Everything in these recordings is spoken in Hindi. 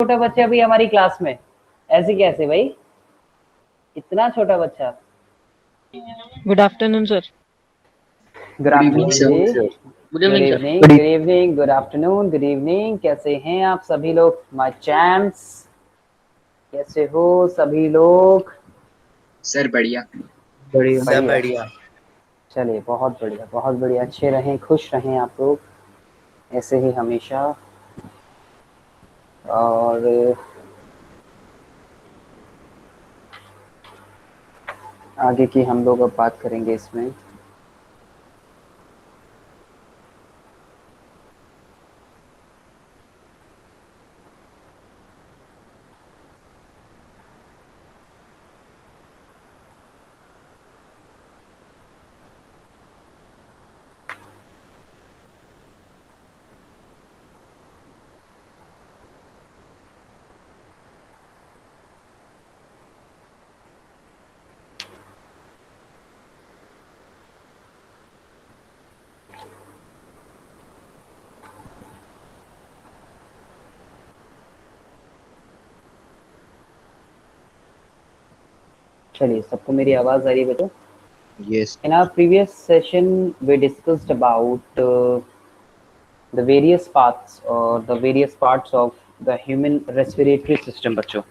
छोटा बच्चा भी हमारी क्लास में, ऐसे कैसे भाई, इतना छोटा बच्चा। Good afternoon sir. Good afternoon जी। Good evening, good evening, good afternoon, good evening. कैसे हैं आप सभी लोग, माय चैम्प्स? कैसे हो सभी लोग? सर बढ़िया बढ़िया सब बढ़िया। चलिए बहुत बढ़िया, बहुत बढ़िया। अच्छे रहें, खुश रहें आप लोग ऐसे ही हमेशा। और आगे की हम लोग अब बात करेंगे इसमें। चलिए, सबको मेरी आवाज आ रही है बच्चों? Yes. In our previous session we discussed about the various parts or the various parts of the human respiratory system बच्चों।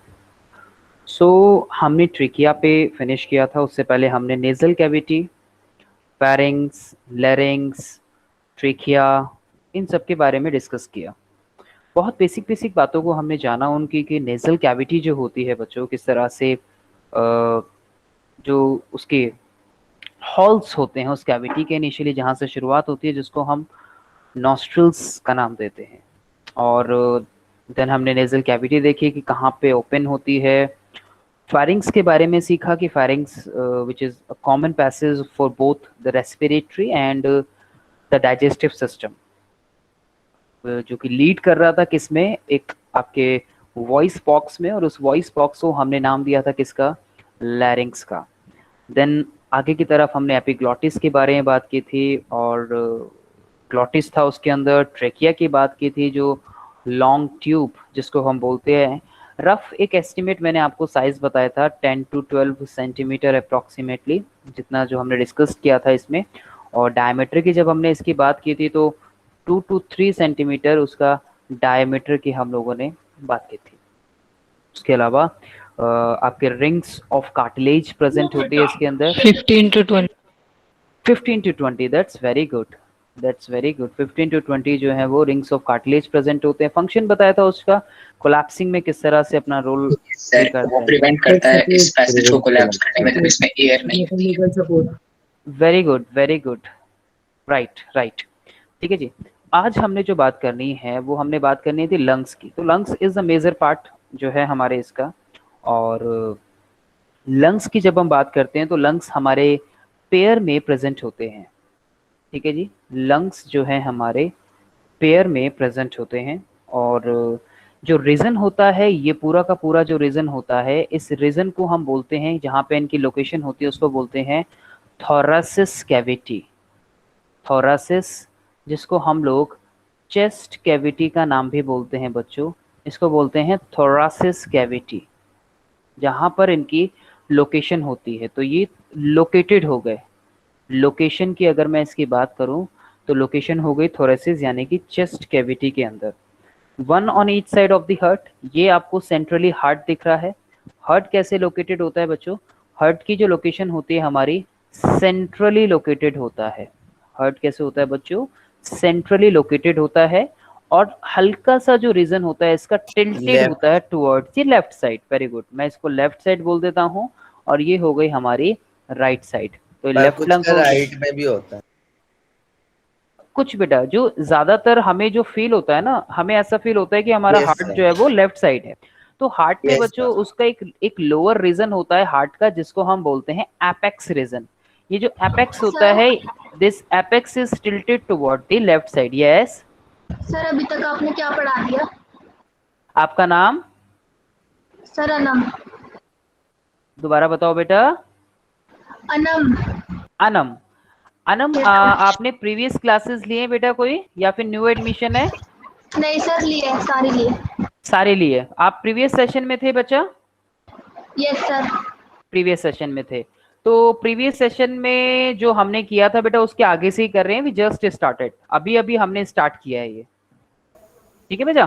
हमने ट्रिकिया पे फिनिश किया था। उससे पहले हमने नेजल कैविटी, फेरिंग्स, लैरिंग्स, ट्रिकिया, इन सब के बारे में डिस्कस किया। बहुत बेसिक बातों को हमने जाना उनकी, कि नेजल कैविटी जो होती है बच्चों, किस तरह से जो उसके हॉल्स होते हैं उस कैविटी के, इनिशियली जहाँ से शुरुआत होती है, जिसको हम नॉस्ट्रल्स का नाम देते हैं। और देन हमने नेजल कैविटी देखी कि कहाँ पे ओपन होती है। फेरिंग्स के बारे में सीखा कि pharynx which is a common passage for both the respiratory and the digestive system, जो कि लीड कर रहा था किसमें, एक आपके वॉइस बॉक्स में, और उस वॉइस बॉक्स को हमने नाम दिया था किसका, लैरिंग्स का। देन आगे की तरफ हमने एपिग्लॉटिस के बारे में बात की थी, और ग्लॉटिस था, उसके अंदर ट्रेकिया की बात की थी, जो लॉन्ग ट्यूब जिसको हम बोलते हैं। रफ एक एस्टिमेट मैंने आपको साइज बताया था, 10 to 12 सेंटीमीटर अप्रॉक्सीमेटली, जितना जो हमने डिस्कस किया था इसमें। और डायमीटर की जब हमने इसकी बात की थी तो 2 to 3 सेंटीमीटर उसका डायमीटर की हम लोगों ने बात की थी। उसके अलावा आपके रिंग्स ऑफ कार्टिलेज प्रेजेंट होती है इसके अंदर, 15 to 20। 15 to 20, that's very good, that's very good. 15 to 20 जो है वो रिंग्स ऑफ कार्टिलेज प्रेजेंट होते हैं। फंक्शन बताया था उसका, कोलैप्सिंग में किस तरह से अपना रोल प्ले सर करता वो है। प्रिवेंट करता है इस पैसेज को कोलैप्स करने में, जब इसमें एयर नहीं होती है। Very good, very good, right right. ठीक है जी। आज हमने जो बात करनी है वो हमने बात करनी थी लंग्स की। तो lungs is a major part जो है हमारे इसका। और लंग्स की जब हम बात करते हैं तो लंग्स हमारे पेयर में प्रेजेंट होते हैं। ठीक है जी, लंग्स जो है हमारे पेयर में प्रेजेंट होते हैं। और जो रीजन होता है, ये पूरा का पूरा जो रीजन होता है, इस रीजन को हम बोलते हैं, जहाँ पे इनकी लोकेशन होती है उसको बोलते हैं थोरासिस कैविटी। थोरासिस, जिसको हम लोग चेस्ट कैविटी का नाम भी बोलते हैं बच्चों, इसको बोलते हैं थोरासिस कैविटी, जहाँ पर इनकी लोकेशन होती है। तो ये लोकेटेड हो गए। लोकेशन की अगर मैं इसकी बात करूं तो लोकेशन हो गई थोरेसिस यानी कि चेस्ट कैविटी के अंदर। One on each side of the heart, ये आपको सेंट्रली हार्ट दिख रहा है। हार्ट कैसे लोकेटेड होता है बच्चों? हार्ट की जो लोकेशन होती है हमारी सेंट्रली लोकेटेड होता है। हार्ट कैसे होता है बच्चों? सेंट्रली लोकेटेड होता है। और हल्का सा जो रीजन होता है इसका टिल्टेड होता है towards the left side. Very good, मैं इसको लेफ्ट साइड बोल देता हूँ, और ये हो गई हमारी राइट साइड। तो लेफ्ट लंग को राइट में भी होता है कुछ बेटा, जो ज्यादातर हमें जो फील होता है ना, हमें ऐसा फील होता है कि हमारा हार्ट जो है वो लेफ्ट साइड है। तो हार्ट में बच्चों उसका एक लोअर रीजन होता है हार्ट का, जिसको हम बोलते हैं एपेक्स रीजन। ये जो एपेक्स होता है, this apex is tilted toward the left side. Yes sir, अभी तक आपने क्या पढ़ा दिया? आपका नाम? सर अनम। दोबारा बताओ बेटा। अनम। अनम। अनम, आपने प्रीवियस क्लासेस लिए हैं बेटा कोई, या फिर न्यू एडमिशन है? नहीं सर, लिए सारी लिए। सारे लिए। आप प्रीवियस सेशन में थे बच्चा? Yes sir. प्रीवियस सेशन में थे, तो प्रीवियस सेशन में जो हमने किया था बेटा उसके आगे से ही कर रहे हैं, वी जस्ट स्टार्टेड, अभी अभी हमने स्टार्ट किया है ये, ठीक है बेटा।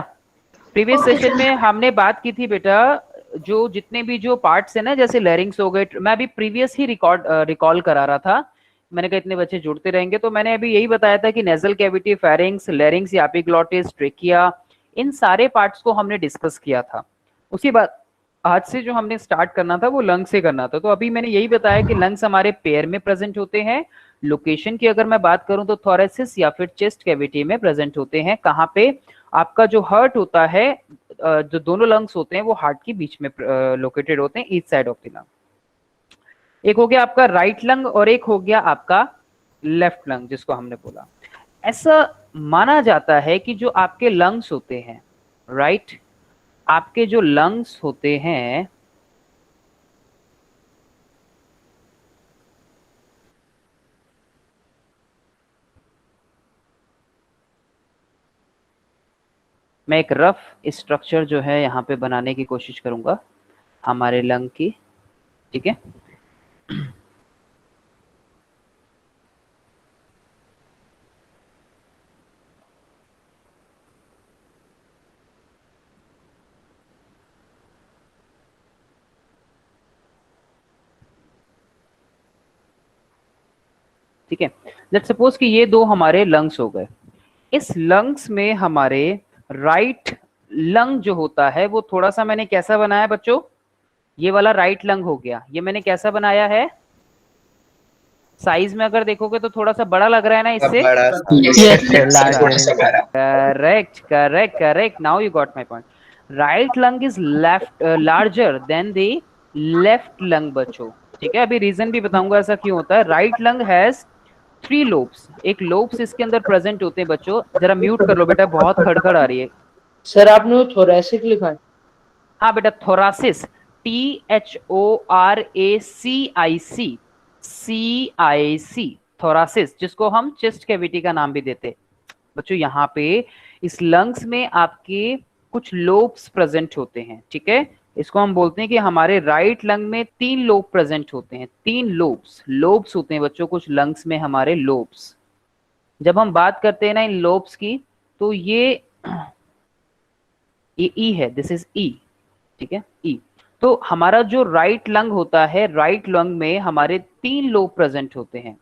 Previous Okay, session sir. में हमने बात की थी बेटा, जो जितने भी जो पार्ट्स है ना, जैसे लैरिंग्स हो गए, मैं अभी प्रीवियस ही रिकॉल करा रहा था, मैंने कहा इतने बच्चे जुड़ते रहेंगे, तो मैंने अभी यही बताया था कि nasal cavity, pharynx, larynx, epiglottis, trachea, इन सारे पार्ट्स को हमने डिस्कस किया था। उसके बाद आज से जो हमने स्टार्ट करना था वो लंग से करना था। तो अभी मैंने यही बताया कि लंग्स हमारे पेयर में प्रेजेंट होते हैं। लोकेशन की अगर मैं बात करूं तो थोरेसिस या फिर चेस्ट कैविटी में प्रेजेंट होते हैं। कहाँ पे? आपका जो हार्ट होता है, जो दोनों लंग्स होते हैं वो हार्ट के बीच में लोकेटेड होते हैं, each side of the lung. एक हो गया आपका राइट लंग और एक हो गया आपका लेफ्ट लंग, जिसको हमने बोला। ऐसा माना जाता है कि जो आपके लंग्स होते हैं, राइट, आपके जो लंग्स होते हैं मैं एक रफ स्ट्रक्चर जो है यहाँ पे बनाने की कोशिश करूंगा हमारे लंग की, ठीक है। ठीक है, लेट्स सपोज कि ये दो हमारे लंग्स हो गए। इस लंग्स में हमारे राइट लंग जो होता है वो थोड़ा सा मैंने कैसा बनाया बच्चों, ये वाला राइट लंग हो गया, ये मैंने कैसा बनाया है, साइज में अगर देखोगे तो थोड़ा सा बड़ा लग रहा है ना इससे। बड़ा सा। Yes, sir. Left side थोड़ा सा बड़ा। Correct correct correct, now you got my point. Right lung is left larger than the left lung बच्चों, ठीक है। अभी रीजन भी बताऊंगा ऐसा क्यों होता है। राइट लंग हैज 3 लोब्स, एक लोब्स इसके अंदर प्रेजेंट होते हैं बच्चों। जरा म्यूट कर लो बेटा, बहुत खड़खड़ आ रही है। सर आपने वो थोरेसिक लिखा है? हाँ बेटा, थोरासिस, THORACIC, थोरासिस, जिसको हम चेस्ट कैविटी का नाम भी देते हैं बच्चों। यहाँ पे इस लंग्स में आपके कुछ लोब्स प्रेजेंट होते हैं, ठीक है। इसको हम बोलते हैं कि हमारे राइट लंग में 3 लोब प्रेजेंट होते हैं, 3 लोब्स होते हैं बच्चों कुछ लंग्स में हमारे लोब्स। जब हम बात करते हैं ना इन लोब्स की, तो ये ई है, दिस इज ई, ठीक है, ई। तो हमारा जो राइट लंग होता है, राइट लंग में हमारे 3 लोब प्रेजेंट होते हैं।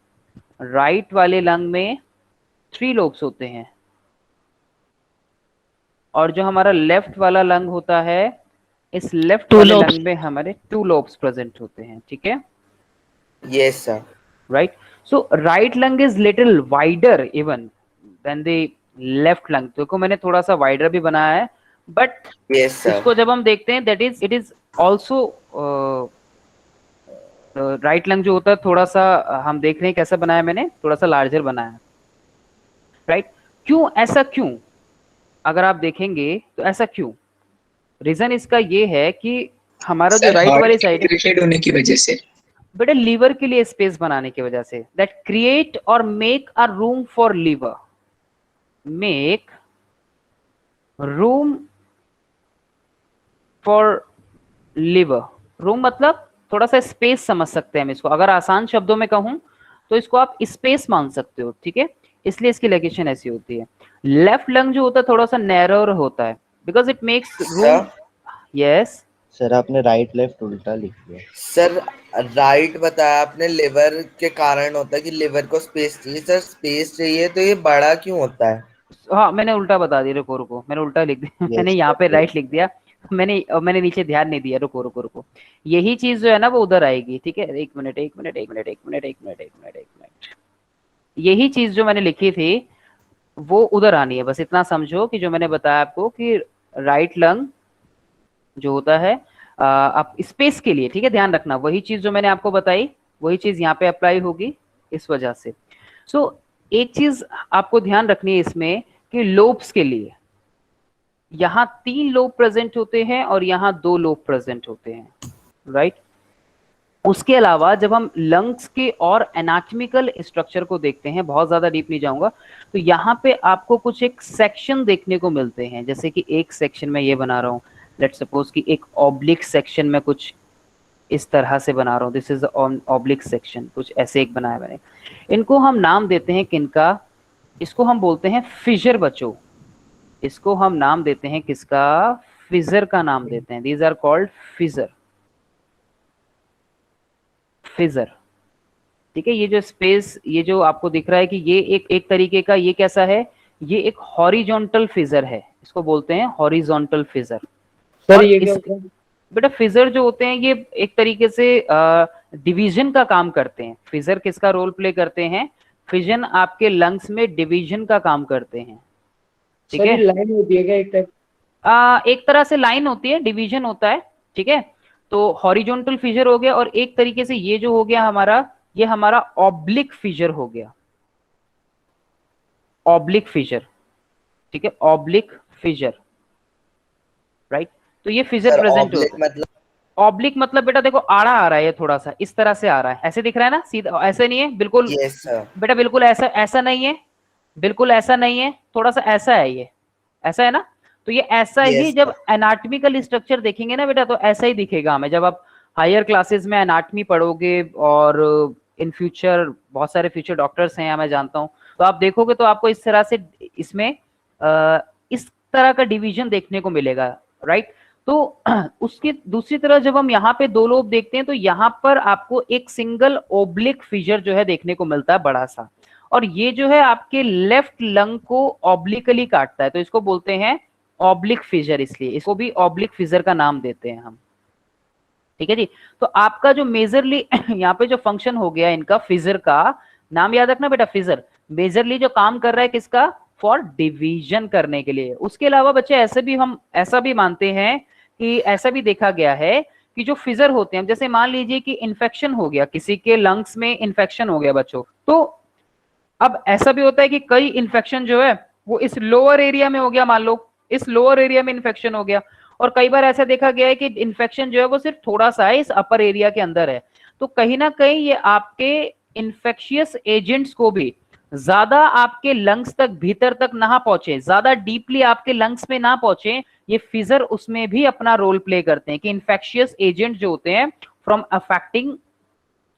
राइट वाले लंग में 3 लोब्स होते हैं, और जो हमारा लेफ्ट वाला लंग होता है, इस लेफ्ट वाले लंग में हमारे 2 लोब्स प्रेजेंट होते हैं, ठीक है। Yes sir. Right, so right lung is little wider even than the left lung. देखो मैंने थोड़ा सा वाइडर भी बनाया है, बट यस सर। इसको जब हम देखते हैं that is it is also right lung जो होता है थोड़ा सा हम देख रहे हैं कैसा बनाया मैंने, थोड़ा सा लार्जर बनाया, राइट। क्यों ऐसा, क्यों? अगर आप देखेंगे तो ऐसा क्यों, रीजन इसका ये है कि हमारा जो राइट वाली साइड इरिटेट होने की वजह से बेटा, लीवर के लिए स्पेस बनाने की वजह से, दैट क्रिएट और make a room for liver, make room for liver. Room मतलब थोड़ा सा स्पेस समझ सकते हैं हम इसको, अगर आसान शब्दों में कहूं तो इसको आप स्पेस मान सकते हो, ठीक है। इसलिए इसकी लोकेशन ऐसी होती है। लेफ्ट लंग जो होता है थोड़ा सा नैरोर होता है, because it makes room. Yes sir आपने राइट लेफ्ट उल्टा लिख दिया। सर राइट बताया आपने, लिवर के कारण होता है कि लिवर को स्पेस चाहिए। सर स्पेस चाहिए तो ये बड़ा क्यों होता है? हाँ, मैंने उल्टा बता दिया, रुको रुको, मैंने उल्टा लिख दिया। मैंने यहाँ पे राइट लिख दिया, मैंने नीचे ध्यान नहीं दिया। रुको रुको रुको, यही चीज जो है ना वो उधर आएगी, ठीक है। एक मिनट एक मिनट एक मिनट एक मिनट एक मिनट एक मिनट एक मिनट, यही चीज जो मैंने लिखी थी वो उधर आनी है। बस इतना समझो कि जो मैंने बताया आपको कि राइट लंग जो होता है आप स्पेस के लिए, ठीक है, ध्यान रखना, वही चीज जो मैंने आपको बताई वही चीज यहाँ पे अप्लाई होगी इस वजह से। सो एक चीज आपको ध्यान रखनी है इसमें कि लोब्स के लिए यहाँ 3 लोब प्रेजेंट होते हैं और यहाँ 2 लोब प्रेजेंट होते हैं, राइट। उसके अलावा जब हम लंग्स के और एनाटॉमिकल स्ट्रक्चर को देखते हैं, बहुत ज्यादा डीप नहीं जाऊंगा, तो यहाँ पे आपको कुछ एक सेक्शन देखने को मिलते हैं। जैसे कि एक सेक्शन में ये बना रहा हूँ, लेट्स सपोज कि एक ऑब्लिक सेक्शन में कुछ इस तरह से बना रहा हूँ, दिस इज ऑब्लिक सेक्शन, कुछ ऐसे एक बनाया मैंने। इनको हम नाम देते हैं किनका, इसको हम बोलते हैं फिशर बच्चों, इसको हम नाम देते हैं किसका, फिशर का नाम देते हैं। These are called fissure, fissure, ठीक है। ये जो स्पेस, ये जो आपको दिख रहा है कि ये एक तरीके का, ये कैसा है, ये एक हॉरिजॉन्टल फिशर है, इसको बोलते हैं हॉरिजॉन्टल फिशर। सर ये क्या होता है? बेटा फिशर जो होते हैं ये एक तरीके से डिवीजन का काम करते हैं। फिशर किसका रोल प्ले करते हैं, फिजन आपके लंग्स में डिवीजन का काम करते हैं, ठीक है। लाइन होती है क्या एक टाइप? एक तरह से लाइन होती है, डिवीजन होता है, ठीक है। तो हॉरिजॉन्टल फिशर हो गया, और एक तरीके से ये जो हो गया हमारा, ये हमारा ऑब्लिक फिशर हो गया, ऑब्लिक फिशर, ठीक है, ऑब्लिक फिशर, राइट। तो ये फिशर प्रेजेंट होता है। मतलब ऑब्लिक मतलब बेटा देखो आड़ा आ रहा है, ये थोड़ा सा इस तरह से आ रहा है, ऐसे दिख रहा है ना, सीधा ऐसे नहीं है बिल्कुल। Yes sir. बेटा बिल्कुल ऐसा ऐसा नहीं है, बिल्कुल ऐसा नहीं है, थोड़ा सा ऐसा है, ये ऐसा है ना। तो ये ऐसा Yes, ही जब एनाटॉमिकल स्ट्रक्चर देखेंगे ना बेटा, तो ऐसा ही दिखेगा हमें जब आप हायर क्लासेस में एनाटॉमी पढ़ोगे, और इन फ्यूचर बहुत सारे फ्यूचर डॉक्टर्स हैं मैं जानता हूँ, तो आप देखोगे तो आपको इस तरह से इसमें इस तरह का डिवीजन देखने को मिलेगा, राइट। तो उसकी दूसरी तरफ जब हम यहाँ पे दो लोब देखते हैं, तो यहाँ पर आपको एक सिंगल ओब्लिक फिशर जो है देखने को मिलता है, बड़ा सा, और ये जो है आपके लेफ्ट लंग को ऑब्लिकली काटता है, तो इसको बोलते हैं ऑब्लिक फिशर, इसलिए इसको भी ऑब्लिक फिशर का नाम देते हैं हम, ठीक है जी। तो आपका जो मेजरली यहाँ पे जो फंक्शन हो गया इनका, फिशर का नाम याद रखना बेटा, फिशर मेजरली जो काम कर रहा है किसका, फॉर डिवीजन करने के लिए। उसके अलावा बच्चे ऐसे भी हम ऐसा भी मानते हैं कि ऐसा भी देखा गया है कि जो फिशर होते हैं, जैसे मान लीजिए कि इन्फेक्शन हो गया, किसी के लंग्स में इन्फेक्शन हो गया बच्चों, तो अब ऐसा भी होता है कि कई इन्फेक्शन जो है वो इस लोअर एरिया में हो गया, मान लो इस लोअर एरिया में इन्फेक्शन हो गया, और कई बार ऐसा देखा गया है कि इन्फेक्शन जो है वो सिर्फ थोड़ा सा है, इस अपर एरिया के अंदर है। तो कहीं ना कहीं ये आपके इन्फेक्शियस एजेंट्स को भी ज्यादा आपके लंग्स तक, भीतर तक ना पहुंचे, ज्यादा डीपली आपके लंग्स में ना पहुंचे, ये फिशर उसमें भी अपना रोल प्ले करते हैं कि इन्फेक्शियस एजेंट जो होते हैं फ्रॉम अफेक्टिंग,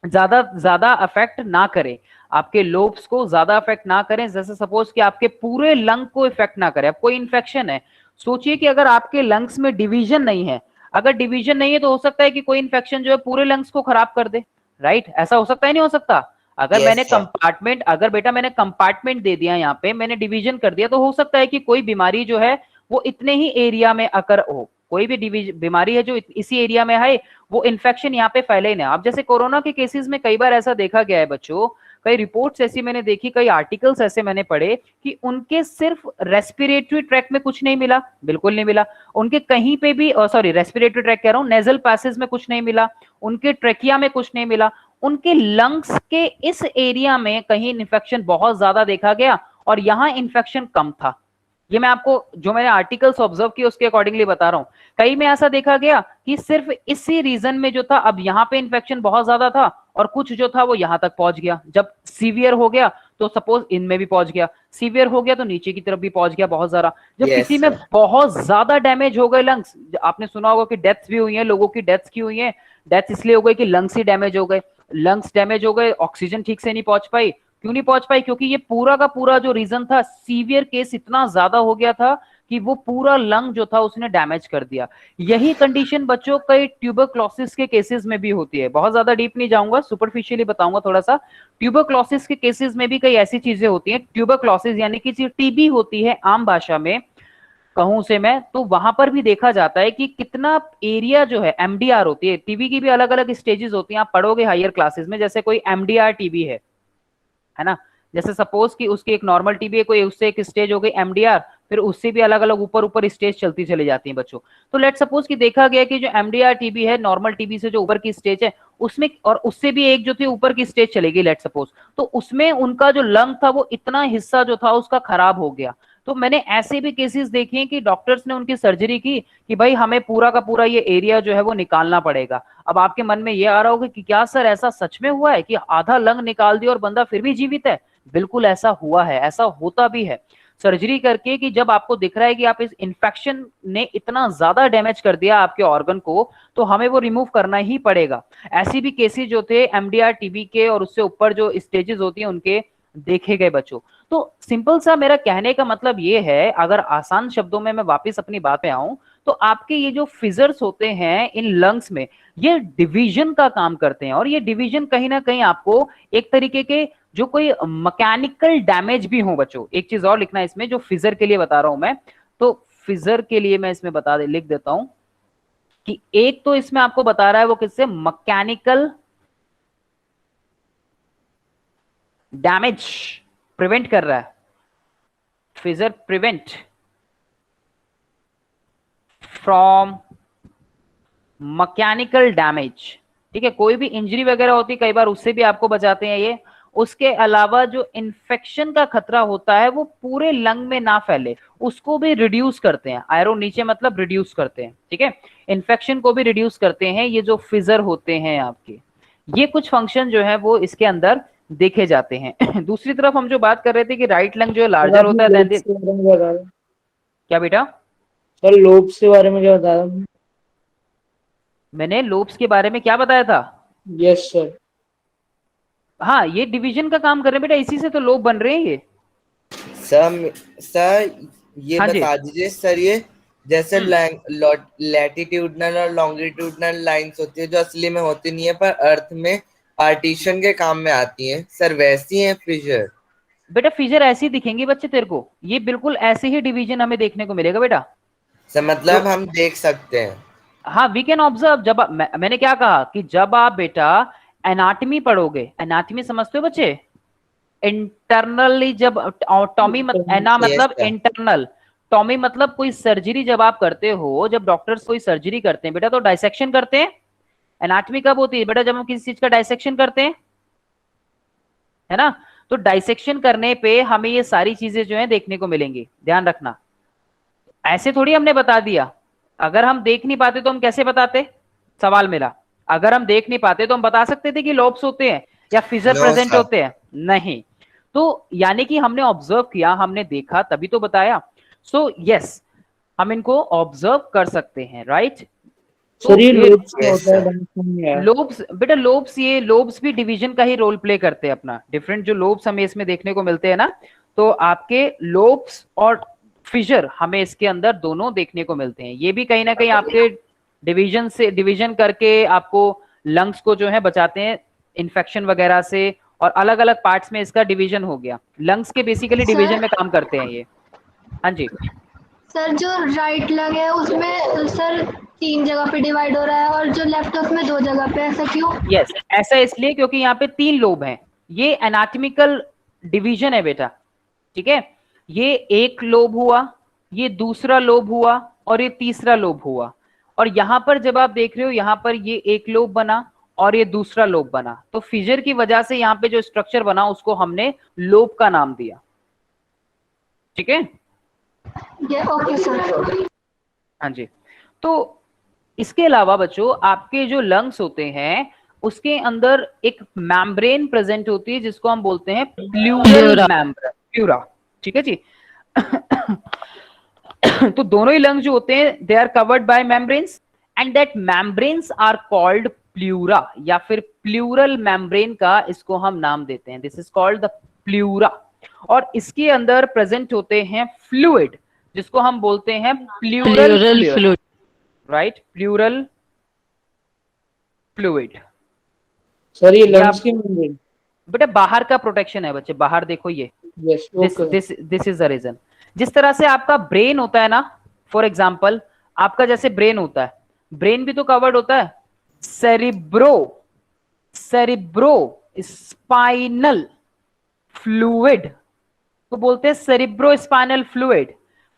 ज्यादा अफेक्ट ना करें, आपके लोब्स को ज्यादा अफेक्ट ना करें। जैसे सपोज कि आपके पूरे लंग को इफेक्ट ना करे। अब कोई इन्फेक्शन है, सोचिए कि अगर आपके लंग्स में डिवीजन नहीं है, अगर डिवीजन नहीं है तो हो सकता है कि कोई इन्फेक्शन जो है पूरे लंग्स को खराब कर दे, राइट। ऐसा हो सकता है, नहीं हो सकता। अगर Yes, मैंने sir. कंपार्टमेंट, अगर बेटा मैंने कंपार्टमेंट दे दिया, यहाँ पे मैंने डिवीजन कर दिया, तो हो सकता है कि कोई बीमारी जो है वो इतने ही एरिया में अकर हो, कोई भी बीमारी है जो इसी एरिया में है, वो इन्फेक्शन यहाँ पे फैले ही ना। अब जैसे कोरोना के केसेस में कई बार ऐसा देखा गया है बच्चों, कई रिपोर्ट्स ऐसी मैंने देखी, कई आर्टिकल्स ऐसे मैंने पढ़े कि उनके सिर्फ रेस्पिरेटरी ट्रैक में कुछ नहीं मिला, बिल्कुल नहीं मिला, उनके कहीं पे भी, सॉरी रेस्पिरेटरी ट्रैक कह रहा हूं, नेजल पैसेज में कुछ नहीं मिला, उनके ट्रेकिया में कुछ नहीं मिला, उनके लंग्स के इस एरिया में कहीं इन्फेक्शन बहुत ज्यादा देखा गया और यहां इन्फेक्शन कम था। ये मैं आपको जो मैंने आर्टिकल्स ऑब्जर्व किए उसके अकॉर्डिंगली बता रहा हूं। कई में ऐसा देखा गया कि सिर्फ इसी रीजन में जो था, अब यहाँ पे इन्फेक्शन बहुत ज्यादा था और कुछ जो था वो यहां तक पहुंच गया, जब सीवियर हो गया तो सपोज इनमें भी पहुंच गया, सीवियर हो गया तो नीचे की तरफ भी पहुंच गया बहुत ज्यादा। जब Yes, किसी में sir. बहुत ज्यादा डैमेज हो गए लंग्स, आपने सुना होगा कि डेथ्स भी हुई है, लोगों की डेथ्स की हुई है, डेथ इसलिए हो गई कि लंग्स ही डैमेज हो गए, लंग्स डैमेज हो गए, ऑक्सीजन ठीक से नहीं पहुंच पाई। क्यों नहीं पहुंच पाई? क्योंकि ये पूरा का पूरा जो रीजन था, सीवियर केस इतना ज्यादा हो गया था कि वो पूरा लंग जो था उसने डैमेज कर दिया। यही कंडीशन बच्चों कई ट्यूबरक्लोसिस के केसेस में भी होती है। बहुत ज्यादा डीप नहीं जाऊंगा, सुपरफिशियली बताऊंगा थोड़ा सा। ट्यूबरक्लोसिस के केसेस में भी कई ऐसी चीजें होती हैं, ट्यूबरक्लोसिस यानी कि टीबी होती है आम भाषा में कहूं से मैं, तो वहां पर भी देखा जाता है कि कितना एरिया जो है, एमडीआर होती है, टीबी की भी अलग अलग स्टेजेस होती हैं, आप पढ़ोगे हायर क्लासेस में। जैसे कोई एमडीआर टीबी है ना, जैसे सपोज कि उसकी एक नॉर्मल टीबी है कोई, उससे एक स्टेज हो गई एमडीआर, फिर उससे भी अलग अलग ऊपर ऊपर स्टेज चलती चली जाती हैं बच्चों। तो लेट सपोज कि देखा गया कि जो एमडीआर टीबी है, नॉर्मल टीबी से जो ऊपर की स्टेज है उसमें, और उससे भी एक जो थी ऊपर की स्टेज चलेगी लेट सपोज, तो उसमें उनका जो लंग था वो इतना हिस्सा जो था उसका खराब हो गया। तो मैंने ऐसे भी केसेस देखे हैं कि डॉक्टर्स ने उनकी सर्जरी की कि भाई हमें पूरा का पूरा ये एरिया जो है वो निकालना पड़ेगा। अब आपके मन में ये आ रहा होगा कि क्या सर ऐसा सच में हुआ है कि आधा लंग निकाल दिया और बंदा फिर भी जीवित है? बिल्कुल ऐसा हुआ है, ऐसा होता भी है सर्जरी करके, कि जब आपको दिख रहा है कि आप इस इन्फेक्शन ने इतना ज्यादा डैमेज कर दिया आपके ऑर्गन को, तो हमें वो रिमूव करना ही पड़ेगा। ऐसी भी केसेस जो थे एमडीआर टीबी के और उससे ऊपर जो स्टेजेस होती हैं उनके देखे गए बच्चों। तो सिंपल सा मेरा कहने का मतलब ये है, अगर आसान शब्दों में मैं वापस अपनी बात पे आऊं, तो आपके ये जो फिजर्स होते हैं इन लंग्स में, ये डिवीजन का काम करते हैं, और ये डिवीजन कहीं ना कहीं आपको एक तरीके के जो कोई मैकेनिकल डैमेज भी हो बच्चों। एक चीज और लिखना है इसमें, जो फिजर के लिए बता रहा हूं मैं, तो फिजर के लिए मैं इसमें लिख देता हूं कि एक तो इसमें आपको बता रहा है वो किससे, मैकेनिकल डैमेज प्रिवेंट कर रहा है, फिजर प्रिवेंट फ्रॉम मैकेनिकल डैमेज। ठीक है, कोई भी इंजरी वगैरह होती है कई बार उससे भी आपको बचाते हैं ये। उसके अलावा जो इन्फेक्शन का खतरा होता है वो पूरे लंग में ना फैले, उसको भी रिड्यूस करते हैं। आयरो नीचे मतलब रिड्यूस करते हैं, ठीक है, इन्फेक्शन को भी रिड्यूस करते हैं ये जो फिजर होते हैं आपके। ये कुछ फंक्शन जो है वो इसके अंदर देखे जाते हैं। दूसरी तरफ हम जो बात कर रहे थे कि राइट लंग जो है लार्जर होता है देन क्या बेटा? सर लोब्स के बारे में क्या बता रहा हूँ? मैंने लोब्स के बारे में क्या बताया था? Yes sir. हाँ, ये डिवीजन का काम कर रहे हैं बेटा, इसी से तो लोब बन रहे हैं ये। सर ये हाँ जी। बता दीजिए सर, ये जैसे लैटिट्यूडनल और लॉन्गिट्यूडनल लाइंस होती है जो असली में होती नहीं है पर अर्थ में पार्टीशन के काम में आती हैं, सर वैसी हैं फिशर? बेटा फिशर ऐसी दिखेंगी बच्चे तेरे को, ये बिल्कुल ऐसे ही डिवीजन हमें देखने को मिलेगा बेटा। सर मतलब हम देख सकते हैं? हाँ, वी कैन ऑब्जर्व। जब मैंने क्या कहा कि जब आप बेटा एनाटमी पढ़ोगे, एनाटमी समझते हो बच्चे? इंटरनली जब टॉमी एना मतलब इंटरनल, टॉमी मतलब कोई सर्जरी जब आप करते हो, जब डॉक्टर्स कोई सर्जरी करते हैं बेटा तो डाइसेक्शन करते हैं। एनाटमी कब होती है बेटा? जब हम किसी चीज का डाइसेक्शन करते हैं, है ना? तो डाइसेक्शन करने पे हमें ये सारी चीजें जो है देखने को मिलेंगी, ध्यान रखना। ऐसे थोड़ी हमने बता दिया, अगर हम देख नहीं पाते तो हम कैसे बताते? सवाल मेरा, अगर हम देख नहीं पाते तो हम बता सकते थे कि लोब्स होते हैं या फिजर प्रेजेंट होते हैं? नहीं। तो यानी कि हमने ऑब्जर्व किया, हमने देखा, तभी तो बताया। सो यस, हम इनको ऑब्जर्व कर सकते हैं, राइट? सर ये लोब्स क्या होता है? लोब्स बेटा, लोब्स ये लोब्स भी डिवीजन का ही रोल प्ले करते हैं अपना। डिफरेंट जो लोब्स हमें इसमें देखने को मिलते हैं ना, तो आपके लोब्स और फिशर हमें इसके अंदर दोनों देखने को मिलते हैं। ये भी कहीं ना कहीं आपके डिवीजन से, डिवीजन करके आपको लंग्स को जो है बचाते हैं इन्फेक्शन वगैरह से, और अलग अलग पार्ट्स में इसका डिवीजन हो गया। लंग्स के बेसिकली डिवीजन में काम करते हैं ये। हाँ जी सर, जो राइट लंग है उसमें सर 3 जगह पे डिवाइड हो रहा है और जो लेफ्ट है उसमें 2 जगह पे, ऐसा क्यों? यस, ऐसा इसलिए क्योंकि यहाँ पे 3 लोब हैं। ये एनाटॉमिकल डिवीजन है बेटा, ठीक है? ये एक लोब हुआ, ये दूसरा लोब हुआ, और ये तीसरा लोब हुआ। और यहां पर जब आप देख रहे हो, यहां पर ये एक लोब बना और ये दूसरा लोब बना, तो फिजर की वजह से यहाँ पे जो स्ट्रक्चर बना उसको हमने लोब का नाम दिया, ठीक है? Okay sir. हाँ जी। तो इसके अलावा बच्चों आपके जो लंग्स होते हैं उसके अंदर एक मेम्ब्रेन प्रेजेंट होती है जिसको हम बोलते हैं प्लूरल मेम्ब्रेन, प्लूरा, ठीक है जी? तो दोनों ही लंग्स जो होते हैं they are covered by membranes, and that membranes are called pleura, या फिर प्लूरल मेम्ब्रेन का इसको हम नाम देते हैं। This is called the pleura. और इसके अंदर प्रेजेंट होते हैं फ्लूइड जिसको हम बोलते हैं pleural fluid, right? Pleural fluid. Sir ये लंग्स की मेम्ब्रेन बेटा बाहर का प्रोटेक्शन है बच्चे, बाहर देखो ये। Yes okay. This is the reason. जिस तरह से आपका ब्रेन होता है ना, फॉर एग्जांपल आपका जैसे ब्रेन होता है, ब्रेन भी तो कवर्ड होता है सेरिब्रो स्पाइनल फ्लूइड, तो बोलते हैं सेरिब्रो स्पाइनल फ्लूइड।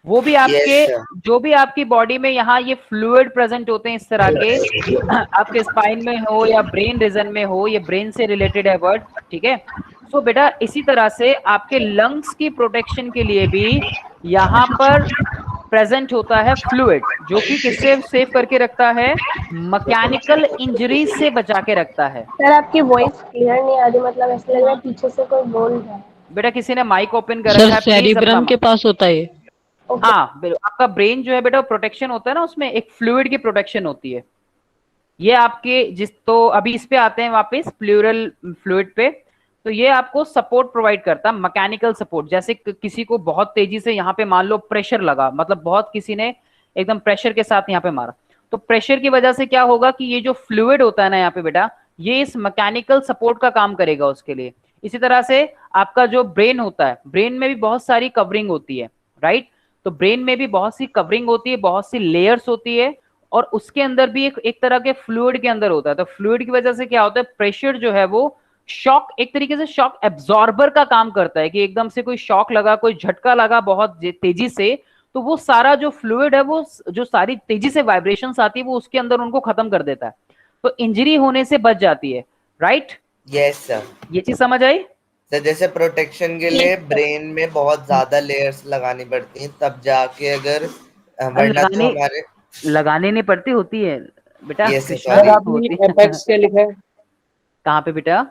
वो भी आपके जो भी आपकी बॉडी में यहाँ ये फ्लूइड प्रेजेंट होते हैं इस तरह के, आपके स्पाइन में हो या ब्रेन रीजन में हो, ये ब्रेन से रिलेटेड है वर्ड, ठीक है? सो बेटा इसी तरह से आपके लंग्स की प्रोटेक्शन के लिए भी यहाँ पर प्रेजेंट होता है फ्लूइड, जो कि किससे सेव करके रखता है, मैकेनिकल इंजरीज से बचा के रखता है। सर आपकी वॉइस क्लियर नहीं आ रही, मतलब ऐसा लग रहा है पीछे से कोई बोल रहा है। बेटा किसी ने माइक ओपन कर रखा है, सेरिब्रम के पास होता है। हाँ आपका ब्रेन जो है बेटा प्रोटेक्शन होता है ना, उसमें एक फ्लूइड की प्रोटेक्शन होती है। ये आपके तो अभी इस पे आते हैं वापस प्लूरल फ्लूइड पे। तो ये आपको सपोर्ट प्रोवाइड करता है, मैकेनिकल सपोर्ट। जैसे किसी को बहुत तेजी से यहाँ पे मान लो प्रेशर लगा, मतलब बहुत किसी ने एकदम प्रेशर के साथ यहाँ पे मारा, तो प्रेशर की वजह से क्या होगा कि ये जो फ्लूइड होता है ना यहाँ पे बेटा, ये इस मैकेनिकल सपोर्ट का काम करेगा उसके लिए। इसी तरह से आपका जो ब्रेन होता है, ब्रेन में भी बहुत सारी कवरिंग होती है, राइट। तो ब्रेन में भी बहुत सी कवरिंग होती है, बहुत सी लेयर्स होती है, और उसके अंदर भी एक तरह के फ्लूइड के अंदर होता है। तो फ्लूइड की वजह से क्या होता है, प्रेशर जो है वो शॉक, एक तरीके से शॉक एब्जॉर्बर का काम करता है कि एकदम से कोई शॉक लगा, कोई झटका लगा बहुत तेजी से, तो वो सारा जो फ्लूइड है, वो जो सारी तेजी से वाइब्रेशंस आती है वो उसके अंदर उनको खत्म कर देता है, तो इंजरी होने से बच जाती है, राइट। Yes sir. ये चीज समझ आई सर? जैसे प्रोटेक्शन के लिए ब्रेन में बहुत ज्यादा लेयर्स लगानी पड़ती हैं, तब जाके अगर वरना तो हमारे लगाने नहीं पड़ती, होती है बेटा। सर आपने एपेक्स क्या लिखा है? कहाँ पे बेटा?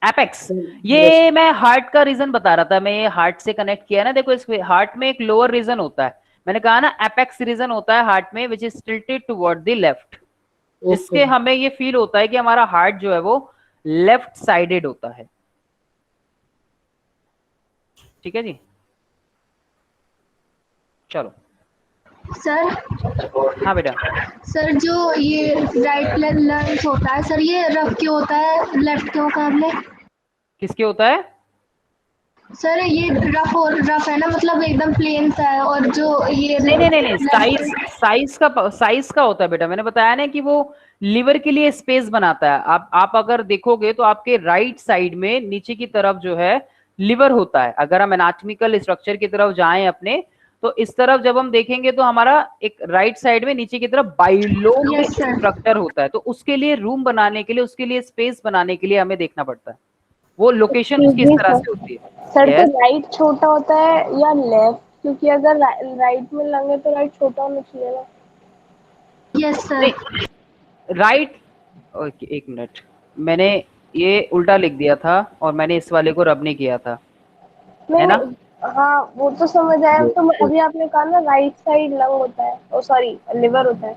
एपेक्स। ये मैं हार्ट का रीजन बता रहा था, मैं ये हार्ट से कनेक्ट किया ना। देखो इस हार्ट में एक लोअर रीजन होता है, मैंने कहा ना एपेक्स रीजन होता है हार्ट में, which is tilted toward the left, जिसके हमें ये फील होता है कि हमारा हार्ट जो है वो लेफ्ट साइडेड होता है। ठीक है जी, चलो सर। हाँ बेटा। सर जो ये राइट लंग्स होता है सर, ये रफ क्यों होता है लेफ्ट के मुकाबले? किसके होता है सर? ये रफ है ना, मतलब एकदम प्लेन सा है, और जो ये नहीं साइज का होता है बेटा। मैंने बताया ना कि वो लिवर के लिए स्पेस बनाता है। आप अगर देखोगे तो आपके राइट साइड में नीचे की तरफ जो है लिवर होता है। अगर हम एनाटॉमिकल स्ट्रक्चर की तरफ जाएं अपने, तो इस तरफ जब हम देखेंगे तो हमारा एक राइट साइड में नीचे की तरफ बाइलोब स्ट्रक्चर होता है। तो उसके लिए रूम बनाने के लिए, उसके लिए स्पेस बनाने के लिए हमें देखना पड़ता है, वो लोकेशन किस तरह से होती है। सर तो राइट छोटा होता है या लेफ्ट? क्योंकि अगर राइट में लंग है तो राइट छोटा होना चाहिए ना। Yes sir. राइट, ओके एक मिनट, मैंने ये उल्टा लिख दिया था और मैंने इस वाले को रब नहीं किया था, है ना? हाँ वो तो समझ आया। तो अभी आपने कहा ना राइट साइड लंग होता है, ओ सॉरी लिवर होता है।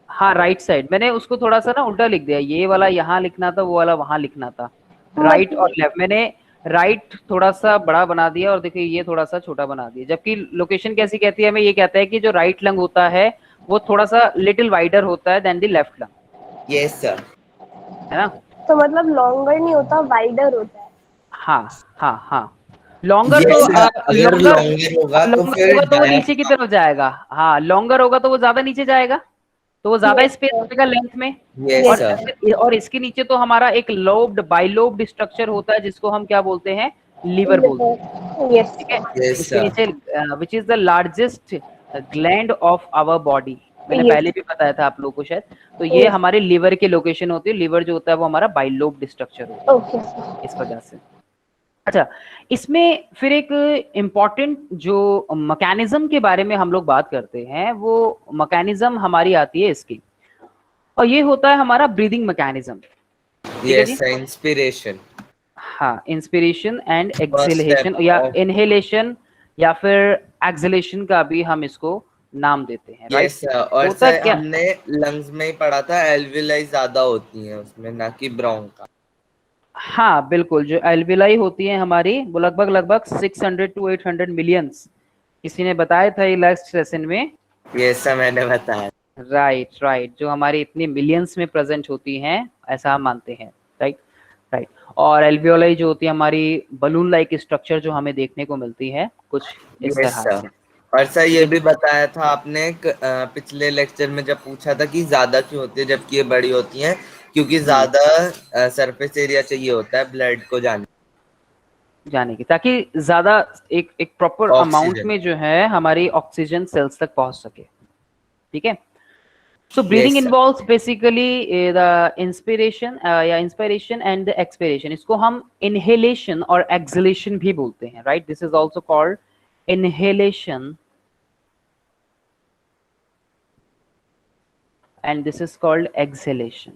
हाँ राइट साइड, मैंने उसको थोड़ा सा ना उल्टा लिख दिया, ये वाला यहाँ लिखना था, वो वाला वहां लिखना था। राइट और लेफ्ट, मैंने राइट थोड़ा सा बड़ा बना दिया और देखिए ये थोड़ा सा छोटा बना दिया। जबकि लोकेशन कैसी कहती है हमें, ये कहता है कि जो राइट लंग होता है वो थोड़ा सा लिटिल वाइडर होता है than the left lung. Yes sir, है ना? तो मतलब लॉन्गर नहीं होता, वाइडर होता है। हाँ लॉन्गर तो अगर लॉन्गर होगा तो फिर तो वो नीचे की तरफ जाएगा। हाँ लॉन्गर होगा तो वो ज्यादा नीचे जाएगा, तो वो ज्यादा स्पेस होगा लेंथ में। और इसके नीचे तो हमारा एक लोब्ड बाइलोब्ड स्ट्रक्चर होता है जिसको हम क्या बोलते हैं, लीवर बोलते हैं। ठीक है, इसके नीचे which is the largest gland of our body, मैंने पहले भी बताया था आप लोगों को शायद। तो ये हमारे लीवर की लोकेशन होती है। लीवर जो होता है वो हमारा बाइलोब्ड स्ट्रक्चर होता है इस वजह से। अच्छा, इसमें फिर एक इम्पॉर्टेंट जो मैकेनिज्म के बारे में हम लोग बात करते हैं, वो मैकेनिज्म हमारी आती है इसकी, और ये होता है हमारा ब्रीदिंग मैकेनिज्म। Yes, inspiration. हाँ, इंस्पिरेशन एंड एक्सहेलेशन, या इनहेलेशन या फिर एक्सहेलेशन का भी हम इसको नाम देते हैं, राइट? यस, और सर हमने लंग्स में ही पढ़ा था एल्विलाई ज्यादा होती हैं उसमें, ना कि ब्रोंका। हाँ बिल्कुल, जो एल्विलाई होती है हमारी वो लगभग 600 to 800 मिलियंस, किसी ने बताया था ये लास्ट सेशन में। यस सर, मैंने बताया। राइट, जो हमारी इतनी मिलियंस में प्रेजेंट होती हैं ऐसा हम मानते हैं, राइट। और एल्वियोलाई जो होती है हमारी बलून लाइक स्ट्रक्चर जो हमें देखने को मिलती है कुछ इस तरह से। और सर ये भी बताया था आपने पिछले लेक्चर में जब पूछा था कि ज्यादा क्यों होती है जबकि ये बड़ी होती हैं, क्योंकि ज्यादा सरफेस एरिया चाहिए होता है ब्लड को जाने की, ताकि ज्यादा एक प्रॉपर अमाउंट में जो है हमारी ऑक्सीजन सेल्स तक पहुंच सके। ठीक है, So breathing Yes, sir. involves basically the inspiration या inspiration and the expiration. इसको हम inhalation और exhalation भी बोलते हैं, right? This is also called inhalation and this is called exhalation.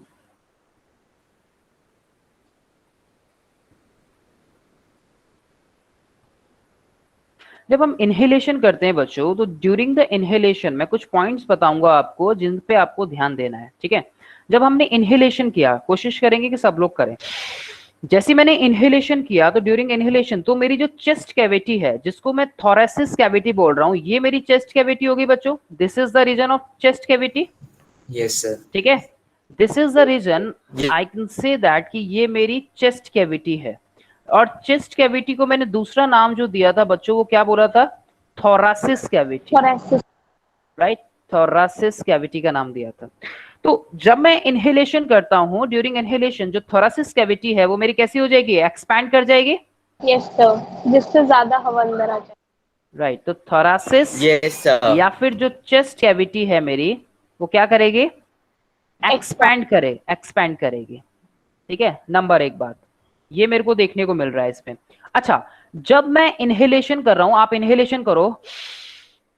जब हम इनहेलेशन करते हैं बच्चों, तो ड्यूरिंग द इनहेलेशन मैं कुछ पॉइंट्स बताऊंगा आपको जिन पे आपको ध्यान देना है, ठीक है? जब हमने इनहेलेशन किया, कोशिश करेंगे कि सब लोग करें। जैसे मैंने इनहेलेशन किया, तो ड्यूरिंग इनहेलेशन तो मेरी जो चेस्ट कैविटी है, जिसको मैं थोरेसिस कैविटी बोल रहा हूँ, ये मेरी चेस्ट कैविटी होगी बच्चों। This is the reason of chest cavity, Yes, sir. ठीक है? This is the reason I can say that कि ये मेरी चेस्ट कैविटी है। और चेस्ट कैविटी को मैंने दूसरा नाम जो दिया था बच्चों, वो क्या बोला था? थोरासिस कैविटी, thoracic राइट? थोरासिस कैविटी का नाम दिया था। तो जब मैं इनहेलेशन करता हूँ, ड्यूरिंग इनहेलेशन जो थोरासिस कैविटी है वो मेरी कैसी हो जाएगी? एक्सपैंड कर जाएगी, yes sir जिससे ज्यादा हवा अंदर आ जाए राइट? तो थोरासिस Yes, sir. या फिर जो चेस्ट कैविटी है मेरी, वो क्या करेगी? एक्सपैंड करेगी, ठीक है? नंबर एक बात ये मेरे को देखने को मिल रहा है इसमें। अच्छा, जब मैं इनहेलेशन कर रहा हूं, आप इनहेलेशन करो,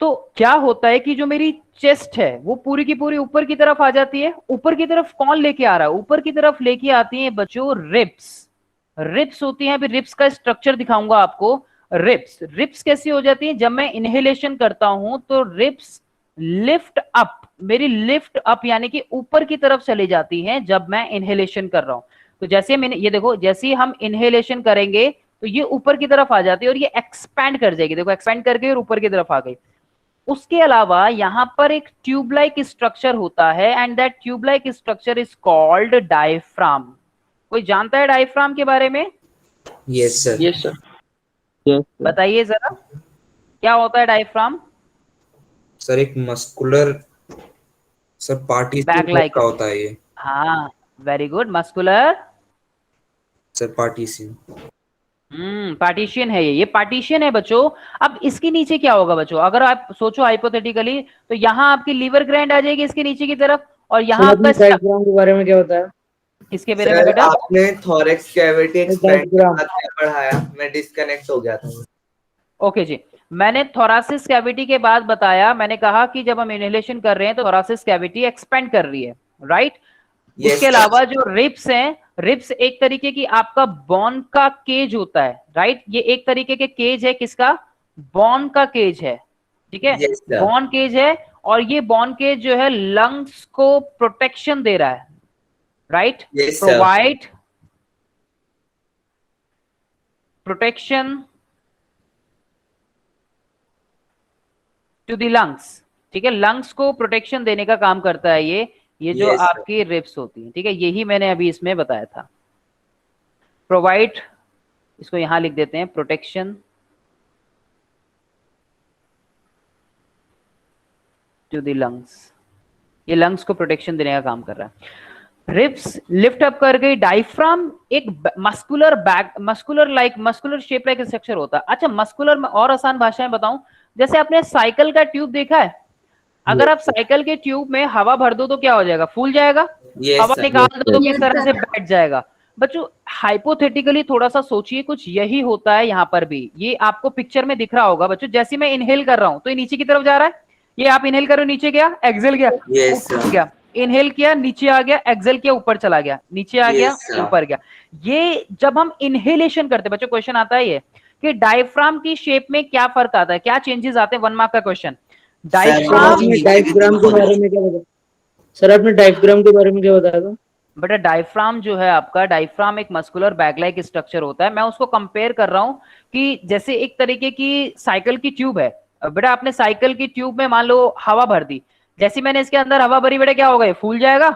तो क्या होता है कि जो मेरी चेस्ट है वो पूरी की पूरी ऊपर की तरफ आ जाती है। ऊपर की तरफ कौन लेके आ रहा है? ऊपर की तरफ लेके आती है बच्चों रिप्स होती हैं। अभी रिप्स का स्ट्रक्चर दिखाऊंगा आपको। रिप्स कैसी हो जाती है? जब मैं इनहेलेशन करता हूं तो रिप्स लिफ्ट अप, मेरी लिफ्ट अप यानी कि ऊपर की तरफ चली जाती हैं जब मैं इनहेलेशन कर रहा हूं। तो जैसे मैंने ये देखो, जैसे ही हम इनहेलेशन करेंगे तो ये ऊपर की तरफ आ जाती है और ये एक्सपैंड कर जाएगी। देखो एक्सपैंड करके और ऊपर की तरफ आ गई। उसके अलावा यहां पर एक ट्यूब लाइक स्ट्रक्चर होता है and that tube like structure is called diaphragm. कोई जानता है डायफ्राम के बारे में? Yes, sir. yes sir बताइए जरा, क्या होता है डायफ्राम? सर एक muscular sir party Back like- का होता है ये। हाँ, very good, muscular sir partition. Partisan है ये पार्टीशियन है बच्चों। अब इसके नीचे क्या होगा बच्चों? अगर आप सोचो हाइपोथेटिकली, तो यहाँ आपकी लीवर ग्रैंड आ जाएगी इसके नीचे की तरफ, और यहाँ आपका डायग्राम के बारे में क्या होता है? इसके बारे में सर बेटा आपने थोरेक्स कैविटी एक्सपैंड diagram। पढ़ाया, मैं डिस्कनेक्ट हो गया था। ओके जी, मैंने थोरासिस कैविटी के बाद बताया, मैंने कहा कि जब हम इनहेलेशन कर रहे हैं तो थोरासिस कैविटी एक्सपेंड कर रही है, राइट? Yes, उसके अलावा जो रिप्स हैं, रिप्स एक तरीके की आपका बॉन का केज होता है, राइट? ये एक तरीके के केज है, किसका? बॉन का केज है, ठीक है? Yes, sir. बॉन केज है, और ये बॉन केज जो है लंग्स को प्रोटेक्शन दे रहा है, right? Yes, sir. Provide protection to the lungs, ठीक है? लंग्स को प्रोटेक्शन देने का काम करता है ये जो Yes, sir. आपकी रिप्स होती है, ठीक है? यही मैंने अभी इसमें बताया था। प्रोवाइड, इसको यहां लिख देते हैं, प्रोटेक्शन टू द लंग्स, ये लंग्स को प्रोटेक्शन देने का काम कर रहा है। रिप्स लिफ्ट अप कर गई। डायफ्राम एक मस्कुलर शेप लाइक स्ट्रक्चर होता है। अच्छा, मस्कुलर में और आसान भाषा में बताऊं, जैसे आपने साइकिल का ट्यूब देखा है, अगर आप साइकिल के ट्यूब में हवा भर दो तो क्या हो जाएगा? फूल जाएगा। Yes, हवा sir. निकाल दो तो किस तरह से बैठ जाएगा? बच्चों हाइपोथेटिकली थोड़ा सा सोचिए, कुछ यही होता है यहाँ पर भी। ये आपको पिक्चर में दिख रहा होगा बच्चों। जैसे मैं इनहेल कर रहा हूँ तो ये नीचे की तरफ जा रहा है, ये आप इनहेल करो नीचे गया, एक्सेल गया, Yes, ऊपर sir. गया, इनहेल किया नीचे आ गया, एक्सेल किया ऊपर चला गया, नीचे आ गया, Yes, sir. ऊपर गया। ये जब हम इनहेलेशन करते हैं बच्चों, क्वेश्चन आता है ये कि डायफ्राम की शेप में क्या फर्क आता है, क्या चेंजेस आते हैं? 1 मार्क का क्वेश्चन। डायफ्राम, आपने डायग्राम के बारे में क्या बताया? सर आपने डायग्राम के बारे में क्या बताया था? बेटा डायफ्राम जो है आपका, डायफ्राम एक मस्कुलर बैग लाइक स्ट्रक्चर होता है। मैं उसको कंपेयर कर रहा हूं कि जैसे एक तरीके की साइकिल की ट्यूब है। बेटा आपने साइकिल की ट्यूब में मान लो हवा भर दी, जैसे मैंने इसके अंदर हवा भरी, बेटा क्या होगा? ये फूल जाएगा,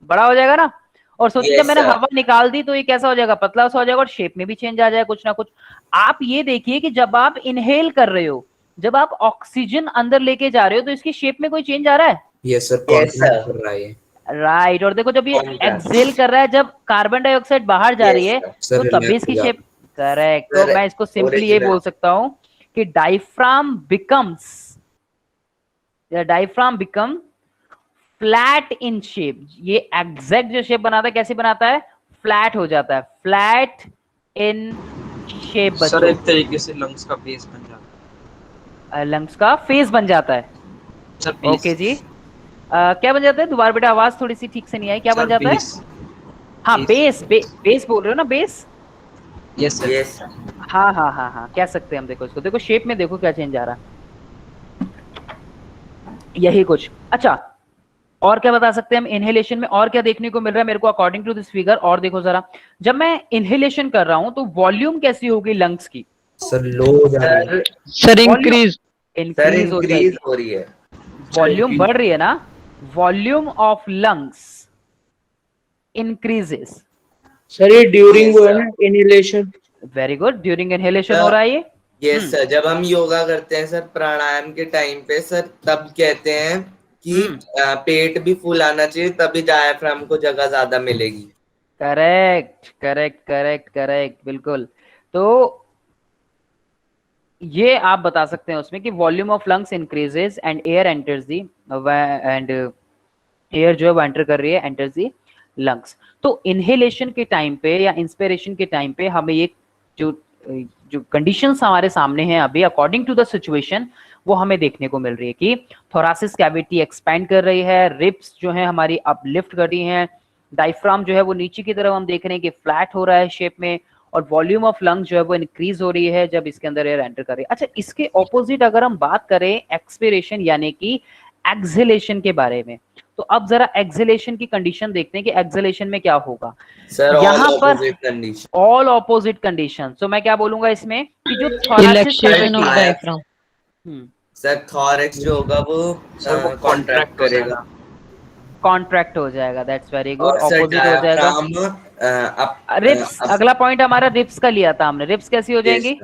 बड़ा हो जाएगा ना। और सोचिए Yes, जब मैंने sir. हवा निकाल दी तो ये कैसा हो जाएगा? पतला सा हो जाएगा और शेप में भी चेंज आ जाएगा कुछ ना कुछ। आप ये देखिए कि जब आप इनहेल कर रहे हो, जब आप ऑक्सीजन अंदर लेके जा रहे हो, तो इसकी शेप में कोई चेंज आ रहा है? Yes sir, Yes, contract sir. कर रहा है ये। राइट। और देखो जब ये Contrast. एक्सेल कर रहा है, जब कार्बन डाइऑक्साइड बाहर जा Yes, रही है, sir. तो Sir, तभी relax इसकी हो शेप करेक्ट। तो Correct. मैं इसको सिंपली ये Original. बोल सकता हूं कि diaphragm become flat in shape, ये एग्जैक्ट जो शेप बनाता है कैसे बनाता है, फ्लैट हो जाता है, फ्लैट इन शेप सर बच्चों। एक तरीके से लंग्स का बेस बन जाता लंग्स का फेस बन जाता है। है सर, बेस। ओके जी, क्या बन जाता है, दोबारा बेटा आवाज थोड़ी सी ठीक से नहीं आई, क्या बन जाता है? हाँ बेस, बेस बोल रहे हो ना, बेस। Yes sir. यस हाँ हाँ हाँ हाँ, कह सकते हैं हम। देखो इसको, देखो शेप में देखो क्या चेंज आ रहा है, यही कुछ। अच्छा, और क्या बता सकते हैं हम इनहेलेशन में, और क्या देखने को मिल रहा है मेरे को अकॉर्डिंग टू दिस फिगर? और देखो जरा, जब मैं इनहेलेशन कर रहा हूं तो वॉल्यूम कैसी होगी लंग्स की? सर लो हो जा रही है। Sir increase. सर इंक्रीज हो इंक्रीज जाएगी, हो रही है। वॉल्यूम बढ़ रही है ना, volume of lungs increases. Sir ये ड्यूरिंग वो है ना inhalation. Very good, during inhalation हो रहा है ये। यस सर, जब हम योगा करते हैं सर प्राणायाम के टाइम पे सर, तब कहते हैं कि पेट भी फुल आना चाहिए, तभी डायफ्राम को जगह ज्यादा मिलेगी। करेक्ट करेक्ट करेक्ट करेक्ट, बिल्कुल। तो ये आप बता सकते हैं उसमें कि volume of lungs increases and air enters the, and air जो है वो एंटर कर रही है, एंटर्स दी लंग्स। तो इनहेलेशन के टाइम पे या इंस्पिरेशन के टाइम पे हमें ये जो जो कंडीशंस हमारे सामने हैं अभी अकॉर्डिंग टू द सिचुएशन, वो हमें देखने को मिल रही है कि थोरासिस कैविटी एक्सपैंड कर रही है, रिब्स जो है हमारी अपलिफ्ट कर रही हैं, डायफ्राम जो है वो नीचे की तरफ हम देख रहे हैं कि फ्लैट हो रहा है शेप में, और वॉल्यूम ऑफ लंग्स जो है वो इंक्रीज हो रही है जब इसके अंदर एयर एंटर कर रही है। अच्छा, इसके ऑपोजिट अगर हम बात करें एक्सपिरेशन यानी कि एक्सहेलेशन के बारे में, तो अब जरा एक्सहेलेशन की कंडीशन देखते हैं कि एक्सहेलेशन में क्या होगा। सर यहाँ पर opposite condition, all opposite condition, तो मैं क्या बोलूंगा इसमें कि जो relaxation of diaphragm. Sir thorax जो होगा वो कॉन्ट्रैक्ट करेगा, कॉन्ट्रैक्ट हो जाएगा, दैट्स वेरी गुड, और सर ऑपोजिट हो जाएगा रिप्स। अगला पॉइंट हमारा रिप्स का लिया था हमने, रिप्स कैसी हो जाएंगी,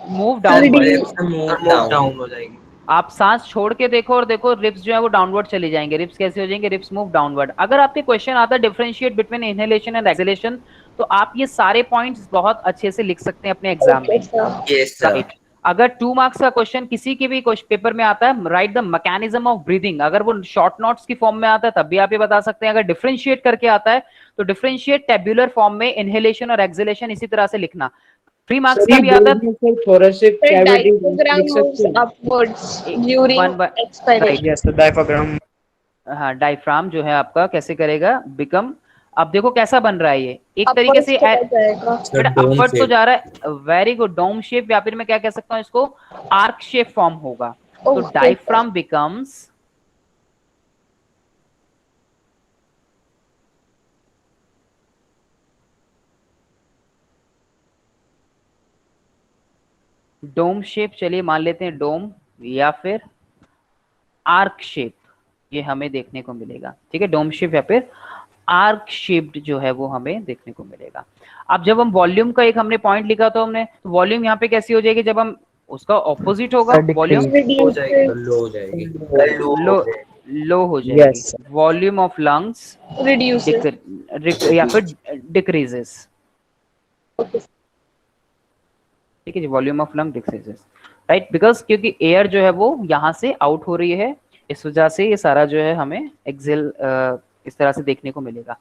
मूव डाउनवर्ड। डाउन हो जाएगी। आप सांस छोड़ के देखो और देखो रिप्स जो है वो डाउनवर्ड चली जाएंगे। रिप्स कैसे हो जाएंगे, रिप्स मूव डाउनवर्ड। अगर आपके क्वेश्चन आता है differentiate between inhalation and exhalation, तो आप ये सारे पॉइंट्स बहुत अच्छे से लिख सकते हैं अपने एग्जाम में। Yes sir. राइट, अगर 2 मार्क्स का क्वेश्चन किसी के भी पेपर में आता है, right the mechanism of breathing, अगर वो शॉर्ट नोट्स की फॉर्म में आता है तब भी आप ये बता सकते हैं। अगर डिफरेंशिएट करके आता है तो डिफरेंशिएट टेबुलर फॉर्म में इनहेलेशन और एक्सहेलेशन इसी तरह से लिखना। 3 मार्क्स का भी आता है, थोरेसिक कैविटी डायफ्राम लिख सकते मूव्स हैं। Upwards during expiration. Yes sir, diaphragm. हाँ, डायफ्राम जो है आपका कैसे करेगा, बिकम, अब देखो कैसा बन रहा है ये, एक तरीके से अपवर्ड तो जा रहा है। वेरी गुड, डोम शेप, या फिर मैं क्या कह सकता हूँ इसको, आर्क शेप फॉर्म होगा। तो डायफ्राम बिकम्स डोम शेप, चलिए मान लेते हैं डोम, या फिर आर्क शेप, ये हमें देखने को मिलेगा। ठीक है, डोम शेप या फिर आर्क शेप्ड जो है वो हमें देखने को मिलेगा। अब जब हम वॉल्यूम का एक हमने पॉइंट लिखा था हमने, तो वॉल्यूम यहाँ पे कैसी हो जाएगी, जब हम उसका ऑपोजिट होगा, वॉल्यूम हो जाएगी, लो हो जाएगी। लो हो जाएगी। वॉल्यूम ऑफ लंग्स रिड्यूसेस या फिर डिक्रीजेस। ठीक है जी, volume of lung decreases, right, because क्योंकि एयर जो है वो यहाँ से आउट हो रही है, इस वजह से ये सारा जो है हमें एक्सेल इस तरह से देखने को मिलेगा।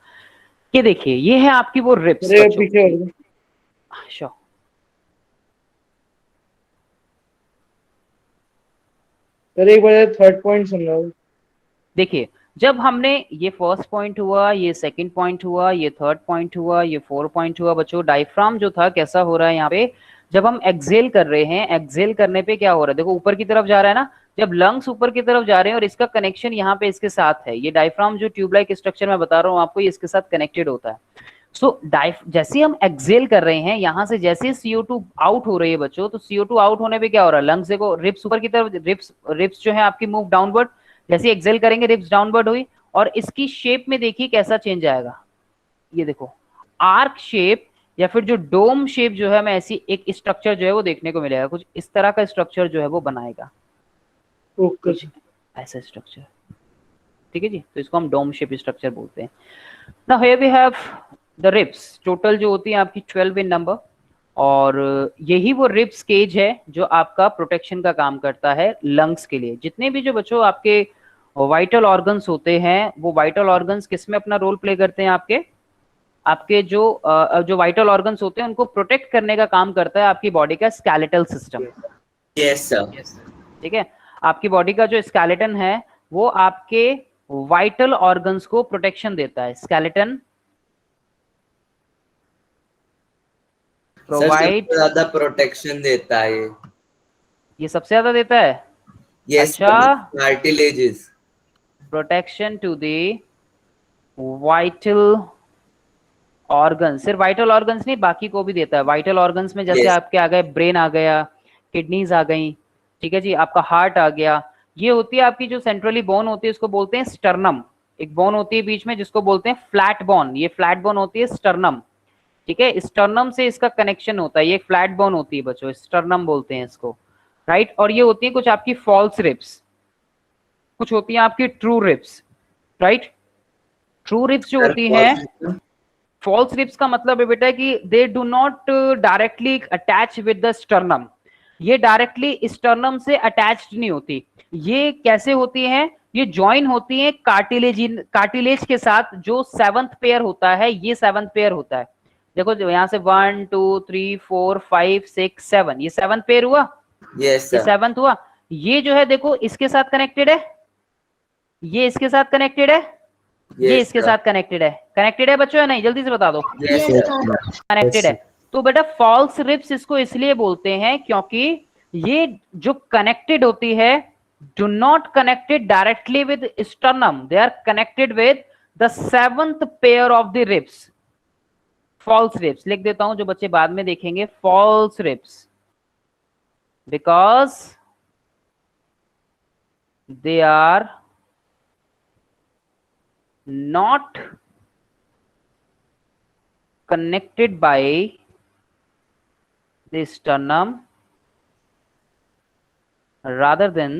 ये देखिए, ये है आपकी वो रिप्स। सर एक बार थर्ड पॉइंट समझाओ। देखिए, जब हमने ये फर्स्ट पॉइंट हुआ, ये सेकंड पॉइंट हुआ, ये थर्ड पॉइंट हुआ, ये 4 पॉइंट हुआ बच्चों, डायफ्राम जो था कैसा हो रहा है यहाँ पे, जब हम एक्सेल कर रहे हैं, एक्सेल करने पे क्या हो रहा है, देखो ऊपर की तरफ जा रहा है ना, जब लंग्स ऊपर की तरफ जा रहे हैं और इसका कनेक्शन यहाँ पे इसके साथ है, ये डायफ्राम जो ट्यूबलाइक स्ट्रक्चर में बता रहा हूँ आपको, ये इसके साथ कनेक्टेड होता है। सो जैसे हम एक्सेल कर रहे हैं, यहाँ से जैसे CO2 आउट हो रही है बच्चों, तो CO2 आउट होने पे क्या हो रहा है, लंग्स देखो, रिप्स ऊपर की तरफ, रिप्स जो है आपकी मूव डाउनवर्ड, जैसे एक्सेल करेंगे रिप्स डाउनवर्ड हुई, और इसकी शेप में देखिए कैसा चेंज आएगा, ये देखो आर्क शेप या फिर जो डोम शेप जो है, हमें ऐसी एक स्ट्रक्चर जो है वो देखने को मिलेगा, कुछ इस तरह का स्ट्रक्चर जो है वो बनाएगा, कुछ ऐसा स्ट्रक्चर। ठीक है जी, तो इसको हम डोम शेप स्ट्रक्चर बोलते हैं। Now here we have the ribs, total जो होती है आपकी 12 इन नंबर, और यही वो रिब्स केज है जो आपका प्रोटेक्शन का काम करता है लंग्स के लिए। जितने भी जो बच्चों आपके वाइटल ऑर्गन्स होते हैं, वो वाइटल ऑर्गन्स किस में अपना रोल प्ले करते हैं? आपके जो वाइटल ऑर्गन्स होते हैं उनको प्रोटेक्ट करने का काम करता है आपकी बॉडी का स्केलेटल सिस्टम। Yes sir. ठीक है, आपकी बॉडी का जो स्केलेटन है वो आपके वाइटल ऑर्गन्स को प्रोटेक्शन देता है। स्केलेटन प्रोवाइड, ज्यादा प्रोटेक्शन देता है ये सबसे ज्यादा देता है। यस अच्छा, cartilages protection to the vital organ, सिर्फ वाइटल ऑर्गन्स नहीं बाकी को भी देता है। वाइटल ऑर्गन्स में जैसे Yes. आपके आ गए ब्रेन आ गया, किडनीज आ गई, ठीक है जी, आपका हार्ट आ गया। ये होती है आपकी जो सेंट्रली बोन होती है उसको बोलते हैं स्टर्नम। एक बोन होती है बीच में जिसको बोलते हैं फ्लैट बोन, ये फ्लैट बोन होती है स्टर्नम। ठीक है, स्टर्नम से इसका कनेक्शन होता है, ये फ्लैट बोन होती है बच्चों, स्टर्नम बोलते हैं इसको, राइट। और ये होती है कुछ आपकी फॉल्स रिब्स, कुछ होती है आपकी true ribs, right. True ribs जो होती हैं, फॉल्स रिब्स का मतलब है बेटा कि they do not directly attach with the sternum, ये डायरेक्टली स्टर्नम से अटैच्ड नहीं होती। ये कैसे होती हैं? ये ज्वाइन होती हैं कार्टिलेज के साथ, जो 7th पेयर होता है, ये 7th पेयर होता है। देखो जो यहाँ से 1 2 3 4 5 6 7, ये 7th पेयर हुआ, यस ये सर 7th हुआ। ये जो है देखो इसके साथ कनेक्टेड है, ये इसके साथ कनेक्टेड है, ये इसके साथ कनेक्टेड है बच्चों या नहीं? जल्दी से बता दो। यस सर कनेक्टेड है। तो बेटा फॉल्स रिब्स इसको इसलिए बोलते हैं क्योंकि ये जो कनेक्टेड होती है do not connected directly with sternum, they are connected with the 7th pair of the ribs. False ribs लिख देता हूं जो बच्चे बाद में देखेंगे, false ribs, because they are not connected by the sternum rather than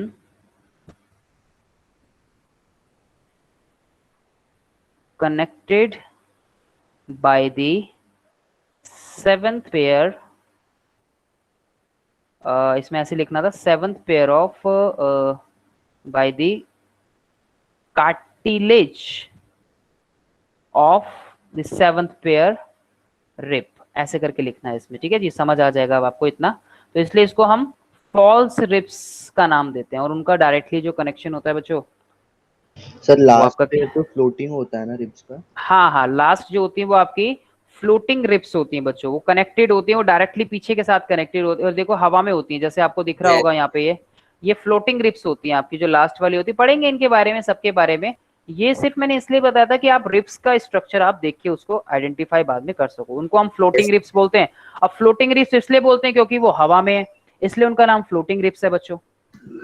connected by the 7th pair, इसमें ऐसे लिखना था 7th pair of by the cartilage of the 7th pair rib, ऐसे करके लिखना है इसमें। ठीक है जी, समझ आ जाएगा अब आपको इतना। तो इसलिए इसको हम फॉल्स रिब्स का नाम देते हैं और उनका डायरेक्टली जो कनेक्शन होता है बच्चों, सर लास्ट पेयर तो फ्लोटिंग होता है ना रिब्स का? हाँ, लास्ट जो होती है वो आपकी फ्लोटिंग रिब्स होती हैं बच्चों, वो कनेक्टेड होती हैं, वो डायरेक्टली पीछे के साथ कनेक्टेड होती है और देखो हवा में होती हैं, जैसे आपको दिख रहा होगा यहाँ पे ये फ्लोटिंग रिब्स होती हैं आपकी, जो लास्ट वाली होती है। पढ़ेंगे इनके बारे में, सबके बारे में। ये सिर्फ मैंने इसलिए बताया था कि आप रिब्स का स्ट्रक्चर आप देख के उसको आइडेंटिफाई बाद में कर सको। उनको हम फ्लोटिंग रिब्स बोलते हैं। अब फ्लोटिंग रिब्स इसलिए बोलते हैं क्योंकि वो हवा में है, इसलिए उनका नाम फ्लोटिंग रिब्स है बच्चों।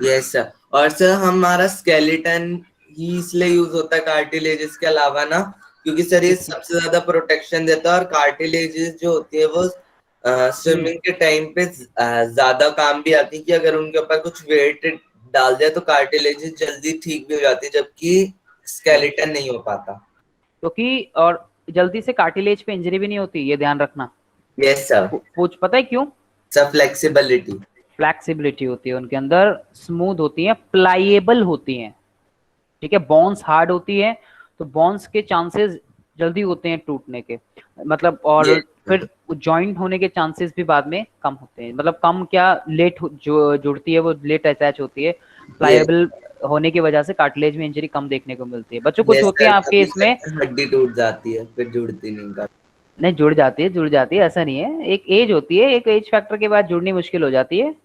Yes sir. और सर हमारा स्केलेटन ही इसलिए यूज होता है कार्टिलेजेस के अलावा ना, क्योंकि सर ये सबसे ज्यादा प्रोटेक्शन देता है और कार्टिलेजेस जो होती है वो स्विमिंग के टाइम पे ज्यादा काम भी आती है कि अगर उनके ऊपर कुछ वेट डाल दिया तो कार्टिलेजेस जल्दी ठीक भी हो जाती है, जबकि स्केलेटन नहीं हो पाता। क्योंकि और जल्दी से कार्टिलेज पे इंजरी भी नहीं होती, ये ध्यान रखना। Yes sir. कुछ पता है क्यों? सर फ्लेक्सिबिलिटी होती है उनके अंदर, स्मूथ होती है, प्लाइएबल होती हैं। ठीक है, बोन्स हार्ड होती है तो बोन्स के चांसेस जल्दी होते हैं टूटने के, मतलब, और फिर जॉइंट होने के चांसेस भी बाद में कम होते हैं, मतलब कम क्या, लेट जो जुड़ती है वो लेट अटैच होती है। प्लाइएबल होने की वजह से कार्टिलेज में इंजरी कम देखने को मिलती है बच्चों। कुछ होती है आपके इसमें हड्डी टूट जाती है फिर जुड़ती नहीं, जुड़ जाती है, ऐसा नहीं है। एक एज होती है, एक एज फैक्टर के बाद जुड़नी मुश्किल हो जाती है।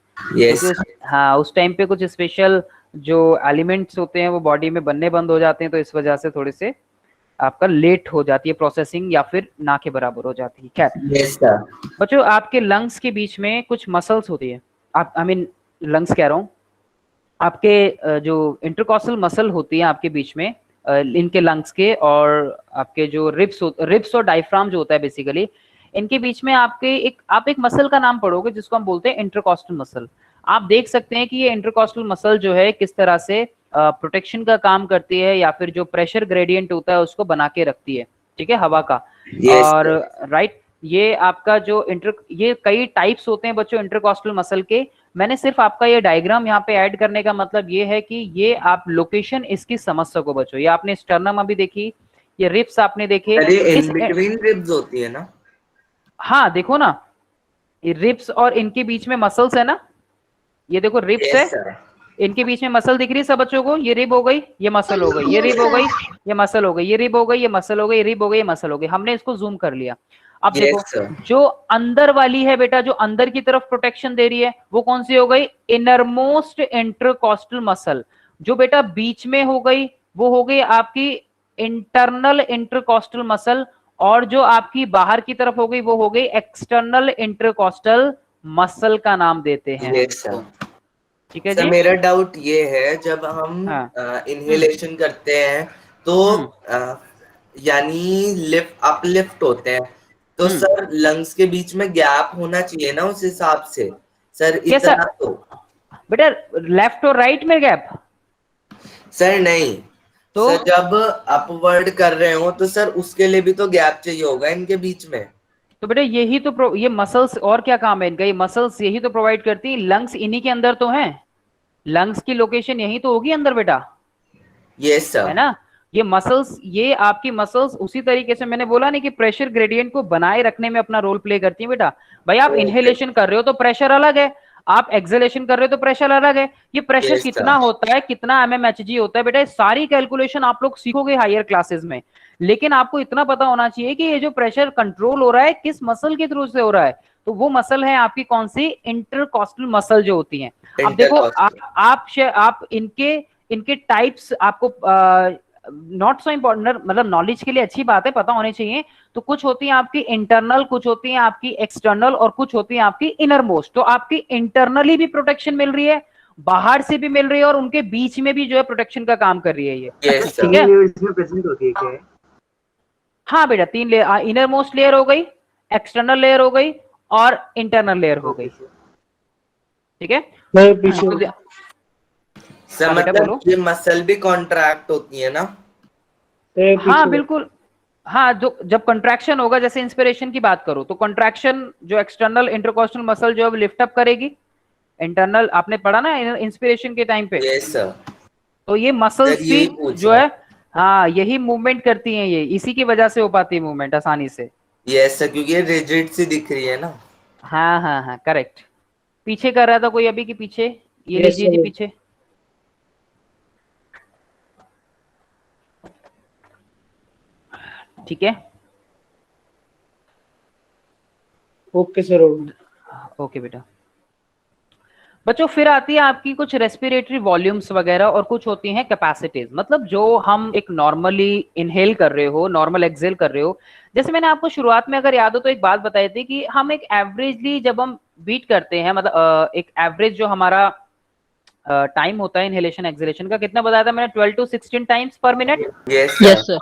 हाँ, उस टाइम पे कुछ स्पेशल जो एलिमेंट्स होते हैं वो बॉडी में बनने बंद हो जाते हैं, तो इस वजह से थोड़े से आपका लेट हो जाती है प्रोसेसिंग, या फिर ना के बराबर हो जाती है। खैर बच्चों, आपके लंग्स के बीच में कुछ मसल्स होती है, आप लंग्स कह रहा हूँ, आपके जो इंटरकॉस्टल मसल होती है आपके बीच में, इनके लंग्स के, और आपके जो रिब्स और डायफ्राम जो होता है बेसिकली, इनके बीच में आप एक मसल का नाम पढ़ोगे जिसको हम बोलते हैं इंटरकॉस्टल मसल। आप देख सकते हैं कि ये इंटरकॉस्टल मसल जो है किस तरह से प्रोटेक्शन का काम करती है, या फिर जो प्रेशर ग्रेडियंट होता है उसको बना के रखती है, ठीक है, हवा का। और राइट, ये आपका जो ये कई टाइप्स होते हैं बच्चों इंटरकॉस्टल मसल के। मैंने सिर्फ आपका ये डायग्राम यहाँ पे ऐड करने का मतलब ये है कि ये आप लोकेशन इसकी समझ सको बच्चों। ये आपने स्टर्नम अभी देखी, ये रिब्स आपने देखे, अरे इन बिटवीन रिब्स होती है ना? हाँ देखो ना, ये रिब्स और इनके बीच में मसल्स है ना, ये देखो रिब्स Yes, है, sir. इनके बीच में मसल दिख रही है सब बच्चों को, ये रिब हो गई, ये मसल हो गई, ये रिब हो गई, ये मसल हो गई, ये रिब हो गई, ये मसल हो गई, ये रिब हो गई, ये मसल हो गई। हमने इसको जूम कर लिया। अब Yes, देखो sir. जो अंदर वाली है बेटा, जो अंदर की तरफ प्रोटेक्शन दे रही है वो कौन सी हो गई? Innermost intercostal muscle. जो बेटा बीच में हो गई वो हो गई आपकी इंटरनल इंटरकॉस्टल मसल, और जो आपकी बाहर की तरफ हो गई वो हो गई एक्सटर्नल इंटरकॉस्टल मसल का नाम देते हैं। Yes, sir. ठीक है सर जी। मेरा डाउट ये है, जब हम हाँ। इनहेलेशन करते हैं तो यानी लिफ्ट अपलिफ्ट होते हैं, तो सर लंग्स के बीच में गैप होना चाहिए ना उस हिसाब से सर, कैसा? इतना तो बेटा लेफ्ट और राइट में गैप? सर नहीं तो सर जब अपवर्ड कर रहे हो तो सर उसके लिए भी तो गैप चाहिए होगा इनके बीच में। तो बेटा यही तो ये मसल्स, और क्या काम है इनका? ये मसल्स यही तो प्रोवाइड करती हैं। लंग्स इन्हीं के अंदर तो हैं, लंग्स की लोकेशन यही तो होगी अंदर बेटा। Yes sir. है ना? ये मसल्स, ये आपकी मसल्स उसी तरीके से मैंने बोला नहीं कि प्रेशर ग्रेडियंट को बनाए रखने में अपना रोल प्ले करती है बेटा। भाई आप इनहेलेशन कर रहे हो तो प्रेशर अलग है, आप एक्सहेलेशन कर रहे हो तो प्रेशर अलग है। ये प्रेशर कितना होता है, कितना mmHg होता है बेटा, सारी कैलकुलेशन आप लोग सीखोगे हायर क्लासेस में। लेकिन आपको इतना पता होना चाहिए कि ये जो प्रेशर कंट्रोल हो रहा है किस मसल के थ्रू से हो रहा है, तो वो मसल है आपकी कौन सी? इंटरकॉस्टल मसल जो होती है। अब देखो आप इनके टाइप्स आपको नॉट सो इम्पोर्टेंट, मतलब नॉलेज के लिए अच्छी बात है, पता होने चाहिए। तो कुछ होती है आपकी इंटरनल, कुछ होती है आपकी एक्सटर्नल, और कुछ होती है आपकी इनर मोस्ट। तो आपकी इंटरनली भी प्रोटेक्शन मिल रही है, बाहर से भी मिल रही है, और उनके बीच में भी जो है प्रोटेक्शन का काम कर रही है ये। ठीक है? इसमें प्रेजेंट होती है क्या? हाँ बेटा, 3 लेयर, इनर मोस्ट लेयर हो गई, एक्सटर्नल लेयर हो गई, और इंटरनल लेयर हो गई। ठीक है? सर मतलब ये मसल भी कॉन्ट्रैक्ट होती है ना? हाँ बिल्कुल। हाँ, जो जब कंट्रैक्शन होगा, जैसे इंस्पिरेशन की बात करो तो कंट्रैक्शन जो एक्सटर्नल इंटरकॉस्टल मसल जो है लिफ्ट अप करेगी, इंटरनल आपने पढ़ा ना इंस्पिरेशन के टाइम पे। Yes sir. तो ये मसल्स भी जो है, हाँ यही मूवमेंट करती हैं, ये इसी की वजह से हो पाती है मूवमेंट आसानी से। यस सर, क्योंकि ये रिजिड सी दिख रही है ना। हाँ हाँ हाँ करेक्ट। पीछे कर रहा था कोई अभी के पीछे, ये लीजिए जी पीछे। ठीक है, ओके सर। ओके बेटा। बच्चों फिर आती है आपकी कुछ रेस्पिरेटरी वॉल्यूम्स वगैरह, और कुछ होती हैं कैपेसिटीज। मतलब जो हम एक नॉर्मली इनहेल कर रहे हो, नॉर्मल एक्सहेल कर रहे हो, जैसे मैंने आपको शुरुआत में अगर याद हो तो एक बात बताई थी कि हम एक एवरेजली जब हम बीट करते हैं, मतलब एक एवरेज जो हमारा टाइम होता है इनहेलेशन एक्सहेलेशन का, कितना बताया था मैंने? 12 to 16 टाइम्स पर मिनट। Yes sir.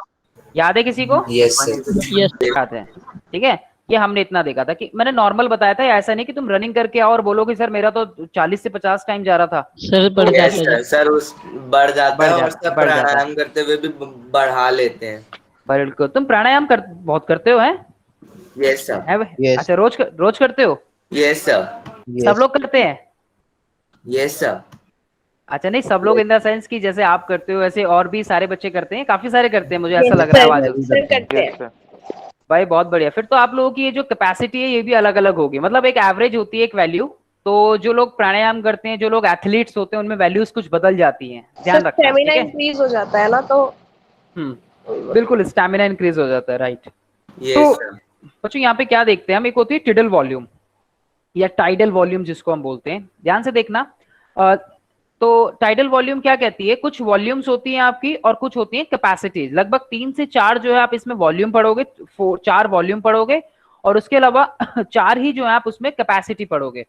याद है किसी को? Yes sir. याद है। ठीक है, ये हमने इतना देखा था कि मैंने नॉर्मल बताया था। ऐसा नहीं कि तुम रनिंग करके आओ और बोलो कि सर मेरा तो 40 से 50 टाइम जा रहा था। सर बढ़ जाता है सर, उस बढ़ जाता है, और सब प्राणायाम करते हुए भी बढ़ा लेते हैं। बिल्कुल। तुम प्राणायाम बहुत करते हो हैं? Yes sir. अच्छा, रोज करते हो? Yes sir. सब लोग करते हैं? Yes sir. अच्छा, नहीं सब लोग इन द सेंस कि जैसे आप करते हो वैसे और भी सारे बच्चे करते हैं? काफी सारे करते हैं, मुझे ऐसा लग रहा है। भाई बहुत बढ़िया। फिर तो आप लोगों की ये जो कैपेसिटी है ये भी अलग अलग होगी, मतलब एक एवरेज होती है एक वैल्यू। तो जो लोग प्राणायाम करते हैं, जो लोग एथलीट्स होते हैं, उनमें वैल्यूज कुछ बदल जाती हैं, ध्यान रखना। स्टैमिना इंक्रीज हो जाता है ना, तो बिल्कुल स्टैमिना इंक्रीज हो जाता है, राइट। तो बच्चों यहाँ पे क्या देखते हैं हम? एक होती है टिडल वॉल्यूम या टाइडल वॉल्यूम जिसको हम बोलते हैं, ध्यान से देखना। तो टाइडल वॉल्यूम क्या कहती है? कुछ वॉल्यूम्स होती हैं आपकी और कुछ होती हैं कैपेसिटीज। लगभग 3 से 4 जो है आप इसमें वॉल्यूम पढ़ोगे, 4 वॉल्यूम पढ़ोगे, और उसके अलावा 4 ही जो है आप उसमें कैपेसिटी पढ़ोगे।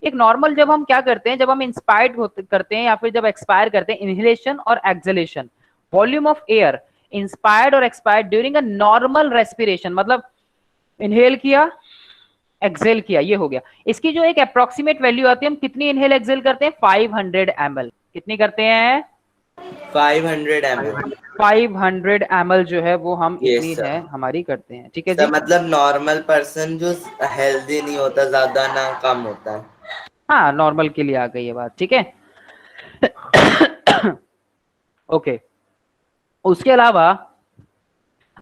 एक नॉर्मल जब हम क्या करते हैं, जब हम इंस्पायर्ड करते हैं या फिर जब एक्सपायर करते हैं, इनहेलेशन और exhalation, volume of air inspired और expired during a normal respiration, मतलब इनहेल किया एक्सहेल किया, ये हो गया। इसकी जो एक अप्रोक्सीमेट वैल्यू आती है, हम कितनी इनहेल एक्सहेल करते हैं? 500 ml। कितनी करते हैं? 500 ml। 500 ml जो है वो हम इतनी है हमारी करते हैं। ठीक है जी। मतलब नॉर्मल पर्सन जो हेल्दी नहीं होता ज्यादा ना कम होता है। हाँ नॉर्मल के लिए आ गई ये बात, ठीक है। ओके, उसके अलावा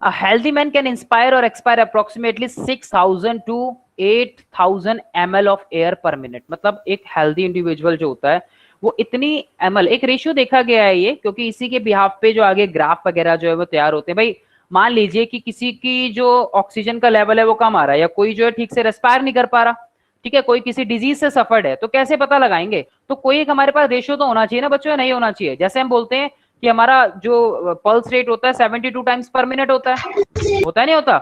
a healthy man can inspire or expire approximately 6000 to 8000 ml of air per minute। मतलब एक हेल्दी इंडिविजुअल जो होता है वो इतनी ml, एक रेशियो देखा गया है ये, क्योंकि इसी के बिहाफ पे जो आगे ग्राफ वगैरह जो है वो तैयार होते हैं। भाई मान लीजिए कि किसी की जो ऑक्सीजन का लेवल है वो कम आ रहा है, या कोई जो है ठीक से रेस्पायर नहीं कर पा रहा, ठीक है, कोई किसी डिजीज से सफर्ड है, तो कैसे पता लगाएंगे? तो कोई एक हमारे पास रेशियो तो होना चाहिए ना बच्चों, या नहीं होना चाहिए? जैसे हम बोलते हैं कि हमारा जो पल्स रेट होता है 72 टाइम्स पर मिनट होता है नहीं होता?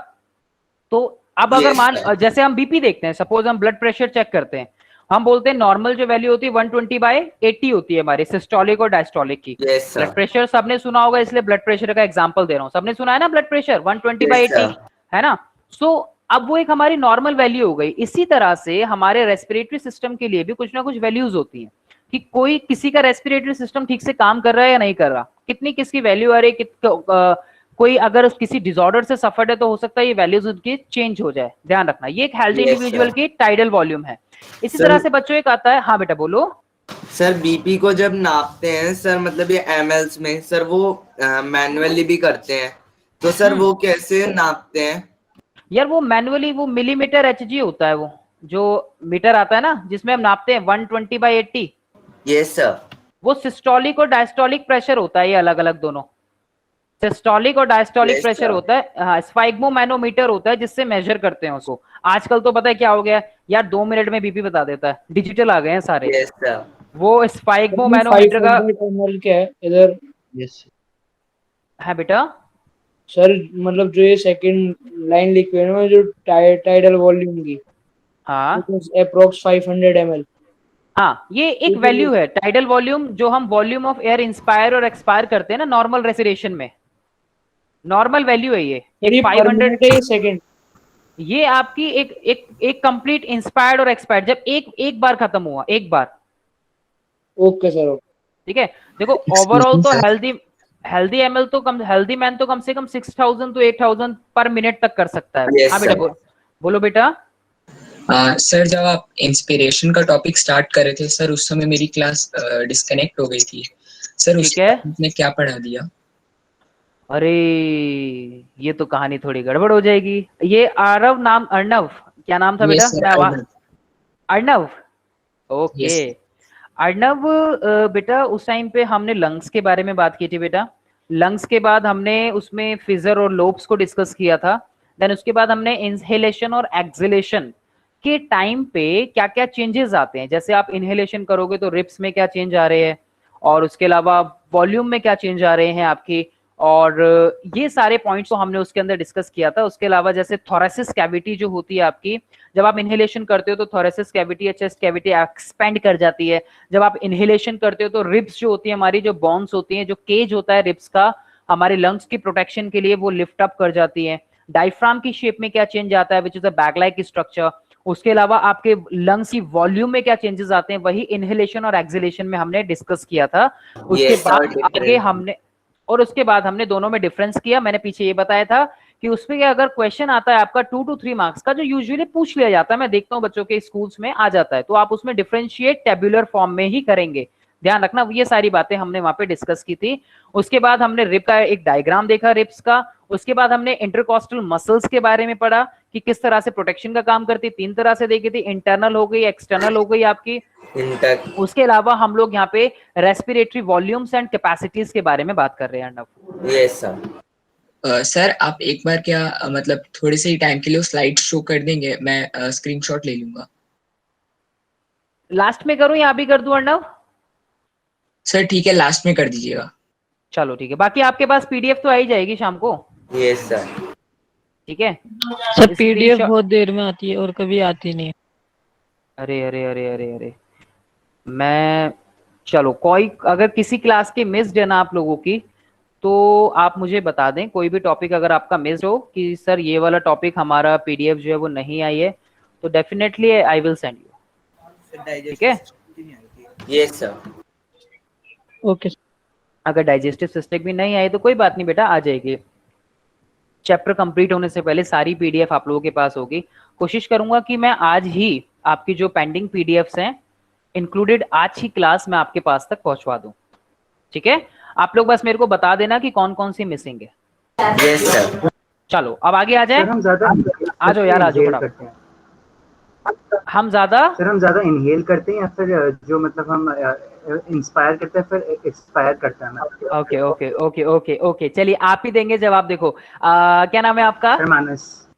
तो अब अगर मान जैसे हम बीपी देखते हैं, सपोज हम ब्लड प्रेशर चेक करते हैं, हम बोलते हैं नॉर्मल जो वैल्यू होती है 120/80 होती है हमारी सिस्टोलिक और डायस्टोलिक की। ब्लड प्रेशर सबने सुना होगा, इसलिए ब्लड प्रेशर का एग्जांपल दे रहा हूं। सबने सुना है ना ब्लड प्रेशर 120/80, है ना? सो अब वो एक हमारी नॉर्मल वैल्यू हो गई। इसी तरह से हमारे रेस्पिरेटरी सिस्टम के लिए भी कुछ ना कुछ वैल्यूज होती हैं कि कोई किसी का रेस्पिरेटरी सिस्टम ठीक से काम कर रहा है या नहीं कर रहा, कितनी किसकी वैल्यू आ रही है, कोई अगर किसी डिसऑर्डर से सफर्ड है तो हो सकता है ये वैल्यूज उनकी चेंज हो जाए, ध्यान रखना। ये एक हेल्दी इंडिविजुअल की टाइडल वॉल्यूम है। इसी तरह से बच्चों एक आता है, हाँ बेटा बोलो। सर बीपी को जब नापते हैं सर, मतलब ये mls में सर, वो मैनुअली भी करते हैं, तो सर वो कैसे नापते हैं? यार वो मैनुअली वो मिलीमीटर एचजी होता है, वो जो मीटर आता है ना जिसमें हम नापते हैं 120/80। Yes sir. वो सिस्टोलिक और डायस्टोलिक प्रेशर होता है, ये अलग अलग दोनों, सिस्टोलिक और डायस्टोलिक प्रेशर होता है। हाँ, स्फाइग्मोमैनोमीटर होता है जिससे मेजर करते हैं उसको। आजकल तो पता है क्या हो गया यार, 2 मिनट में बीपी बता देता है, डिजिटल आ गए हैं सारे। Yes sir. वो स्फाइग्मोमैनोमीटर का 500 ml क्या है इधर? यस है बेटा। सर मतलब जो ये सेकंड लाइन लिखी हुई है ना, जो टाइडल वॉल्यूम की, हाँ अप्रोक्स 500 ml। हाँ, ये एक वैल्यू है टाइडल वॉल्यूम, जो हम वॉल्यूम ऑफ एयर इंस्पायर और एक्सपायर करते हैं ना नॉर्मल रेस्पिरेशन में, नॉर्मल वैल्यू है ये 500 सेकंड। ये आपकी एक कंप्लीट इंस्पायर्ड और एक्सपायर्ड जब एक बार खत्म हुआ, एक बार। Okay sir. ठीक है, देखो ओवरऑल तो हेल्दी एमएल तो कम, हेल्दी मैन तो कम से कम 6000 to 8000 पर मिनट तक कर सकता है। हाँ बेटा बोलो बेटा। सर जब आप इंस्पिरेशन का टॉपिक स्टार्ट कर रहे थे सर, उस समय मेरी क्लास डिस्कनेक्ट हो गई थी सर, उसने क्या पढ़ा दिया? अरे ये तो कहानी थोड़ी गड़बड़ हो जाएगी। ये अर्णव क्या नाम था बेटा? अर्णव, ओके। अर्णव बेटा, उस टाइम पे हमने लंग्स के बारे में बात की थी बेटा। लंग्स के बाद हमने उसमें फिजर और लोब्स को डिस्कस किया था। देन उसके बाद हमने इनहेलेशन और एक्सहेलेशन के टाइम पे क्या क्या चेंजेस आते हैं, जैसे आप इनहेलेशन करोगे तो रिप्स में क्या चेंज आ रहे हैं, और उसके अलावा वॉल्यूम में क्या चेंज आ रहे हैं आपकी, और ये सारे पॉइंट्स को हमने उसके अंदर डिस्कस किया था। उसके अलावा जैसे थोरेसिस कैविटी जो होती है आपकी, जब आप इनहेलेशन करते हो तो थोरेसिस कैविटी या चेस्ट कैविटी एक्सपेंड कर जाती है। जब आप इनहेलेशन करते हो तो रिब्स जो होती है हमारी, जो बोन्स होती हैं, जो केज होता है रिब्स का हमारे लंग्स की प्रोटेक्शन के लिए, वो लिफ्ट अप कर जाती है। डायफ्राम की शेप में क्या चेंज आता है, which is a bag like structure. उसके अलावा आपके लंग्स की वॉल्यूम में क्या चेंजेस आते हैं, वही इनहेलेशन और एक्सहेलेशन में हमने डिस्कस किया था। उसके बाद आगे हमने, और उसके बाद हमने दोनों में डिफरेंस किया। मैंने पीछे ये बताया था कि उसमें अगर क्वेश्चन आता है आपका 2 to 3 मार्क्स का, जो यूजुअली पूछ लिया जाता है, मैं देखता हूं बच्चों के स्कूल्स में आ जाता है, तो आप उसमें डिफरेंशिएट टेबुलर फॉर्म में ही करेंगे, ध्यान रखना। ये सारी बातें हमने वहां पे डिस्कस की थी। उसके बाद हमने रिब का एक डायग्राम देखा रिब्स का। उसके बाद हमने इंटरकॉस्टल मसल्स के बारे में पढ़ा कि किस तरह से प्रोटेक्शन का काम करती, 3 तरह से देखी थी, इंटरनल हो गई, एक्सटर्नल हो गई आपकी। उसके अलावा हम लोग यहाँ पे रेस्पिरेटरी वॉल्यूम्स एंड कैपेसिटीज के बारे में बात कर रहे हैं अर्णव। Yes sir. सर आप एक बार क्या मतलब थोड़े से ही टाइम के लिए स्लाइड शो कर देंगे, मैं स्क्रीनशॉट ले लूंगा। लास्ट में करूं या अभी कर दूं अर्णव? सर ठीक है, लास्ट में कर दीजिएगा। चलो ठीक है, बाकी आपके पास पीडीएफ तो आ ही जाएगी शाम को। Yes sir. ठीक है सर, पीडीएफ बहुत देर में आती है और कभी आती नहीं। अरे अरे अरे अरे अरे, मैं, चलो कोई अगर किसी क्लास की मिस्ड है ना आप लोगों की, तो आप मुझे बता दें। कोई भी टॉपिक अगर आपका मिस्ड हो कि सर ये वाला टॉपिक हमारा पीडीएफ जो है वो नहीं आई है, तो definitely I will send you. ठीक है, यस सर। ओके। अगर डाइजेस्टिव सिस्टम भी नहीं आई तो कोई बात नहीं बेटा, आ जाएगी। चैप्टर कंप्लीट होने से पहले सारी पीडीएफ आप लोगों के पास होगी। कोशिश करूंगा कि मैं आज ही आपकी जो पेंडिंग पीडीएफ्स हैं इंक्लूडेड आज ही क्लास मैं आपके पास तक पहुंचवा दूं। ठीक है, आप लोग बस मेरे को बता देना कि कौन कौन सी मिसिंग है। Yes sir. चलो अब आगे आ जाए। हम ज्यादा आ जाओ यार, आ जाओ फटाफट। करते हैं। हम ज्यादा इनहेल करते हैं या फिर जो मतलब हम इंस्पायर करते हैं फिर एक्सपायर करते हैं। Okay okay okay okay okay, चलिए आप ही देंगे जवाब। देखो क्या नाम है आपका? मानस।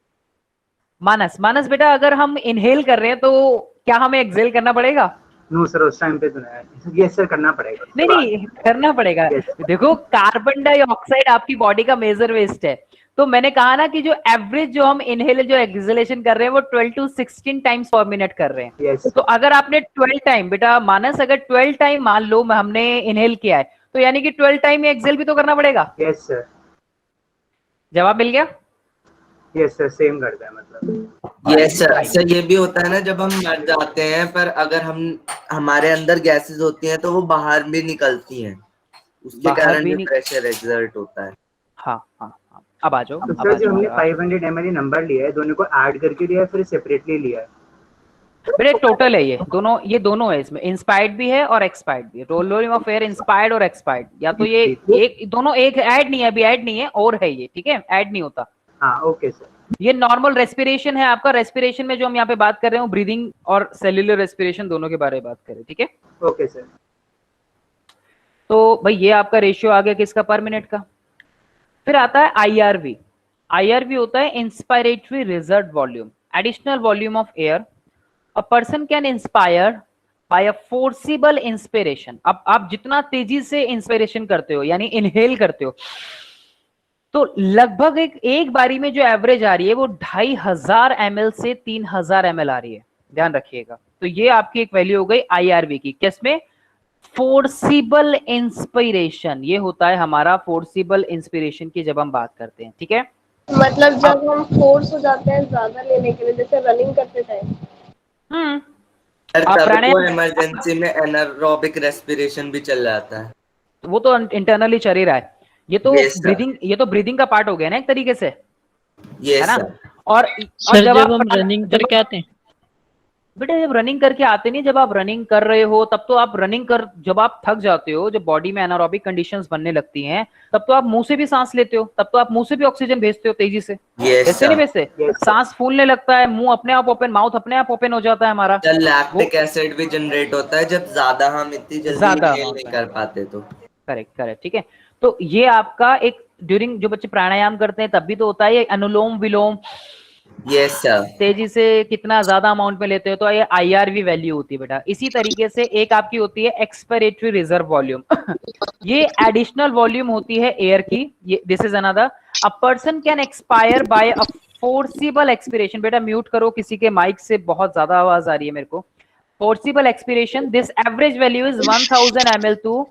मानस। मानस बेटा, अगर हम इनहेल कर रहे हैं तो क्या हमें एक्सेल करना पड़ेगा? नो सर, उस टाइम पे तो नहीं। यस सर, करना पड़ेगा। नहीं करना पड़ेगा। देखो कार्बन डाइऑक्साइड आपकी बॉडी का मेजर वेस्ट है, तो मैंने कहा ना कि जो एवरेज जो हम इनहेल जो एक्सहेलेशन कर रहे हैं वो 12 to 16 टाइम्स पर मिनट कर रहे हैं। तो अगर आपने 12 टाइम, बेटा मानस अगर 12 टाइम मान लो हमने इनहेल किया है, तो यानी कि 12 टाइम एक्सेल भी तो करना पड़ेगा। Yes sir. जवाब मिल गया? यस सर, सेम करता है मतलब। Yes sir. सर ये भी होता है ना, जब हम मर जाते हैं पर अगर हमारे अंदर गैसेस होती हैं तो वो बाहर भी निकलती हैं, उसके कारण भी प्रेशर एक्सर्ट होता है। हाँ हाँ हाँ, अब आ जाओ। तो सर जो हमने 500 ml नंबर लिया है, दोनों को ऐड करके लिया है फिर सेपरेटली लिया है? बेटा टोटल है ये दोनों है, इसमें इंस्पायर्ड भी है और एक्सपायर्ड भी है। रोलिंग ऑफ एयर इंस्पायर्ड और एक्सपायर्ड, या तो ये एक दोनों एक ऐड नहीं है, अभी ऐड नहीं है और है ये। ठीक है, ऐड नहीं होता। हाँ ओके सर। ये नॉर्मल रेस्पिरेशन है आपका। रेस्पिरेशन में जो हम यहाँ पे बात कर रहे हैं ब्रीदिंग और सेल्यूलर रेस्पिरेशन दोनों के बारे में बात करें। ठीक है, ओके सर। तो भाई ये आपका रेशियो आ गया किसका? पर मिनट का। फिर आता है IRV। IRV होता है inspiratory reserve volume, additional volume of air a person can inspire by a forcible inspiration. अब आप जितना तेजी से इंस्पिरेशन करते हो यानी इनहेल करते हो, तो लगभग एक बारी में जो एवरेज आ रही है वो 2500 ml से 3000 ml आ रही है, ध्यान रखिएगा। तो ये आपकी एक वैल्यू हो गई IRV की। किसमें? Forcible inspiration. ये होता है हमारा फोर्सिबल इंस्पिरेशन की जब हम बात करते हैं। ठीक है, मतलब जब हम फोर्स हो जाते हैं ज्यादा लेने के लिए, जैसे रनिंग करते टाइम। इमरजेंसी में एनारोबिक रेस्पिरेशन भी चल जाता है, वो तो इंटरनली चल ही रहा है। ये तो ब्रीदिंग का पार्ट हो गया ना एक तरीके से, है ना? और सर जब हम रनिंग करके आते हैं बेटा, जब रनिंग करके आते नहीं, जब आप रनिंग कर रहे हो तब तो आप जब आप थक जाते हो, जब बॉडी में एनारोबिक कंडीशंस बनने लगती हैं, तब तो आप मुंह से भी सांस लेते हो, तब तो आप मुंह से भी ऑक्सीजन भेजते हो तेजी से। ऐसे नहीं भेजते? सांस फूलने लगता है, मुंह अपने आप ओपन, माउथ अपने आप ओपन हो जाता है हमारा। लैक्टिक एसिड भी जनरेट होता है जब ज्यादा हम इतनी जल्दी नहीं कर पाते तो। करेक्ट। ठीक है, तो ये आपका एक ड्यूरिंग जो बच्चे प्राणायाम करते हैं तब भी तो होता है, ये अनुलोम विलोम। Yes sir. तेजी से कितना ज्यादा अमाउंट में लेते हो तो ये IRV वैल्यू होती है बेटा। इसी तरीके से एक आपकी होती है एक्सपायरेटरी रिजर्व वॉल्यूम। ये एडिशनल वॉल्यूम होती है एयर की। ये this is another. A person can expire by a forcible expiration. बेटा म्यूट करो, किसी के माइक से बहुत ज्यादा आवाज आ रही है मेरे को। Forcible expiration, this average value is 1000 ml to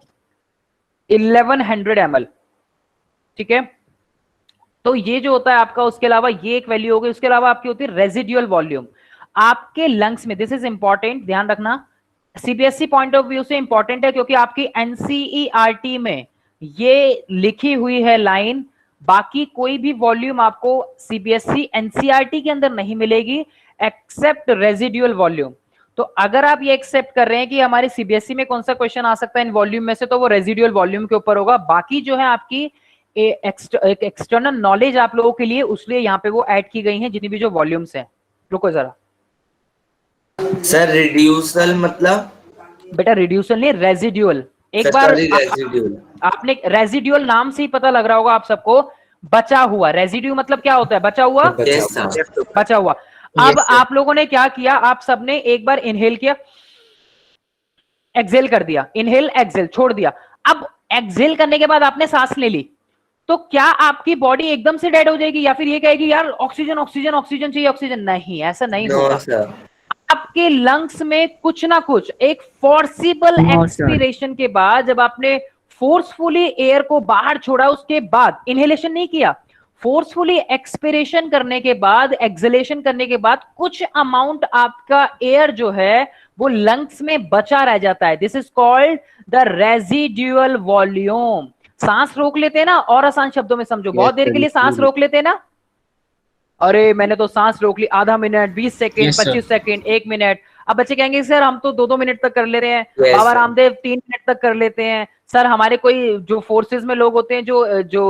1100 ml। ठीक है, तो ये जो होता है आपका, उसके अलावा ये एक वैल्यू हो गई। उसके अलावा आपकी होती है रेजिडुअल वॉल्यूम आपके लंग्स में। दिस इज इंपॉर्टेंट, ध्यान रखना। CBSE पॉइंट ऑफ व्यू से इंपॉर्टेंट है क्योंकि आपकी NCERT में ये लिखी हुई है लाइन। बाकी कोई भी वॉल्यूम आपको CBSE NCERT के अंदर नहीं मिलेगी एक्सेप्ट रेजिडुअल वॉल्यूम। तो अगर आप ये एक्सेप्ट कर रहे हैं कि हमारे CBSE में कौन सा क्वेश्चन आ सकता है इन वॉल्यूम में से, तो वो रेजिडुअल वॉल्यूम के ऊपर होगा। बाकी जो है आपकी एक एक्सटर्नल नॉलेज आप लोगों के लिए, उसलिए यहाँ पे वो ऐड की गई हैं जितनी भी जो वॉल्यूम्स हैं। रुको जरा सर, रिड्यूसल मतलब? बेटा रिड्यूसल नहीं, रेजिडुअल। एक बार आपने रेजिडुअल नाम से ही पता लग रहा होगा आप सबको, बचा हुआ। रेजिड्यू मतलब क्या होता है? बचा हुआ। बचा हुआ। अब आप लोगों ने क्या किया, आप सबने एक बार इनहेल किया, एक्सेल कर दिया, इनहेल एक्सेल छोड़ दिया। अब एक्सेल करने के बाद आपने सांस ले ली, तो क्या आपकी बॉडी एकदम से डेड हो जाएगी या फिर ये कहेगी यार ऑक्सीजन ऑक्सीजन ऑक्सीजन चाहिए, ऑक्सीजन? नहीं, ऐसा नहीं होगा। आपके लंग्स में कुछ ना कुछ एक फोर्सिबल एक्सपीरेशन के बाद, जब आपने फोर्सफुली एयर को बाहर छोड़ा, उसके बाद इनहेलेशन नहीं किया, फोर्सफुली एक्सपिरेशन करने के बाद, एक्सलेशन करने के बाद कुछ अमाउंट आपका एयर जो है वो लंग्स में बचा रह जाता है। This is called the residual volume. सांस रोक लेते हैं ना, और आसान शब्दों में समझो, बहुत देर के लिए सांस रोक लेते हैं ना। अरे मैंने तो सांस रोक ली आधा मिनट, 20 सेकेंड, 25 सेकेंड, 1 मिनट। अब बच्चे कहेंगे सर हम तो 2-2 मिनट तक कर ले रहे हैं, Yes, बाबा sir. रामदेव 3 मिनट तक कर लेते हैं, सर हमारे कोई जो फोर्सेस में लोग होते हैं जो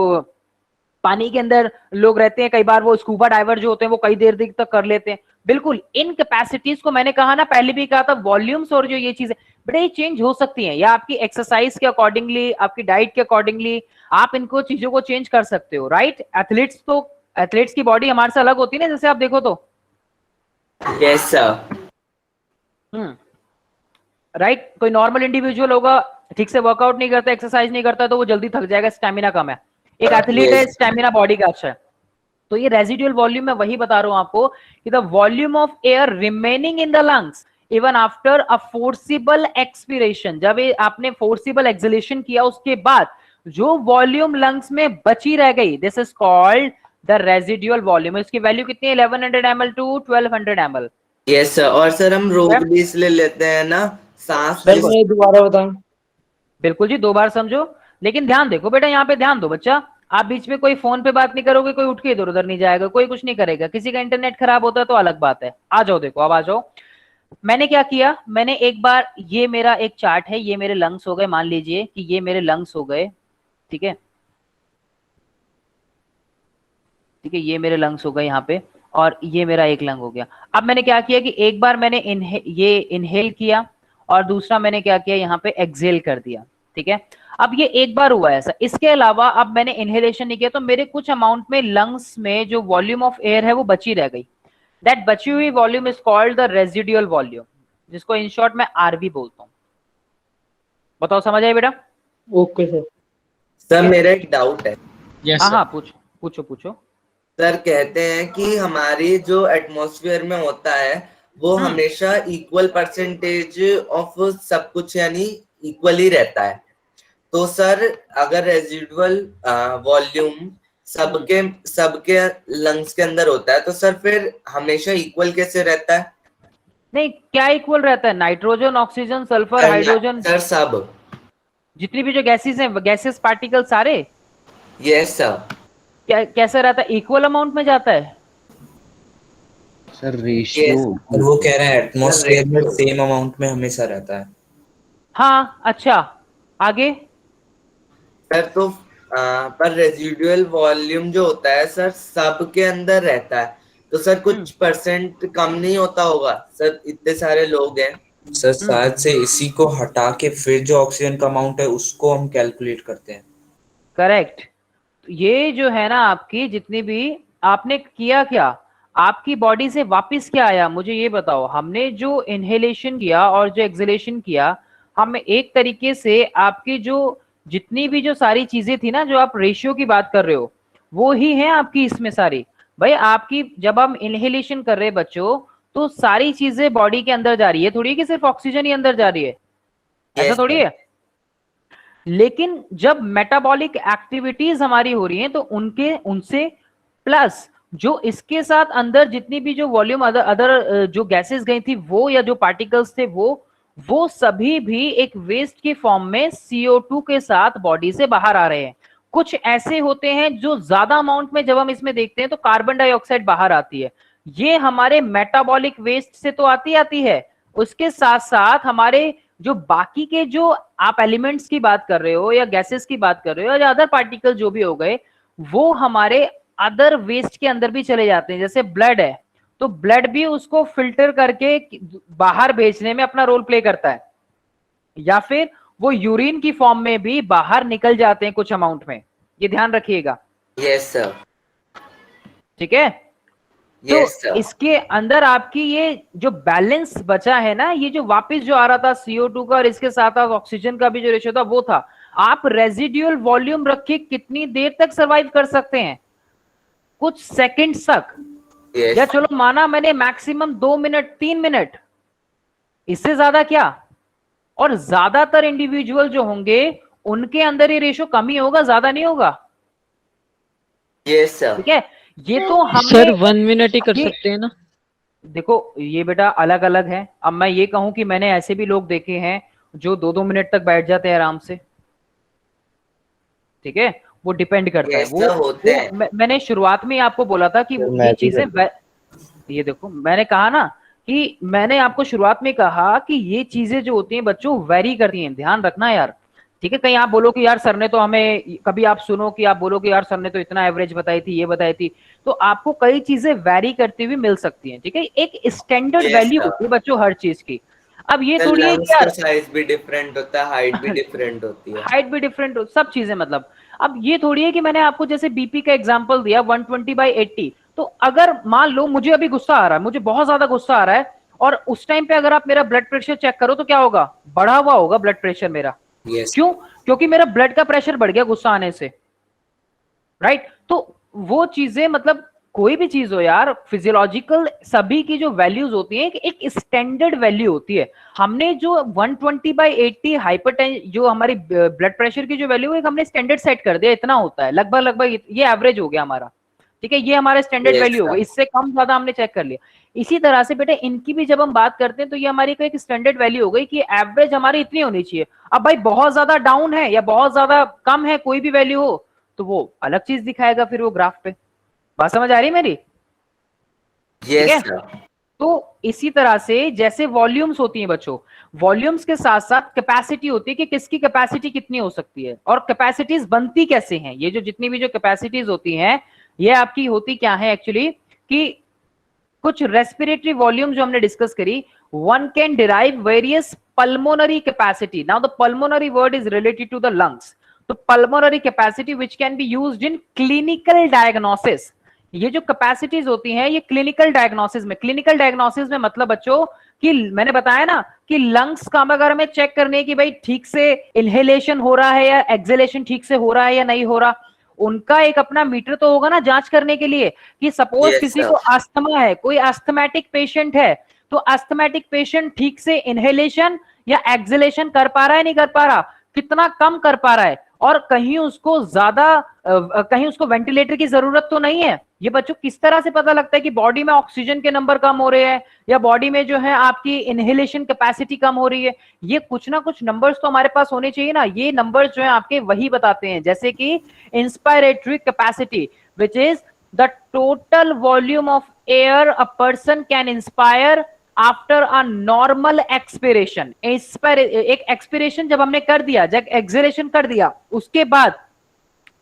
पानी के अंदर लोग रहते हैं, कई बार वो स्कूबा डाइवर जो होते हैं वो कई देर तक कर लेते हैं। बिल्कुल इन कैपेसिटीज को मैंने कहा ना, पहले भी कहा था, वॉल्यूम्स और जो ये चीजें बेटा ये चेंज हो सकती हैं, या आपकी एक्सरसाइज के अकॉर्डिंगली, आपकी डाइट के अकॉर्डिंगली आप इनको चीजों को चेंज कर सकते हो, राइट। एथलीट्स की बॉडी हमारे से अलग होती है ना, जैसे आप देखो तो। Yes sir. राइट। कोई नॉर्मल इंडिविजुअल होगा, ठीक से वर्कआउट नहीं करता, एक्सरसाइज नहीं करता, तो वो जल्दी थक जाएगा, स्टैमिना कम है। एक एथलीट है, स्टैमिना बॉडी का अच्छा है। तो ये रेजिडुअल वॉल्यूम मैं वही बता रहा हूं आपको कि the volume of air remaining in the lungs even after a forcible expiration, जब आपने फोर्सिबल एक्सलेशन किया उसके बाद जो वॉल्यूम लंग्स में बची रह गई, this is called the residual volume. इसकी वैल्यू कितनी है? 1100 ml to 1200 ml। Yes sir. और सर हम रोग भी इसलिए लेते हैं ना, सांस। दोबारा बताओ। बिल्कुल जी, 2 बार समझो, लेकिन ध्यान देखो बेटा, यहाँ पे ध्यान दो बच्चा। आप बीच में कोई फोन पे बात नहीं करोगे, कोई उठ के इधर उधर नहीं जाएगा, कोई कुछ नहीं करेगा, किसी का इंटरनेट खराब होता है तो अलग बात है। आ जाओ, देखो अब आ जाओ। मैंने क्या किया, मैंने एक बार, ये मेरा एक चार्ट है, ये मेरे लंग्स हो गए, मान लीजिए कि ये मेरे लंग्स हो गए, ठीक है, ठीक है, ये मेरे लंग्स हो गए यहाँ पे, और ये मेरा एक लंग हो गया। अब मैंने क्या किया कि एक बार मैंने ये इनहेल किया और दूसरा मैंने क्या किया, यहाँ पे एक्सहेल कर दिया, ठीक है। अब ये एक बार हुआ ऐसा, इसके अलावा अब मैंने इनहेलेशन नहीं किया, तो मेरे कुछ अमाउंट में लंग्स में जो वॉल्यूम ऑफ एयर है वो बची रह गई। दैट बची हुई volume is called the residual volume, जिसको इन शॉर्ट मैं आरवी बोलता हूँ। बताओ, समझ आए बेटा? Okay sir. सर मेरा एक डाउट है। हाँ, पूछो। सर कहते हैं कि हमारी जो एटमॉस्फेयर में होता है वो हमेशा इक्वल परसेंटेज ऑफ सब कुछ, यानी इक्वल ही रहता है। तो सर अगर रेजिडुअल वॉल्यूम सबके लंग्स के अंदर होता है, तो सर फिर हमेशा इक्वल कैसे रहता है? नहीं, क्या इक्वल रहता है? Nitrogen, oxygen, sulphur, hydrogen, sir सब जितनी भी जो गैसेस हैं, गैसेस पार्टिकल सारे। Yes sir. कैसा रहता है? इक्वल अमाउंट में जाता है सर रेशियो। और वो कह रहे हैं एटमॉस्फेयर में सेम अमाउंट में हमेशा रहता है। हाँ, अच्छा, आगे। सर तो पर रेजिडुअल वॉल्यूम जो होता है सर सबके अंदर रहता है, तो सर कुछ परसेंट कम नहीं होता होगा सर? इतने सारे लोग हैं सर, शायद से इसी को हटा के फिर जो ऑक्सीजन का अमाउंट है उसको हम कैलकुलेट करते हैं। करेक्ट। ये जो है ना, आपकी जितनी भी आपने किया, क्या आपकी बॉडी से वापस क्या आया, मुझे ये बताओ। हमने जो इनहेलेशन किया और जो एक्सहेलेशन किया, हम एक तरीके से आपकी जो जितनी भी जो सारी चीजें थी ना, जो आप रेशियो की बात कर रहे हो, वो ही है आपकी इसमें सारी। भाई आपकी जब हम इनहेलेशन कर रहे हैं बच्चों, तो सारी चीजें बॉडी के अंदर जा रही है, थोड़ी कि सिर्फ ऑक्सीजन ही अंदर जा रही है, ऐसा थोड़ी है। लेकिन जब मेटाबॉलिक एक्टिविटीज हमारी हो रही हैं, तो उनसे प्लस जो इसके साथ अंदर जितनी भी जो वॉल्यूम अदर जो गैसेस गई थी वो, या जो पार्टिकल्स थे वो सभी भी एक वेस्ट के फॉर्म में CO2 के साथ बॉडी से बाहर आ रहे हैं। कुछ ऐसे होते हैं जो ज्यादा अमाउंट में जब हम इसमें देखते हैं तो कार्बन डाइऑक्साइड बाहर आती है। ये हमारे मेटाबॉलिक वेस्ट से तो आती है, उसके साथ साथ हमारे जो बाकी के जो आप एलिमेंट्स की बात कर रहे हो या गैसेस की बात कर रहे हो या अदर पार्टिकल जो भी हो गए, वो हमारे अदर वेस्ट के अंदर भी चले जाते हैं। जैसे ब्लड है, तो ब्लड भी उसको फिल्टर करके बाहर भेजने में अपना रोल प्ले करता है, या फिर वो यूरिन की फॉर्म में भी बाहर निकल जाते हैं कुछ अमाउंट में। ये ध्यान रखिएगा। Yes sir. ठीक है। तो इसके अंदर आपकी ये जो बैलेंस बचा है ना, ये जो वापस जो आ रहा था CO2 का और इसके साथ ऑक्सीजन का भी जो रेशियो था वो था। आप रेजिडुअल वॉल्यूम रख के कितनी देर तक सरवाइव कर सकते हैं? कुछ सेकंड्स तक। या चलो माना मैंने मैक्सिमम 2 मिनट 3 मिनट, इससे ज्यादा क्या। और ज्यादातर इंडिविजुअल जो होंगे उनके अंदर ये रेशियो कम ही होगा, ज्यादा नहीं होगा। Yes sir. ठीक है। ये तो हम सर 1 मिनट ही कर सकते हैं ना। देखो ये बेटा अलग अलग है। अब मैं ये कहूं कि मैंने ऐसे भी लोग देखे हैं जो 2-2 मिनट तक बैठ जाते हैं आराम से। ठीक है, वो डिपेंड करता है। वो मैंने शुरुआत में ही आपको बोला था कि ये चीजें, ये देखो मैंने कहा ना कि मैंने आपको शुरुआत में कहा कि ये चीजें जो होती हैं बच्चों वेरी करती हैं, ध्यान रखना यार, ठीक है। कहीं आप बोलो कि यार सर ने तो हमें, कभी आप सुनो कि आप बोलो कि यार सर ने तो इतना एवरेज बताई थी, ये बताई थी, तो आपको कई चीजें वेरी करती हुई मिल सकती हैं, ठीक है। एक स्टैंडर्ड वैल्यू होती है बच्चों हर चीज की। अब ये थोड़ी है कि यार साइज भी डिफरेंट होता है, हाइट भी डिफरेंट होती है, हाइट भी डिफरेंट, सब चीजें मतलब। अब ये थोड़ी है कि मैंने आपको जैसे बीपी का एग्जांपल दिया 120/80, तो अगर मान लो मुझे अभी गुस्सा आ रहा है, मुझे बहुत ज्यादा गुस्सा आ रहा है, और उस टाइम पे अगर आप मेरा ब्लड प्रेशर चेक करो तो क्या होगा, बढ़ा हुआ होगा ब्लड प्रेशर मेरा। क्यों? क्योंकि मेरा ब्लड का प्रेशर बढ़ गया गुस्सा आने से, राइट। तो वो चीजें मतलब कोई भी चीज हो यार, फिजियोलॉजिकल सभी की जो वैल्यूज होती हैं एक स्टैंडर्ड वैल्यू होती है। हमने जो 120/80 हाइपरटेंशन, जो हमारी ब्लड प्रेशर की जो वैल्यू है, हमने स्टैंडर्ड सेट कर दिया, इतना होता है लगभग लगभग, ये एवरेज हो गया हमारा, ठीक है। ये हमारा स्टैंडर्ड वैल्यू होगा, इससे कम ज्यादा हमने चेक कर लिया। इसी तरह से बेटा इनकी भी जब हम बात करते हैं तो ये हमारी एक स्टैंडर्ड वैल्यू हो गई कि एवरेज हमारी इतनी होनी चाहिए। अब भाई बहुत ज्यादा डाउन है या बहुत ज्यादा कम है, कोई भी वैल्यू हो, तो वो अलग चीज दिखाएगा फिर वो ग्राफ पे। बात समझ आ रही मेरी? ठीक है। तो इसी तरह से जैसे वॉल्यूम्स होती हैं बच्चों, वॉल्यूम्स के साथ साथ कैपेसिटी होती है कि किसकी कैपेसिटी कितनी हो सकती है, और कैपेसिटीज बनती कैसे हैं। ये जो जितनी भी जो कैपेसिटीज होती हैं ये आपकी होती क्या है एक्चुअली, कि कुछ रेस्पिरेटरी वॉल्यूम जो हमने डिस्कस करी, one can derive various pulmonary capacity. Now the pulmonary word is related to the lungs, तो pulmonary capacity which can be used in clinical diagnosis. ये जो कैपेसिटीज होती हैं ये क्लिनिकल डायग्नोसिस में मतलब बच्चों कि मैंने बताया ना कि लंग्स का अगर हमें चेक करने की भाई ठीक से इनहेलेशन हो रहा है या एक्सहेलेशन ठीक से हो रहा है या नहीं हो रहा, उनका एक अपना मीटर तो होगा ना जांच करने के लिए, कि सपोज किसी को अस्थमा है, कोई अस्थमैटिक पेशेंट है, तो अस्थमैटिक पेशेंट ठीक से इनहेलेशन या एक्सहेलेशन कर पा रहा है, नहीं कर पा रहा, कितना कम कर पा रहा है, और कहीं उसको ज्यादा कहीं उसको वेंटिलेटर की जरूरत तो नहीं है। ये बच्चों किस तरह से पता लगता है कि बॉडी में ऑक्सीजन के नंबर कम हो रहे हैं या बॉडी में जो है आपकी इनहेलेशन कैपेसिटी कम हो रही है, ये कुछ ना कुछ नंबर्स तो हमारे पास होने चाहिए ना। ये नंबर्स जो है आपके वही बताते हैं, जैसे कि inspiratory capacity which is the total volume of air a person can inspire after a normal expiration. एक एक्सपिरेशन जब हमने कर दिया, जब एक्सहेलेशन कर दिया, उसके बाद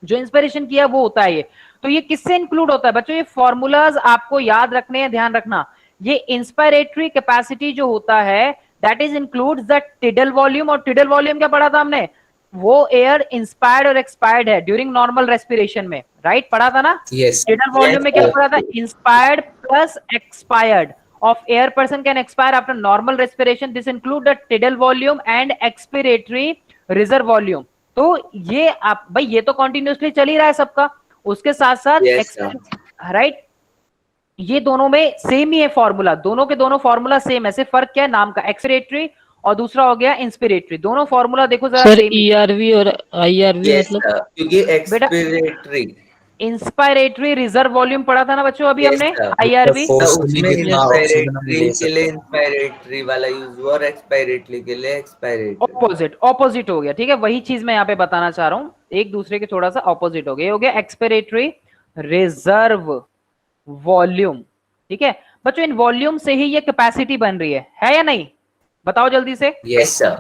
जो इंस्पिरेशन किया वो होता है ये। तो ये किससे इंक्लूड होता है बच्चों, ये फॉर्मूलाज आपको याद रखने हैं, ध्यान रखना। ये इंस्पायरेटरी कैपेसिटी जो होता है that is includes the tidal volume, और टिडल वॉल्यूम क्या पढ़ा था हमने, वो एयर इंस्पायर्ड और एक्सपायर्ड है ड्यूरिंग नॉर्मल रेस्पिरेशन में, राइट, पढ़ा था ना। टिडल वॉल्यूम में क्या पढ़ा था, inspired plus expired of air person can expire after normal respiration. This include the tidal volume and expiratory reserve volume. तो ये आप भाई ये तो कंटिन्यूसली चल ही रहा है सबका, उसके साथ साथ राइट, ये दोनों में सेम ही है फॉर्मूला, दोनों के दोनों फॉर्मूला सेम है, सिर्फ फर्क क्या है नाम का, एक्सपिरेटरी और दूसरा हो गया इंस्पिरेटरी। दोनों फॉर्मूला देखो जरा सर, ईआरवी और आईआरवी मतलब क्योंकि एक्सपिरेटरी इंस्पायरेटरी रिजर्व वॉल्यूम पढ़ा था ना बच्चों अभी हमने, आईआरवी, उसमें इंस्पायरेटरी के लिए इंस्पायरेटरी वाला यूज हुआ और एक्सपायरेटरी के लिए एक्सपायरेटरी, ऑपोजिट हो गया, ठीक है। वही चीज मैं यहाँ पे बताना चाह रहा हूँ, एक दूसरे के थोड़ा सा ऑपोजिट हो गया, ये हो गया एक्सपिरेटरी रिजर्व वॉल्यूम, ठीक है बच्चों। इन वॉल्यूम से ही ये कैपेसिटी बन रही है या नहीं, बताओ जल्दी से। यस सर,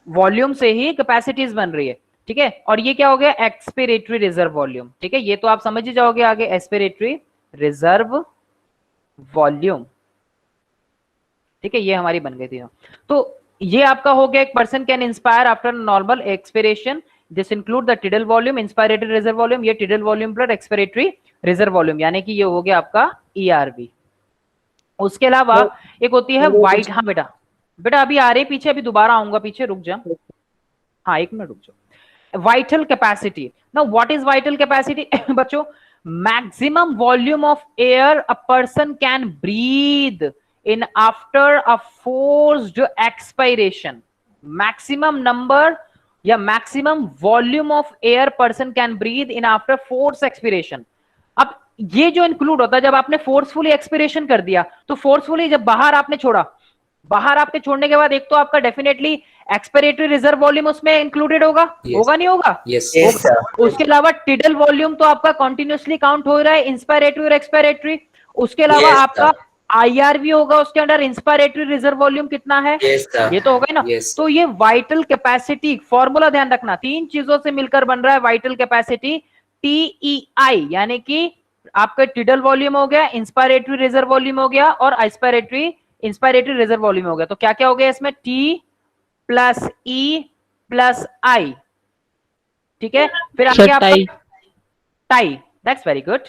वॉल्यूम से ही कैपेसिटीज बन रही है, ठीक है। और ये क्या हो गया, एक्सपिरेटरी रिजर्व वॉल्यूम, ठीक है। ये तो आप समझ ही जाओगे आगे, एक्सपिरेटरी रिजर्व वॉल्यूम, ठीक है, ये हमारी बन गई थी। तो ये आपका हो गया, एक person can inspire after normal expiration, this include the tidal volume, inspiratory reserve volume, ये tidal volume plus expiratory reserve volume, यानी कि ये हो गया आपका ईआरवी। उसके अलावा एक होती है वाइट, हाँ बेटा अभी आ रहे पीछे, अभी दोबारा आऊंगा पीछे, रुक जा, हाँ एक मिनट रुक जाओ। Vital capacity. Now, what is vital capacity? बच्चों, maximum volume of air a person can breathe in after a forced expiration. Maximum number या maximum volume of air person can breathe in after forced expiration. अब ये जो इंक्लूड होता है जब आपने फोर्सफुली एक्सपिरेशन कर दिया, तो फोर्सफुली जब बाहर आपने छोड़ा, बाहर आपके छोड़ने के बाद एक तो आपका डेफिनेटली एक्सपिरेटरी रिजर्व वॉल्यूम उसमें इंक्लूडेड होगा, होगा नहीं होगा, उसके अलावा टिडल वॉल्यूम तो आपका कंटिन्यूअसली काउंट हो रहा है, इंस्पायरेटरी और एक्सपायरेटरी, उसके अलावा आपका IRV होगा, उसके अंदर इंस्पायरेटरी रिजर्व वॉल्यूम कितना है, ये तो होगा ना। तो ये वाइटल कैपेसिटी, फॉर्मूला ध्यान रखना, तीन चीजों से मिलकर बन रहा है वाइटल कैपेसिटी, TEI, यानी कि आपका टिडल वॉल्यूम हो गया, इंस्पायरेटरी रिजर्व वॉल्यूम हो गया, और इंस्पायरेटरी रिजर्व वॉल्यूम हो गया। तो क्या क्या हो गया इसमें, T plus E plus I, ठीक है। फिर आगे आपका tie, that's very good,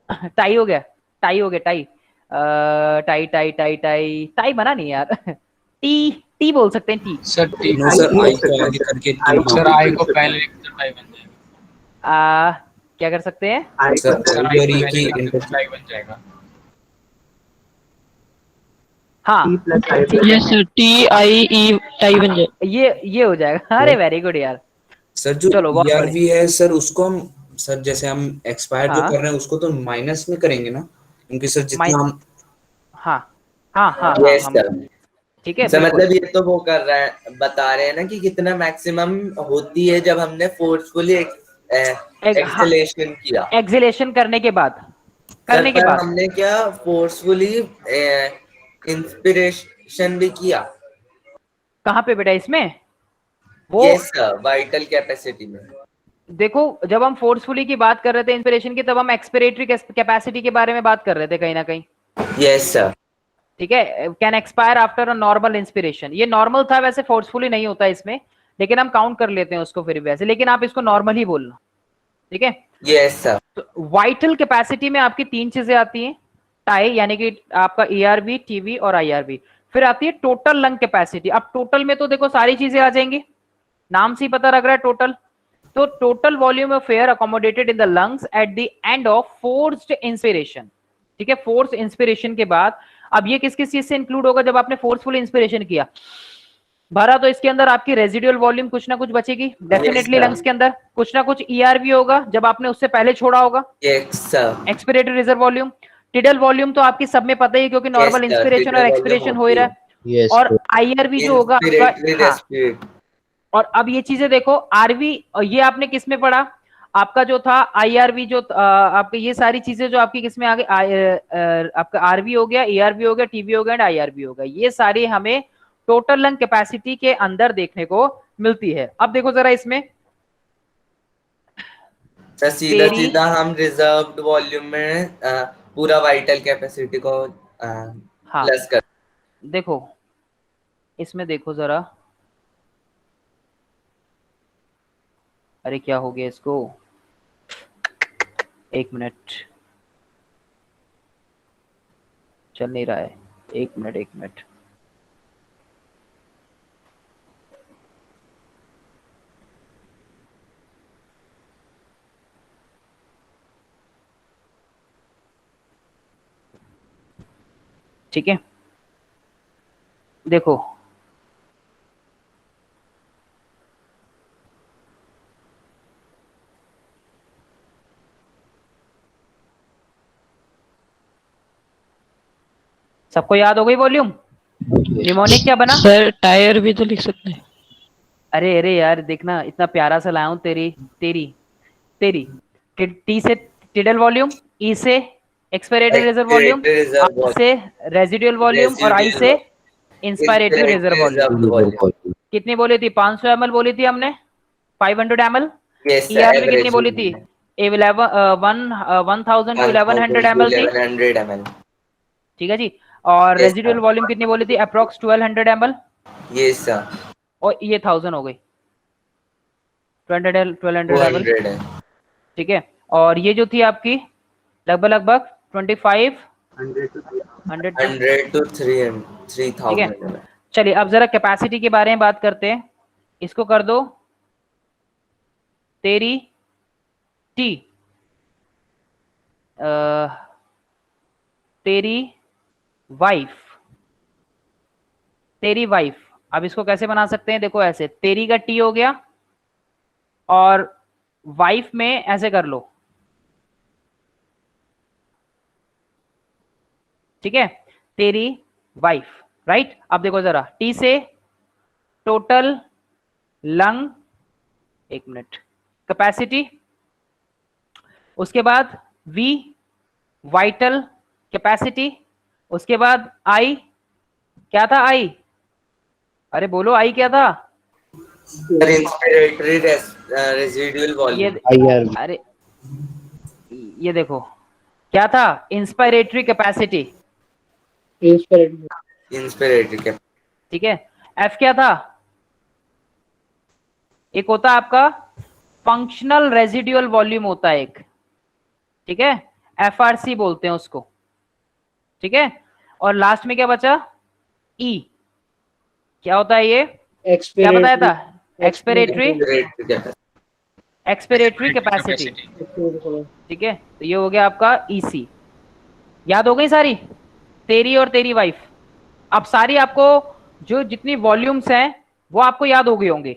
tie हो गया, टाई हो गया, tie tie tie tie tie tie बना नहीं यार, टी बोल सकते हैं, T sir T sir I को आगे करके सर आई को पहले टाई बन जाएगा, क्या कर सकते हैं सर आई और ई की टाई बन जाएगा। हाँ यस सर, TIE टाई बन जाएगा, ये हो जाएगा। अरे वेरी गुड यार। सर जो चलो बहुत ERV है सर, उसको हम सर जैसे हम एक्सपायर जो हाँ। कर रहे हैं उसको तो माइनस में करेंगे ना, क्योंकि सर जितना हम हाँ हाँ हाँ Yes, हाँ, sir. ठीक है सर बिल्कुल। मतलब ये तो वो कर रहा है, बता रहे हैं ना कि कितना मैक्सिमम होती है जब हमने फोर्सफुली एक्सेलेरेशन किया, एक्सेलेरेशन करने के बाद, हमने क्या फोर्सफुली इंस्पिरेशन भी किया। कहाँ पे बेटा इसमें वो यस सर, वाइटल कैपेसिटी में। देखो, जब हम फोर्सफुली की बात कर रहे थे इंस्पिरेशन की, तब हम एक्सपिरेटरी कैपेसिटी के बारे में बात कर रहे थे कहीं ना कहीं। यस सर, ठीक है, can expire after a normal inspiration, ये नॉर्मल था, वैसे फोर्सफुली नहीं होता इसमें, लेकिन हम काउंट कर लेते हैं उसको फिर वैसे, लेकिन आप इसको नॉर्मल ही बोलना, ठीक है। Yes sir. तो वाइटल कैपेसिटी में आपकी तीन चीजें आती हैं, टाई यानी कि आपका ERV, TV और IRV। फिर आती है टोटल लंग कैपेसिटी। अब टोटल में तो देखो सारी चीजें आ जाएंगी, नाम से ही पता लग रहा है टोटल। तो total volume of air accommodated in the lungs at the end of forced inspiration, ठीक है। फोर्स इंस्पिरेशन के बाद, अब ये किस किस चीज से इंक्लूड होगा, जब आपने फोर्सफुल इंस्पिरेशन किया भरा, तो इसके अंदर आपकी रेजिडुअल वॉल्यूम कुछ ना कुछ बचेगी डेफिनेटली, लंग्स के अंदर कुछ ना कुछ ERV होगा जब आपने उससे पहले छोड़ा होगा, expiratory reserve volume. Tidal volume तो आपकी सब में पता ही, क्योंकि नॉर्मल इंस्पिरेशन और एक्सपिरेशन हो ही रहा है। और IRV जो होगा आपका, हाँ। और अब ये चीजें देखो, RV, ये आपने किस में पढ़ा, आपका जो था IRV, जो आपके ये सारी चीजें जो आपकी किसमें आ गई, आपका RV हो गया, ERV हो गया, TV हो गया एंड IRV हो गया, ये सारी हमें टोटल लंग कैपेसिटी के अंदर देखने को मिलती है। अब देखो जरा इसमें सीधा सीधा हम रिजर्व्ड वॉल्यूम में पूरा वाइटल कैपेसिटी को प्लस कर, देखो इसमें देखो जरा, अरे क्या हो गया इसको, एक मिनट, चल नहीं रहा है, एक मिनट। ठीक है, देखो सबको याद हो गई वॉल्यूम, निमोनिक क्या बना सर, टायर भी तो लिख सकते हैं। अरे यार देखना, इतना प्यारा सा लाया हूं तेरी टी से टिडल वॉल्यूम, ई से एक्सपायरेटरी रिजर्व वॉल्यूम, आर से रेजिडुअल वॉल्यूम और आई से इंस्पायरेटरी रिजर्व वॉल्यूम। कितनी बोली थी, 500 ml बोली थी हमने, 500 ml। ERV कितनी बोली थी, 1000 to 1100 ml थी, ठीक है जी। और रेजिडुअल वॉल्यूम कितनी बोली थी, अप्रोक्स 1200 ml। यस सर, और ये 1000 हो गई, 1200 ml, ठीक है। और ये जो थी आपकी लगभग 25 100 to 3000। चलिए अब जरा कैपेसिटी के बारे में बात करते हैं, इसको कर दो तेरी टी, तेरी वाइफ। अब इसको कैसे बना सकते हैं, देखो ऐसे, तेरी का टी हो गया और वाइफ में ऐसे कर लो, ठीक है, तेरी वाइफ, राइट। अब देखो जरा, टी से टोटल लंग, एक मिनट, कैपेसिटी, उसके बाद वी वाइटल कैपेसिटी, उसके बाद आई, क्या था आई? अरे बोलो आई क्या था? Inspiratory residual volume. अरे ये देखो क्या था? Inspiratory capacity. इंस्पिरेटरी कैपेसिटी, ठीक है। एफ क्या था? एक होता है आपका फंक्शनल रेजिडुअल वॉल्यूम होता है एक, ठीक है, एफआरसी बोलते हैं उसको, ठीक है। और लास्ट में क्या बचा? ई। क्या होता है ये? क्या बताया था? एक्सपिरेटरी कैपेसिटी, ठीक है। तो ये हो गया आपका ईसी। याद हो गई सारी, तेरी और तेरी वाइफ। अब सारी आपको जो जितनी वॉल्यूम्स हैं वो आपको याद हो गए होंगे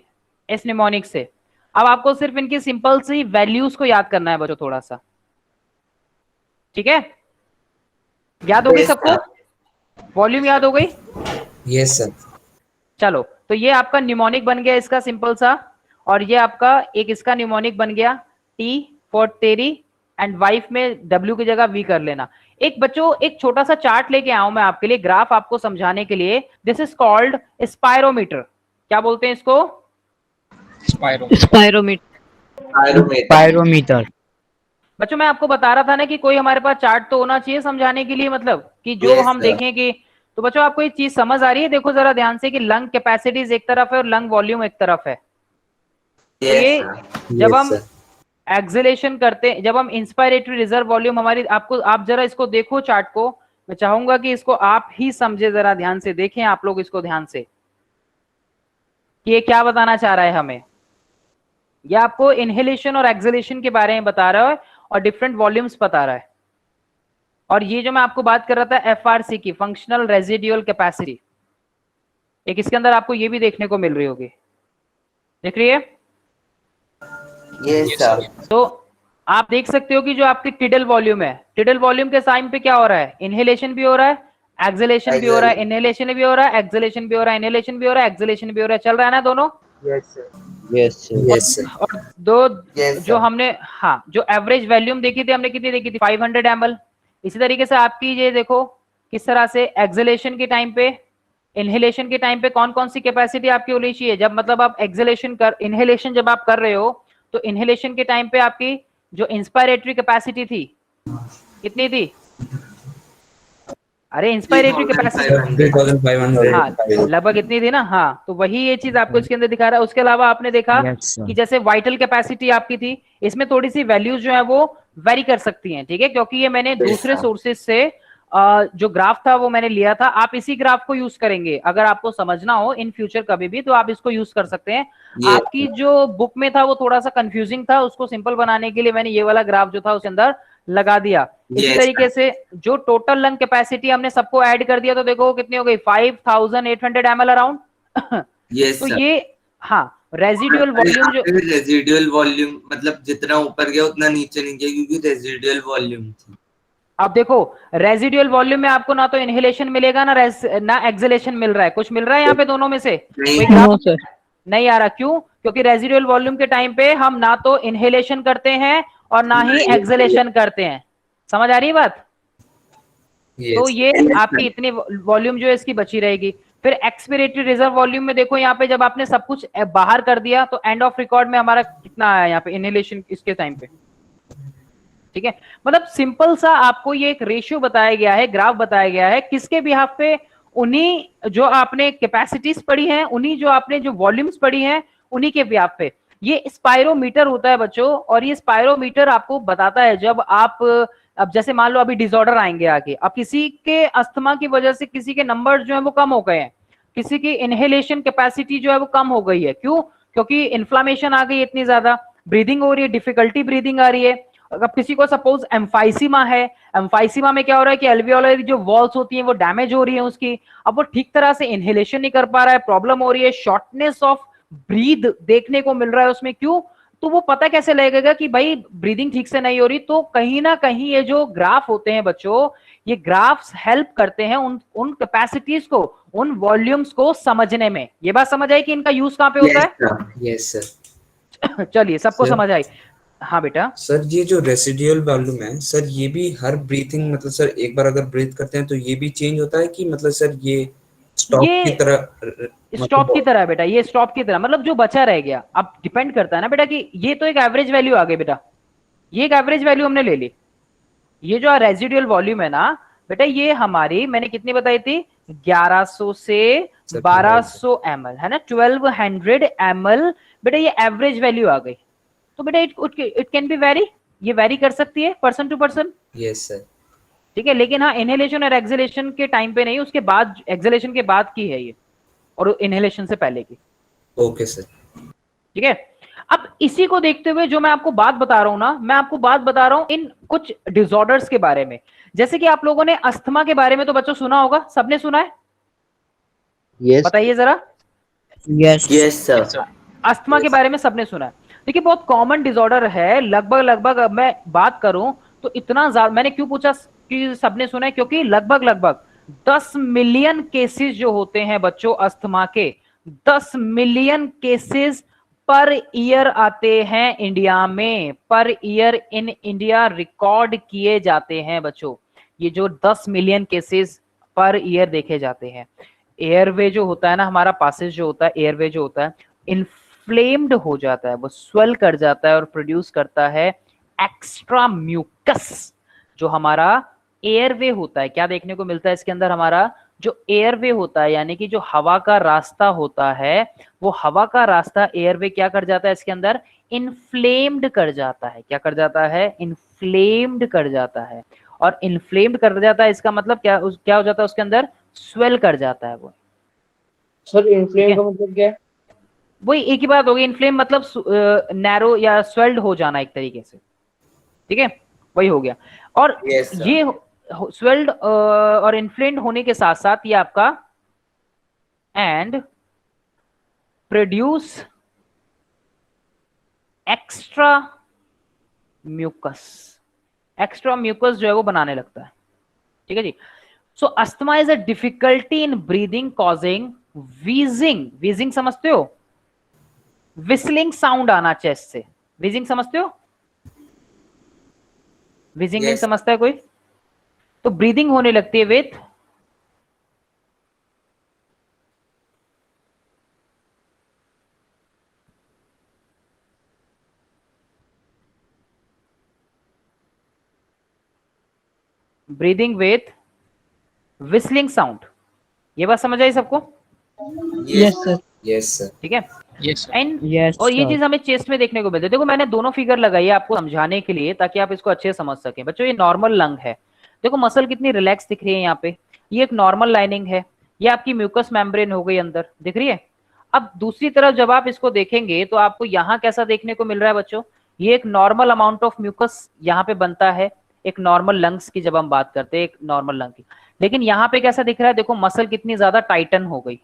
इस निमोनिक से। अब आपको सिर्फ इनकी सिंपल सी वैल्यूज को याद करना है बच्चों थोड़ा सा, ठीक है। याद हो गई सबको? वॉल्यूम याद हो गई? Yes sir. चलो, तो ये आपका न्यूमोनिक बन गया इसका सिंपल सा, और ये आपका एक इसका न्यूमोनिक बन गया टी फॉर तेरी, एंड वाइफ में डब्ल्यू की जगह वी कर लेना। एक बच्चों एक छोटा सा चार्ट लेके आऊं मैं आपके लिए, ग्राफ आपको समझाने के लिए। This is called spirometer. क्या बोलते हैं इसको? स्पायरोमीटर। बच्चों मैं आपको बता रहा था ना कि कोई हमारे पास चार्ट तो होना चाहिए समझाने के लिए, मतलब कि जो Yes, हम sir. देखें कि, तो बच्चों आपको एक चीज समझ आ रही है? देखो जरा ध्यान से कि लंग कैपेसिटीज एक तरफ है और लंग वॉल्यूम एक तरफ है। तो ये जब हम एक्सेलेरेशन करते हैं, जब हम इंस्पायरेटरी रिजर्व वॉल्यूम हमारी, आपको आप जरा इसको देखो चार्ट को, मैं चाहूंगा कि इसको आप ही समझे, जरा ध्यान से देखें आप लोग इसको ध्यान से कि ये क्या बताना चाह रहा है हमें। ये आपको इनहेलेशन और एक्सेलेरेशन के बारे में बता रहा है और डिफरेंट वॉल्यूम्स बता रहा है। और ये जो मैं आपको बात कर रहा था एफआरसी की, फंक्शनल रेजिडुअल कैपेसिटी, एक इसके अंदर आपको ये भी देखने को मिल रही होगी, देख रही है? Yes sir. तो आप देख सकते हो कि जो आपकी टिडल वॉल्यूम है, टिडल वॉल्यूम के टाइम पे क्या हो रहा है? इनहेलेशन भी हो रहा है, एक्सेलेरेशन भी हो रहा है, इनहेलेशन भी हो रहा है, एक्सेलेरेशन भी हो रहा है, इनहेलेशन भी हो रहा है, एक्सेलेरेशन भी हो रहा है, चल रहा है ना दोनों? Yes sir. Yes sir. और दो जो हमने, हाँ, जो एवरेज वॉल्यूम देखी थी हमने, कितनी देखी थी? 500 ml। इसी तरीके से आपकी ये देखो किस तरह से एक्सेलेरेशन के टाइम पे, इनहेलेशन के टाइम पे कौन कौन सी कैपेसिटी आपकी होनी चाहिए। जब मतलब आप एक्सेलेरेशन कर, इनहेलेशन जब आप कर रहे हो, तो इनहेलेशन के टाइम पे आपकी जो इंस्पायरेटरी कैपेसिटी थी कितनी थी? अरे इंस्पायरेटरी कैपेसिटी, हाँ, लगभग इतनी थी ना। हाँ, तो वही ये चीज आपको इसके अंदर दिखा रहा है। उसके अलावा आपने देखा कि जैसे वाइटल कैपेसिटी आपकी थी, इसमें थोड़ी सी वैल्यूज जो है वो वेरी कर सकती हैं, ठीक है, क्योंकि ये मैंने दूसरे सोर्सेज से जो ग्राफ था वो मैंने लिया था। आप इसी ग्राफ को यूज करेंगे अगर आपको समझना हो इन फ्यूचर कभी भी, तो आप इसको यूज कर सकते हैं। आपकी जो बुक में था वो थोड़ा सा कंफ्यूजिंग था, उसको सिंपल बनाने के लिए मैंने ये वाला ग्राफ जो था उसके अंदर लगा दिया। इसी तरीके से जो टोटल लंग कैपेसिटी हमने सबको ऐड कर दिया, तो देखो कितनी हो गई? 5800 ml अराउंड। तो ये, हाँ, रेजिडुअल वॉल्यूम, जो रेजिडुअल वॉल्यूम मतलब जितना ऊपर गया उतना नीचे नहीं गया, क्योंकि रेजिडुअल वॉल्यूम थी। अब देखो रेजिडुअल वॉल्यूम में आपको ना तो इनहेलेशन मिलेगा ना एक्सेलेरेशन मिल रहा है। कुछ मिल रहा है यहाँ पे दोनों में से? नहीं आ रहा। क्यों? क्योंकि रेजिडुअल वॉल्यूम के टाइम पे हम ना तो इनहेलेशन करते हैं और ना ही एक्सेलेरेशन करते हैं। समझ आ रही है बात? तो ये आपकी इतनी वॉल्यूम जो है इसकी बची रहेगी। फिर एक्सपिरेटरी रिजर्व वॉल्यूम में देखो यहाँ पे जब आपने सब कुछ बाहर कर दिया, तो एंड ऑफ रिकॉर्ड में हमारा कितना आया यहाँ पे इनहेलेशन इसके टाइम पे, ठीक है। मतलब सिंपल सा आपको ये एक रेशियो बताया गया है, ग्राफ बताया गया है, किसके बिहाफ पे? उन्हीं जो आपने कैपेसिटीज पढ़ी हैं, उन्हीं जो आपने जो वॉल्यूम्स पढ़ी हैं, उन्हीं के बिहाफ पे। ये स्पायरोमीटर होता है बच्चों, और ये स्पायरोमीटर आपको बताता है जब आप, अब जैसे मान लो अभी डिसऑर्डर आएंगे आगे, अब किसी के अस्थमा की वजह से किसी के नंबर जो है वो कम हो गए हैं, किसी की इनहेलेशन कैपेसिटी जो है वो कम हो गई है। क्यों? क्योंकि इन्फ्लामेशन आ गई है इतनी ज्यादा, ब्रीदिंग हो रही है, डिफिकल्टी ब्रीदिंग आ रही है। अब किसी को सपोज एम्फाइसीमा है, एम्फाइसीमा में क्या हो रहा है कि एल्वियोलर जो वॉल्स होती हैं वो डैमेज हो रही है उसकी, अब वो ठीक तरह से इनहेलेशन नहीं कर पा रहा है, प्रॉब्लम हो रही है, शॉर्टनेस ऑफ ब्रीथ देखने को मिल रहा है उसमें। क्यों? तो वो पता कैसे लगेगा कि भाई ब्रीदिंग ठीक से नहीं हो रही? तो कहीं ना कहीं ये जो ग्राफ होते हैं बच्चों, ये ग्राफ्स हेल्प करते हैं उन कैपेसिटीज को, उन वॉल्यूम्स को समझने में। ये बात समझ आई कि इनका यूज कहां पे होता है? Yes sir. चलिए, सबको समझ आई। हाँ बेटा। सर ये जो रेसिडुअल वॉल्यूम है सर, ये भी हर ब्रीथिंग मतलब सर एक बार अगर ब्रीथ करते हैं तो ये भी चेंज होता है कि मतलब सर ये स्टॉप की ये तरह स्टॉप की तरह है बेटा, ये स्टॉप की तरह, मतलब जो बचा रह गया। अब डिपेंड करता है ना बेटा कि ये तो एक एवरेज वैल्यू आ गई बेटा, ये एक एवरेज वैल्यू हमने ले ली। ये जो रेजिडुअल वॉल्यूम है ना बेटा, ये हमारी मैंने कितनी बताई थी, 1100 से 1200 ml है ना, 1200 ml बेटा, ये एवरेज वैल्यू आ गई। तो बेटा इट कैन बी वेरी, ये वेरी कर सकती है person to person. Yes sir. ठीक है, लेकिन हाँ इनहेलेशन और एक्सहेलेशन के टाइम पे नहीं, उसके बाद एक्सहेलेशन के बाद की है ये, और इनहेलेशन से पहले की। Okay sir. ठीक है, अब इसी को देखते हुए जो मैं आपको बात बता रहा हूं ना, मैं आपको बात बता रहा हूं इन कुछ डिसऑर्डर्स के बारे में। जैसे कि आप लोगों ने अस्थमा के बारे में तो बच्चों सुना होगा, सबने सुना है? यस। बताइए जरा। Yes sir. अस्थमा के बारे में सबने सुना है। देखिए बहुत कॉमन डिसऑर्डर है, लगभग अब मैं बात करूं तो इतना ज्यादा, मैंने क्यों पूछा कि सबने सुना है, क्योंकि लगभग 10 मिलियन केसेस जो होते हैं बच्चों अस्थमा के, 10 मिलियन केसेस पर ईयर आते हैं इंडिया में, per year in India record किए जाते हैं बच्चों। ये जो 10 मिलियन केसेस पर ईयर देखे जाते हैं। एयरवे जो होता है ना हमारा, पासेज जो होता है, एयरवे जो होता है, इन्फ्लेम्ड हो जाता है, वो स्वेल कर जाता है और प्रोड्यूस करता है एक्स्ट्रा म्यूकस। जो हमारा एयरवे होता है, क्या देखने को मिलता है इसके अंदर, हमारा जो एयरवे होता है यानी कि जो हवा का रास्ता होता है, वो हवा का रास्ता एयरवे क्या कर जाता है इसके अंदर, इन्फ्लेम्ड कर जाता है। क्या कर जाता है? इन्फ्लेम्ड कर जाता है। और इन्फ्लेम्ड कर जाता है इसका मतलब क्या हो जाता है उसके अंदर, स्वेल कर जाता है वो। सर इन्फ्लेम का मतलब क्या है? वही एक ही बात होगी, इन्फ्लेम मतलब नैरो या स्वेल्ड हो जाना एक तरीके से। ठीक है, वही हो गया। और ये स्वेल्ड और इन्फ्लेम्ड होने के साथ साथ ये आपका and produce extra mucus, extra mucus जो है वो बनाने लगता है। ठीक है जी। So asthma is a difficulty in breathing causing wheezing. Wheezing समझते हो? विस्लिंग साउंड आना चेस्ट से, वीजिंग समझते हो? वीजिंग नहीं समझता है कोई? तो ब्रीदिंग होने लगती है with breathing with whistling sound. ये बात समझ आई सबको? Yes sir. Yes sir. ठीक है। यस एंड यस और ये चीज हमें चेस्ट में देखने को मिलती है। देखो मैंने दोनों फिगर लगाई है आपको समझाने के लिए, ताकि आप इसको अच्छे से समझ सकें। बच्चों ये नॉर्मल लंग है, देखो मसल कितनी रिलैक्स दिख रही है यहाँ पे, ये एक नॉर्मल लाइनिंग है, ये आपकी म्यूकस मेम्ब्रेन हो गई अंदर, दिख रही है। अब दूसरी तरफ जब आप इसको देखेंगे तो आपको यहाँ कैसा देखने को मिल रहा है बच्चों, ये एक नॉर्मल अमाउंट ऑफ म्यूकस यहाँ पे बनता है, एक नॉर्मल लंग्स की जब हम बात करते हैं, एक नॉर्मल लंग की। लेकिन यहाँ पे कैसा दिख रहा है, देखो मसल कितनी ज्यादा टाइटन हो गई।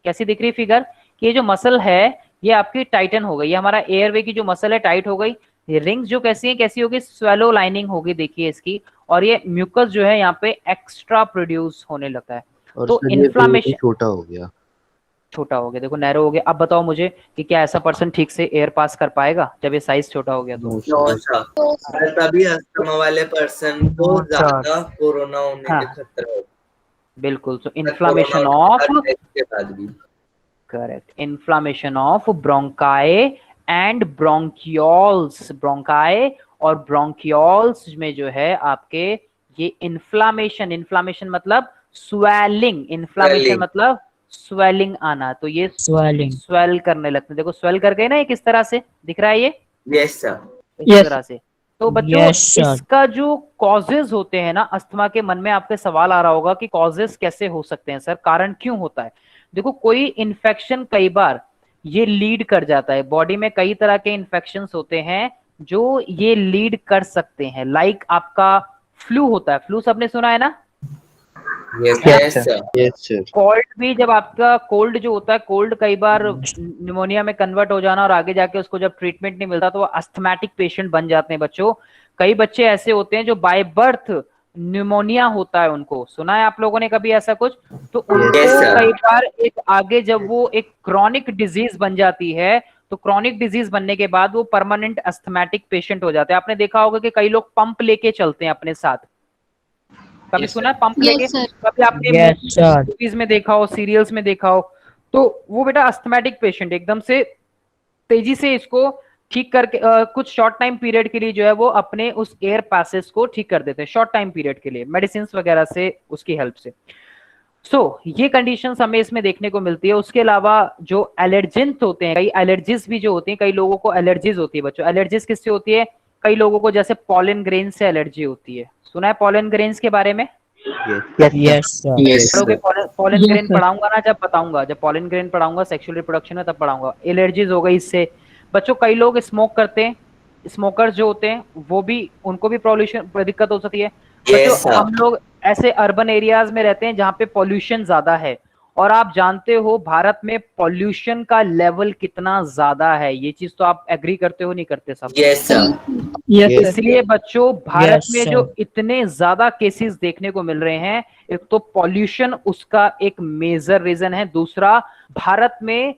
कैसी दिख रही है फिगर, कि ये जो मसल है ये आपकी टाइटन हो गई, ये हमारा एयरवे की जो मसल है टाइट हो गई। ये रिंग्स जो कैसी है, कैसी होगी, स्वेलो लाइनिंग होगी देखिए इसकी, और ये म्यूकस जो है यहाँ पे एक्स्ट्रा प्रोड्यूस होने लगता है। और तो सर ये इन्फ्लामेशन छोटा हो गया, छोटा हो गया, देखो नैरो हो गया। अब बताओ मुझे कि क्या ऐसा पर्सन ठीक से एयर पास कर पाएगा जब ये साइज छोटा हो गया तो? तभी अस्थमा वाले पर्सन को ज्यादा कोरोना होने के खतरा है। बिल्कुल। तो इन्फ्लामेशन ऑफ, के बाद भी correct, inflammation of bronchi and bronchioles. Bronchi और ब्रोंकियोल्स में जो है आपके ये इन्फ्लामेशन, इन्फ्लामेशन मतलब स्वेलिंग, इन्फ्लामेशन मतलब स्वेलिंग आना, तो ये स्वेल करने लगते हैं। देखो स्वेल कर गए ना, ये किस तरह से दिख रहा है ये? Yes sir. इस तरह से। तो बच्चों इसका जो कॉजेज होते हैं ना अस्थमा के, मन में आपके सवाल आ रहा होगा कि कॉजेज कैसे हो सकते हैं सर, कारण क्यों होता है? देखो कोई इन्फेक्शन कई बार ये लीड कर जाता है, बॉडी में कई तरह के इन्फेक्शंस होते हैं जो ये लीड कर सकते हैं। लाइक आपका फ्लू होता है, फ्लू सबने सुना है ना? Yes sir. कोल्ड भी, जब आपका कोल्ड जो होता है, कोल्ड कई बार निमोनिया में कन्वर्ट हो जाना और आगे जाके उसको जब ट्रीटमेंट नहीं मिलता तो वो अस्थमैटिक पेशेंट बन जाते हैं बच्चों। कई बच्चे ऐसे होते हैं जो बाय बर्थ निमोनिया होता है उनको, सुना है आप लोगों ने कभी ऐसा कुछ? तो उनको कई बार एक आगे जब वो एक क्रॉनिक डिजीज बन जाती है तो क्रॉनिक डिजीज बनने के बाद वो परमानेंट अस्थमैटिक पेशेंट हो जाते हैं। आपने देखा होगा कि कई लोग पंप लेके चलते हैं अपने साथ, कभी सुना है पंप लेके? कभी आपने मूवीज में देखा हो, सीरियल्स में देखा हो, तो वो बेटा अस्थमैटिक पेशेंट एकदम से तेजी से इसको ठीक करके कुछ शॉर्ट टाइम पीरियड के लिए जो है वो अपने उस एयर पैसेज को ठीक कर देते हैं, शॉर्ट टाइम पीरियड के लिए मेडिसिन वगैरह से, उसकी हेल्प से। ये कंडीशंस हमें इसमें देखने को मिलती है। उसके अलावा जो एलर्जेंस होते हैं, कई एलर्जीज भी जो होती हैं, कई लोगों को एलर्जीज होती है बच्चों। एलर्जीज किससे होती है? कई लोगों को जैसे पॉलन ग्रेन से एलर्जी होती है। सुना है पॉलन ग्रेन्स के बारे में? पॉलन ग्रेन पढ़ाऊंगा ना, जब बताऊंगा, जब पॉलन ग्रेन पढ़ाऊंगा सेक्सुअल रिप्रोडक्शन में, तब पढ़ाऊंगा। एलर्जीज हो गई इससे। बच्चों कई लोग स्मोक करते हैं, स्मोकर्स जो होते हैं वो भी, उनको भी पॉल्यूशन दिक्कत हो सकती है। बच्चों हम लोग ऐसे अर्बन एरियाज में रहते हैं जहाँ पे पॉल्यूशन ज्यादा है, और आप जानते हो भारत में पॉल्यूशन का लेवल कितना ज्यादा है। ये चीज तो आप एग्री करते हो, नहीं करते सब? इसलिए बच्चों भारत में जो इतने ज्यादा केसेस देखने को मिल रहे हैं, एक तो पॉल्यूशन उसका एक मेजर रीजन है, दूसरा भारत में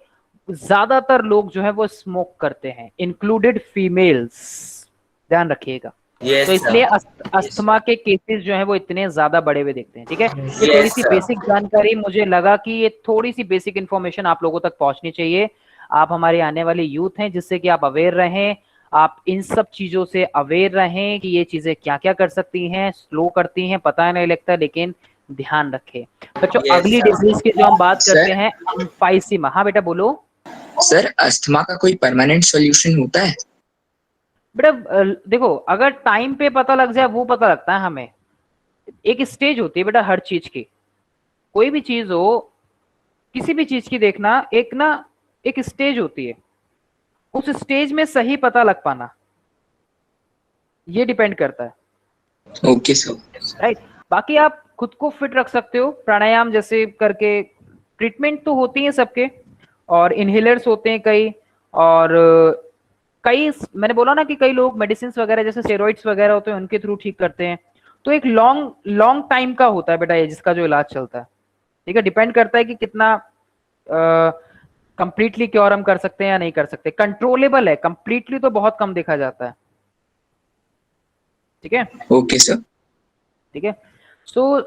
ज्यादातर लोग जो है वो स्मोक करते हैं, इंक्लूडेड फीमेल्स, ध्यान रखिएगा। तो इसलिए अस्थमा के केसेस जो हैं वो इतने ज्यादा बढ़े हुए देखते हैं। ठीक है, ये थोड़ी सी बेसिक जानकारी, मुझे लगा कि ये थोड़ी सी बेसिक इन्फॉर्मेशन आप लोगों तक पहुंचनी चाहिए। आप हमारे आने वाले यूथ हैं, जिससे कि आप अवेयर रहें, आप इन सब चीजों से अवेयर रहें कि ये चीजें क्या क्या कर सकती हैं, स्लो करती हैं, पता नहीं लगता, लेकिन ध्यान रखें बच्चों। अगली डिजीज की जो हम बात करते हैं, एम्फाइसीमा। हाँ बेटा बोलो। सर अस्थमा का कोई परमानेंट सॉल्यूशन होता है? बेटा देखो, अगर टाइम पे पता लग जाए, वो पता लगता है हमें। एक स्टेज होती है बेटा हर चीज की, कोई भी चीज हो, किसी भी चीज की देखना, एक स्टेज होती है, उस स्टेज में सही पता लग पाना, ये डिपेंड करता है। Okay sir. राइट, बाकी आप खुद को फिट रख सकते हो प्राणायाम जैसे करके। ट्रीटमेंट तो होती है सबके, और इनहेलर्स होते हैं कई, और कई मैंने बोला ना कि कई लोग मेडिसिन वगैरह जैसे स्टेरॉइड्स वगैरह होते हैं उनके थ्रू ठीक करते हैं। तो एक लॉन्ग टाइम का होता है बेटा ये, जिसका जो इलाज चलता है। ठीक है, डिपेंड करता है कि कितना कंप्लीटली क्योर हम कर सकते हैं या नहीं कर सकते। कंट्रोलेबल है, कंप्लीटली तो बहुत कम देखा जाता है। ठीक है, ओके सर। ठीक है, सो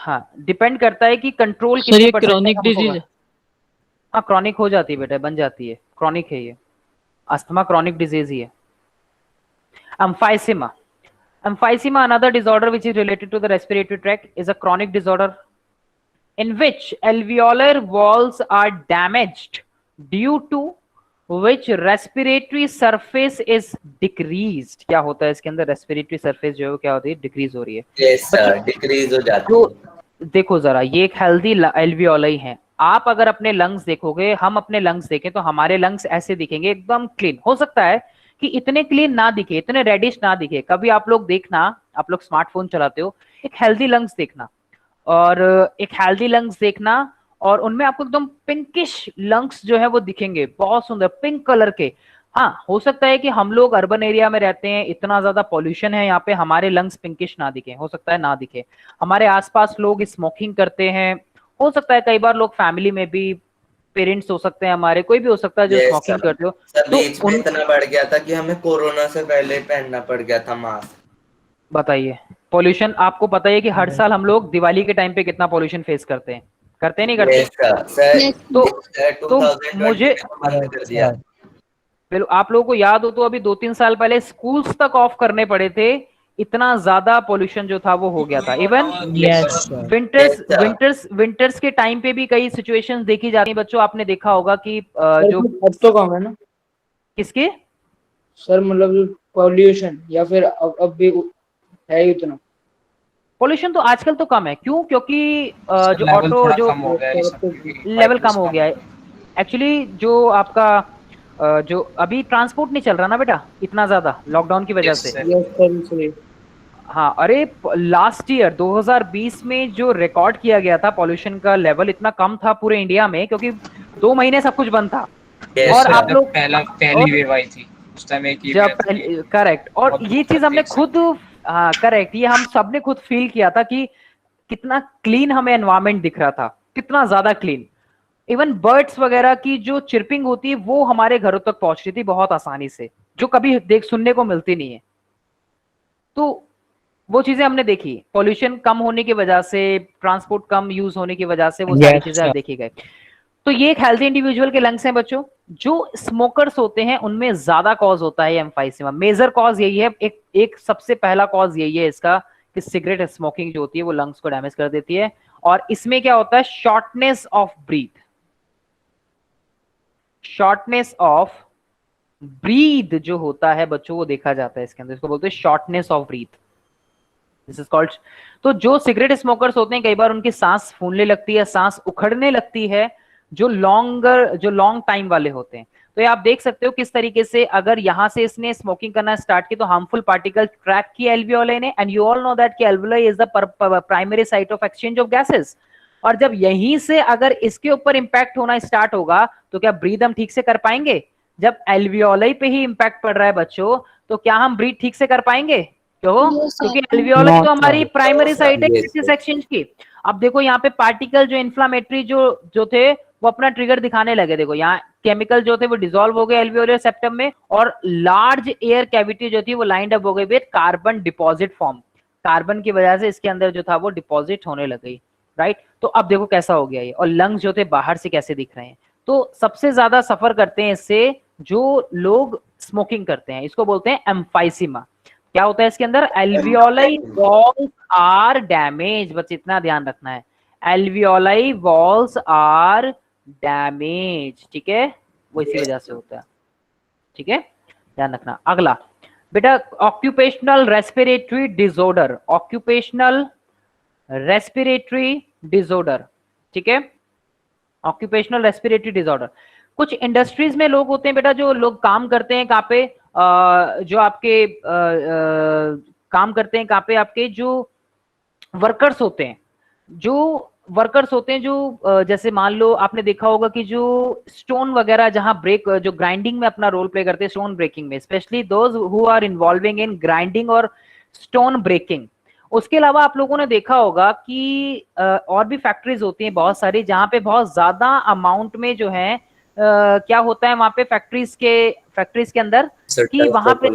हाँ, डिपेंड करता है कि कंट्रोल कितने परसेंट। क्रॉनिक डिजीज, हाँ क्रॉनिक हो जाती है बेटा, बन जाती है, क्रॉनिक है ये। अस्थमा क्रॉनिक डिजीज ही है। Emphysema. Emphysema, another disorder which is related to the respiratory tract, is a chronic disorder in which alveolar walls are damaged, due to which respiratory surface is decreased. क्या होता है इसके अंदर? respiratory surface जो है वो क्या होती है? डिक्रीज हो रही है। yes sir, डिक्रीज हो जाती है। देखो जरा, ये एक हेल्दी एल्वियोलाई है। आप अगर अपने लंग्स देखोगे, हम अपने लंग्स देखें, तो हमारे लंग्स ऐसे दिखेंगे, एकदम क्लीन। हो सकता है कि इतने क्लीन ना दिखे, इतने रेडिश ना दिखे। कभी आप लोग देखना, आप लोग स्मार्टफोन चलाते हो, एक हेल्दी लंग्स देखना और एक हेल्दी लंग्स देखना, और उनमें आपको एकदम पिंकिश लंग्स जो है वो दिखेंगे, बहुत सुंदर पिंक कलर के। हाँ, हो सकता है कि हम लोग अर्बन एरिया में रहते हैं, इतना ज्यादा पॉल्यूशन है यहाँ पे, हमारे लंग्स पिंकिश ना दिखे, हो सकता है ना दिखे। हमारे आसपास लोग स्मोकिंग करते हैं, हो सकता है कई बार लोग फैमिली में भी, पेरेंट्स हो सकते हैं हमारे, कोई भी हो सकता है जो स्मोकिंग करते हो। तो इतना बढ़ गया था कि हमें कोरोना से पहले पहनना पड़ गया था मास्क। बताइए, पॉल्यूशन आपको पता है कि हर साल हम लोग दिवाली के टाइम पे कितना पॉल्यूशन फेस करते हैं, करते नहीं करते? तो मुझे आप लोगों को याद हो तो अभी 2-3 साल पहले स्कूल्स तक ऑफ करने पड़े थे, इतना ज्यादा पॉल्यूशन जो था वो हो गया था। इवन विंटर्स के टाइम पे भी कई सिचुएशंस देखी जाती हैं बच्चों। आपने देखा होगा कि जो अब तो कम है ना किसके सर, मतलब जो पॉल्यूशन, या फिर अब भी है उतना? पॉल्यूशन तो आजकल तो कम है। क्यों? क्योंकि जो ऑटो जो लेवल कम हो गया है एक्चुअली। जो आपका जो अभी ट्रांसपोर्ट नहीं चल रहा ना बेटा इतना ज्यादा, लॉकडाउन की वजह से। हाँ, अरे लास्ट ईयर 2020 में जो रिकॉर्ड किया गया था पॉल्यूशन का लेवल, इतना कम था पूरे इंडिया में, क्योंकि 2 महीने सब कुछ बंद था। और आप लोग पहली वेव आई थी उस टाइम, एक करेक्ट, और ये चीज हमने खुद, हाँ करेक्ट, ये हम सबने खुद फील किया था कि कितना क्लीन हमें एनवायरनमेंट दिख रहा था, कितना ज्यादा क्लीन। इवन बर्ड्स वगैरह की जो चिरपिंग होती है वो हमारे घरों तक पहुंच रही थी बहुत आसानी से, जो कभी सुनने को मिलती नहीं है। तो वो चीजें हमने देखी, पॉल्यूशन कम होने की वजह से, ट्रांसपोर्ट कम यूज होने की वजह से वो सारी चीजें देखी गई। तो ये एक हेल्थी इंडिविजुअल के लंग्स हैं बच्चों। जो स्मोकर्स होते हैं उनमें ज्यादा कॉज होता है एम्फाइसीमा। मेजर कॉज यही है, एक सबसे पहला कॉज यही है इसका कि सिगरेट स्मोकिंग जो होती है वो लंग्स को डैमेज कर देती है। और इसमें क्या होता है, shortness of breath, shortness of breath जो होता है बच्चों वो देखा जाता है इसके अंदर, इसको बोलते हैं shortness of breath, this is called. तो जो सिगरेट स्मोकर्स होते हैं कई बार उनकी सांस फूलने लगती है, सांस उखड़ने लगती है, जो लॉन्ग टाइम वाले होते हैं। तो ये आप देख सकते हो किस तरीके से अगर यहां से इसने स्मोकिंग करना स्टार्ट की तो हार्मफुल पार्टिकल ट्रैप किया एल्वियोलाई ने, and you all know that कि alveoli is the primary site of exchange of gases. और जब यहीं से अगर इसके ऊपर इंपैक्ट होना स्टार्ट होगा तो क्या ब्रीथ हम ठीक से कर पाएंगे? जब एल्वियोलाई पे ही इंपैक्ट पड़ रहा है बच्चों तो क्या हम ब्रीथ ठीक से कर पाएंगे? क्यों? क्योंकि एल्वियोलाई तो हमारी प्राइमरी साइट है गैसेस एक्सचेंज की। अब देखो यहाँ पे पार्टिकल जो इन्फ्लामेटरी जो थे वो अपना ट्रिगर दिखाने लगे। देखो यहाँ केमिकल जो थे वो डिसॉल्व हो गए एल्वियोलर सेप्टम में, और लार्ज एयर कैविटी जो थी वो लाइंड अप हो गई with carbon deposit form. Carbon की वजह से इसके अंदर जो था वो डिपॉजिट होने लग गई, राइट। तो अब देखो कैसा हो गया ये, और लंग्स जो थे बाहर से कैसे दिख रहे हैं। तो सबसे ज्यादा सफर करते हैं इससे जो लोग स्मोकिंग करते हैं, इसको बोलते हैं एम्फाइसीमा। क्या होता है इसके अंदर, एल्वियोलाई वॉल्स आर डैमेज, बस इतना ध्यान रखना है, एल्वियोलाई वॉल्स आर डैमेज, ठीक है, वो इसी वजह से होता है, ठीक है, ध्यान रखना। अगला बेटा occupational respiratory disorder, occupational respiratory disorder, ठीक है, ऑक्यूपेशनल रेस्पिरेटरी डिसऑर्डर। कुछ इंडस्ट्रीज में लोग होते हैं बेटा जो लोग काम करते हैं कहाँ पे, जो आपके काम करते हैं कहाँ पे, आपके जो वर्कर्स होते हैं, जो वर्कर्स होते हैं जो जैसे मान लो आपने देखा होगा कि जो स्टोन वगैरह जहां ब्रेक, जो ग्राइंडिंग में अपना रोल प्ले करते हैं, स्टोन ब्रेकिंग में, specially those who are involving in grinding और स्टोन ब्रेकिंग। उसके अलावा आप लोगों ने देखा होगा कि और भी फैक्ट्रीज होती हैं बहुत सारी जहां पे बहुत ज्यादा अमाउंट में जो है क्या होता है वहां पे फैक्ट्रीज के अंदर कि वहां पे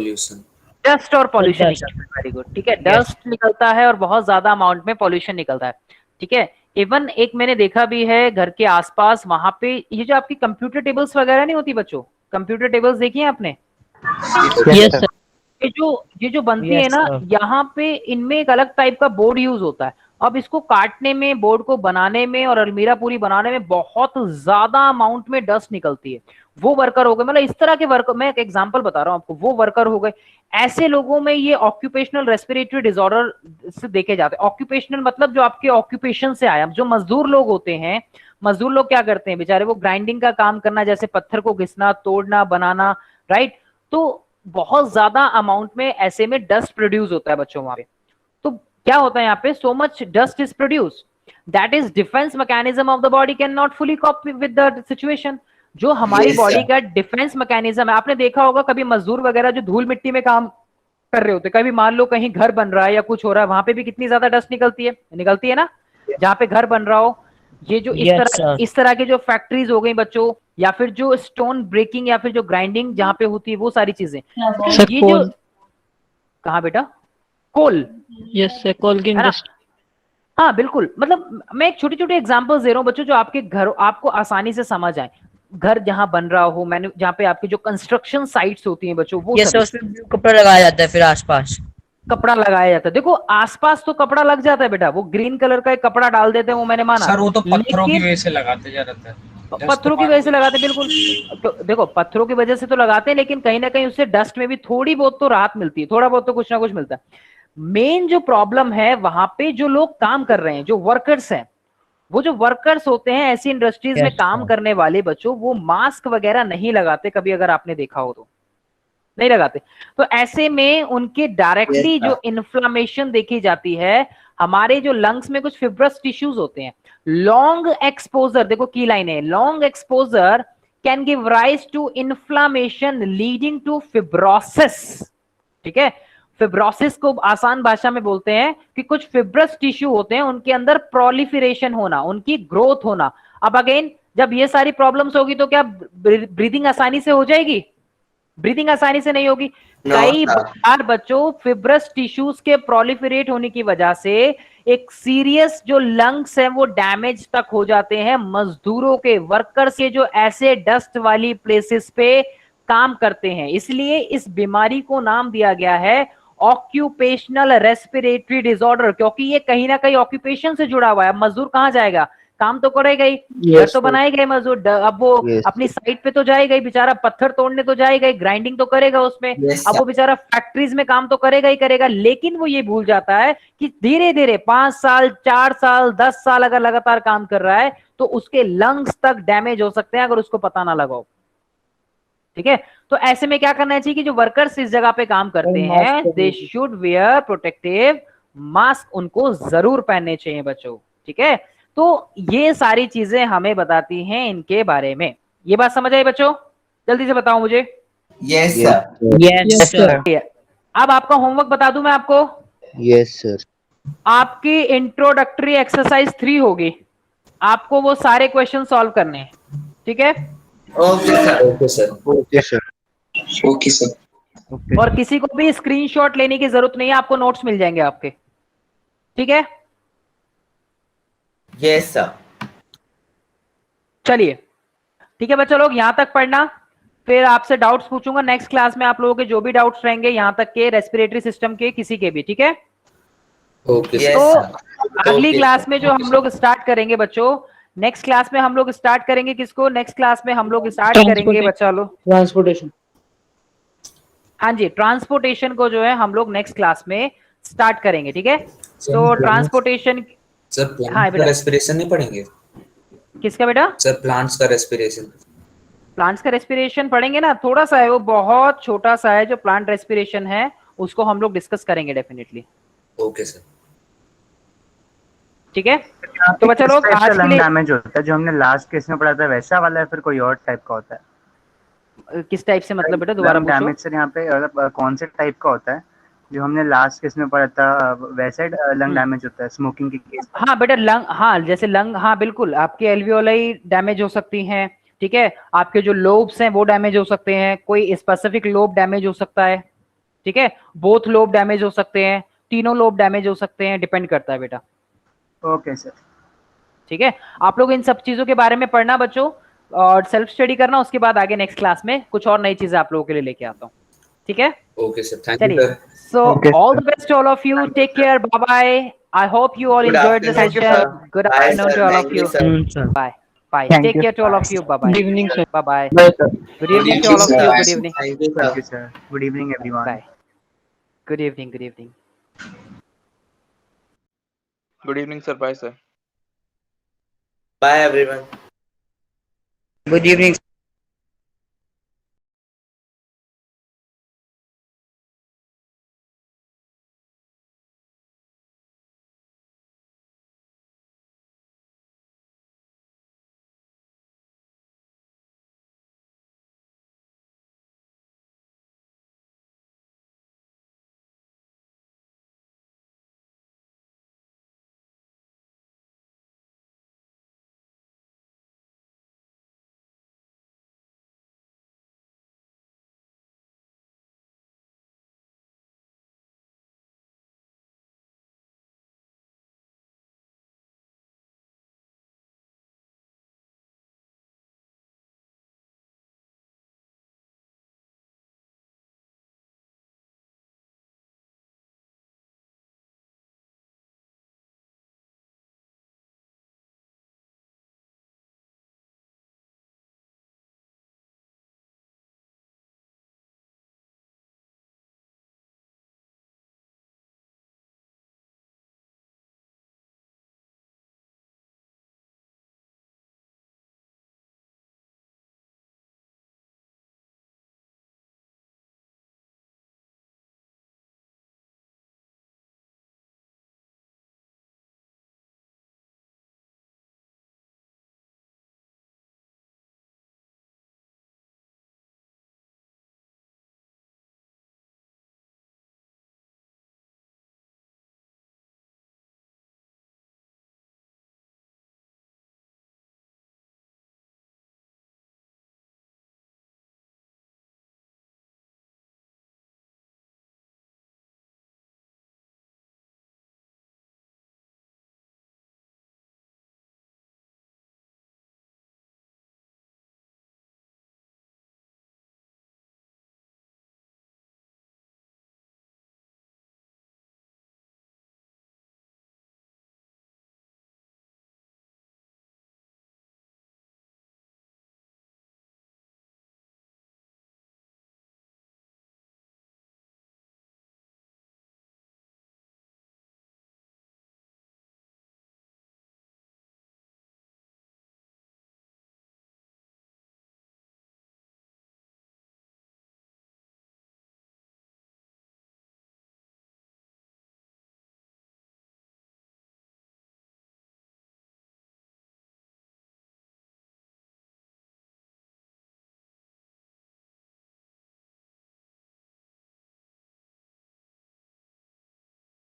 डस्ट और पॉल्यूशन निकलता है। वेरी गुड, ठीक है, डस्ट निकलता है और बहुत ज्यादा अमाउंट में पॉल्यूशन निकलता है, ठीक है। इवन एक मैंने देखा भी है घर के आसपास, वहां पे ये जो आपकी कंप्यूटर टेबल्स वगैरह नहीं होती बच्चों, कंप्यूटर टेबल्स देखी है आपने? Yes sir. ये जो बनती है ना, यहाँ पे इनमें एक अलग टाइप का बोर्ड यूज होता है। अब इसको काटने में, बोर्ड को बनाने में और अलमीरा पूरी बनाने में बहुत ज्यादा अमाउंट में डस्ट निकलती है। वो वर्कर हो गए, मतलब इस तरह के वर्कर, मैं एक एग्जांपल बता रहा हूँ आपको, वो वर्कर हो गए। ऐसे लोगों में ये ऑक्यूपेशनल रेस्पिरेटरी डिसऑर्डर से देखे जाते हैं। ऑक्यूपेशनल मतलब जो आपके ऑक्यूपेशन से आया, जो मजदूर लोग होते हैं, मजदूर लोग क्या करते हैं बेचारे, वो ग्राइंडिंग का काम करना, जैसे पत्थर को घिसना, तोड़ना, बनाना, राइट। तो बहुत ज्यादा अमाउंट में ऐसे में डस्ट प्रोड्यूस होता है बच्चों वहां पे। तो क्या होता है यहाँ पे, so much dust is produce, that is defence mechanism of the body can not fully corp with the situation. जो हमारी बॉडी का डिफेंस मैकेनिज्म है, आपने देखा होगा कभी मजदूर वगैरह जो धूल मिट्टी में काम कर रहे होते, कभी मान लो कहीं घर बन रहा है या कुछ हो रहा है, वहां पे भी कितनी ज्यादा डस्ट निकलती है ना, जहाँ पे घर बन रहा हो। ये जो इस तरह के जो फैक्ट्रीज हो गई बच्चों, या फिर जो स्टोन ब्रेकिंग या फिर जो ग्राइंडिंग जहाँ पे होती है, वो सारी चीजें, ये जो कहाँ बेटा, कोल, यस सर, कोल की इंडस्ट्री। हाँ बिल्कुल, मतलब मैं एक छोटी छोटी एग्जांपल्स दे रहा हूँ बच्चों जो आपके घर आपको आसानी से समझ आए। घर जहाँ बन रहा हो, मैंने जहाँ पे आपकी जो कंस्ट्रक्शन साइट्स होती हैं बच्चों, वो उसमें कपड़ा लगाया जाता है, फिर आसपास कपड़ा लगाया जाता है। देखो आसपास तो कपड़ा लग जाता है बेटा, वो ग्रीन कलर का एक कपड़ा डाल देते हैं, वो मैंने माना सर, वो तो पत्थरों की वजह से लगाते ज्यादातर, पत्थरों की वजह से लगाते, बिल्कुल। तो देखो पत्थरों की वजह से तो लगाते हैं, लेकिन कहीं ना कहीं उससे डस्ट में भी थोड़ी बहुत तो राहत मिलती है, थोड़ा बहुत तो कुछ ना कुछ मिलता है। मेन जो प्रॉब्लम है वहां पे जो लोग काम कर रहे हैं, जो वर्कर्स हैं, वो जो वर्कर्स होते हैं ऐसी इंडस्ट्रीज में काम करने वाले बच्चों, वो मास्क वगैरह नहीं लगाते कभी, अगर आपने देखा हो तो नहीं लगाते। तो ऐसे में उनके डायरेक्टली जो इन्फ्लामेशन देखी जाती है, हमारे जो लंग्स में कुछ फिब्रस टिश्यूज होते हैं, लॉन्ग एक्सपोजर, देखो की लाइन है, long exposure can give rise to inflammation leading to fibrosis, ठीक है। फिब्रोसिस को आसान भाषा में बोलते हैं कि कुछ फिब्रस टिश्यू होते हैं, उनके अंदर प्रोलिफरेशन होना, उनकी ग्रोथ होना। अब अगेन जब ये सारी प्रॉब्लम्स होगी तो क्या ब्रीदिंग आसानी से हो जाएगी? ब्रीदिंग आसानी से नहीं होगी। कई बार बच्चों फिब्रस टिश्यूज के प्रोलिफरेट होने की वजह से एक सीरियस जो लंग्स है वो डैमेज तक हो जाते हैं मजदूरों के, वर्कर्स के, जो ऐसे डस्ट वाली प्लेसेस पे काम करते हैं। इसलिए इस बीमारी को नाम दिया गया है ऑक्यूपेशनल रेस्पिरेटरी डिसऑर्डर, क्योंकि ये कहीं ना कहीं ऑक्यूपेशन से जुड़ा हुआ है। मजदूर कहाँ जाएगा? काम तो करेगा ही, घर तो बनाएगा ही मजदूर, अब वो अपनी साइट पे तो जाएगा ही बेचारा, पत्थर तोड़ने तो जाएगा ही, ग्राइंडिंग तो करेगा उसमें, अब वो बेचारा फैक्ट्रीज में काम तो करेगा ही करेगा। लेकिन वो ये भूल जाता है कि धीरे धीरे 5 साल 4 साल 10 साल अगर लगातार काम कर रहा है तो उसके लंग्स तक डैमेज हो सकते हैं अगर उसको पता ना लगाओ। ठीक है, तो ऐसे में क्या करना चाहिए कि जो वर्कर्स इस जगह पे काम करते हैं they should wear protective mask, उनको जरूर पहनने चाहिए बच्चों। ठीक है, तो ये सारी चीजें हमें बताती हैं इनके बारे में। ये बात समझ आई बच्चों? जल्दी से बताओ मुझे। Yes sir. Yes sir. अब आपका होमवर्क बता दूं मैं आपको। Yes sir. आपकी इंट्रोडक्टरी एक्सरसाइज 3 होगी, आपको वो सारे क्वेश्चन सॉल्व करने हैं। ठीक है, okay sir. Okay sir. Okay sir. Okay sir. और किसी को भी स्क्रीनशॉट लेने की जरूरत नहीं है, आपको नोट्स मिल जाएंगे आपके। ठीक है, यस सर। चलिए ठीक है बच्चों, लोग यहां तक पढ़ना, फिर आपसे डाउट्स पूछूंगा नेक्स्ट क्लास में। आप लोगों के जो भी डाउट्स रहेंगे यहां तक के रेस्पिरेटरी सिस्टम के, किसी के भी। ठीक है, ओके Yes, तो sir. अगली Okay, क्लास sir. में जो हम लोग स्टार्ट करेंगे बच्चों, नेक्स्ट क्लास में हम लोग स्टार्ट करेंगे किसको? नेक्स्ट क्लास में हम लोग स्टार्ट करेंगे बच्चा लोग ट्रांसपोर्टेशन। हाँ जी, ट्रांसपोर्टेशन को जो है हम लोग नेक्स्ट क्लास में स्टार्ट करेंगे। ठीक है, तो ट्रांसपोर्टेशन। सर हाँ प्लांट्स का बेटा, रेस्पिरेशन नहीं पढ़ेंगे? किसका बेटा? सर प्लांट्स का रेस्पिरेशन। प्लांट्स का रेस्पिरेशन पढ़ेंगे ना, थोड़ा सा है वो, बहुत छोटा सा है जो प्लांट रेस्पिरेशन है, उसको हम लोग डिस्कस करेंगे डेफिनेटली। Okay sir. ठीक है, तो बच्चा लोग आज के लिए डैमेज होता है जो हमने लास्ट केस में पढ़ा था वैसा वाला है, फिर कोई और टाइप का होता है? किस टाइप से मतलब बेटा दोबारा पूछो। डैमेज सर यहाँ पे मतलब कौन से टाइप का होता है? जो हमने लास्ट केस में पढ़ा था वैसे लंग डैमेज होता है स्मोकिंग के केस? हाँ बेटा लंग, हाँ जैसे लंग, हाँ बिल्कुल, आपके एल्वियोलाई डैमेज हो सकती हैं। ठीक है, आपके जो लोब्स हैं वो डैमेज हो सकते हैं, कोई स्पेसिफिक लोब डैमेज हो सकता है। ठीक है, बोथ लोब डैमेज हो सकते हैं, तीनों लोब डैमेज हो सकते हैं, डिपेंड करता है बेटा। Okay sir. ठीक है, आप लोग इन सब चीजों के बारे में पढ़ना बच्चों, और सेल्फ स्टडी करना, उसके बाद आगे नेक्स्ट क्लास में कुछ और नई चीजें आप लोगों के लिए लेके आता हूँ। ठीक है, ओके सर, थैंक यू चलिए, sir. so all the best to all of you, take care, bye bye, I hope you all Good enjoyed the afternoon, session. sir. Good Bye, afternoon sir. to all Thank of you, you. sir. Bye bye, Thank take you, care to all of sir. you. Bye bye. Good evening, sir. Bye bye. Bye, sir. Good evening to all of you. Good evening. Thank you, Thank you, sir. sir. Good evening, everyone. Bye. Good evening. Good evening. Good evening, sir. Bye, sir. Bye, everyone. Good evening.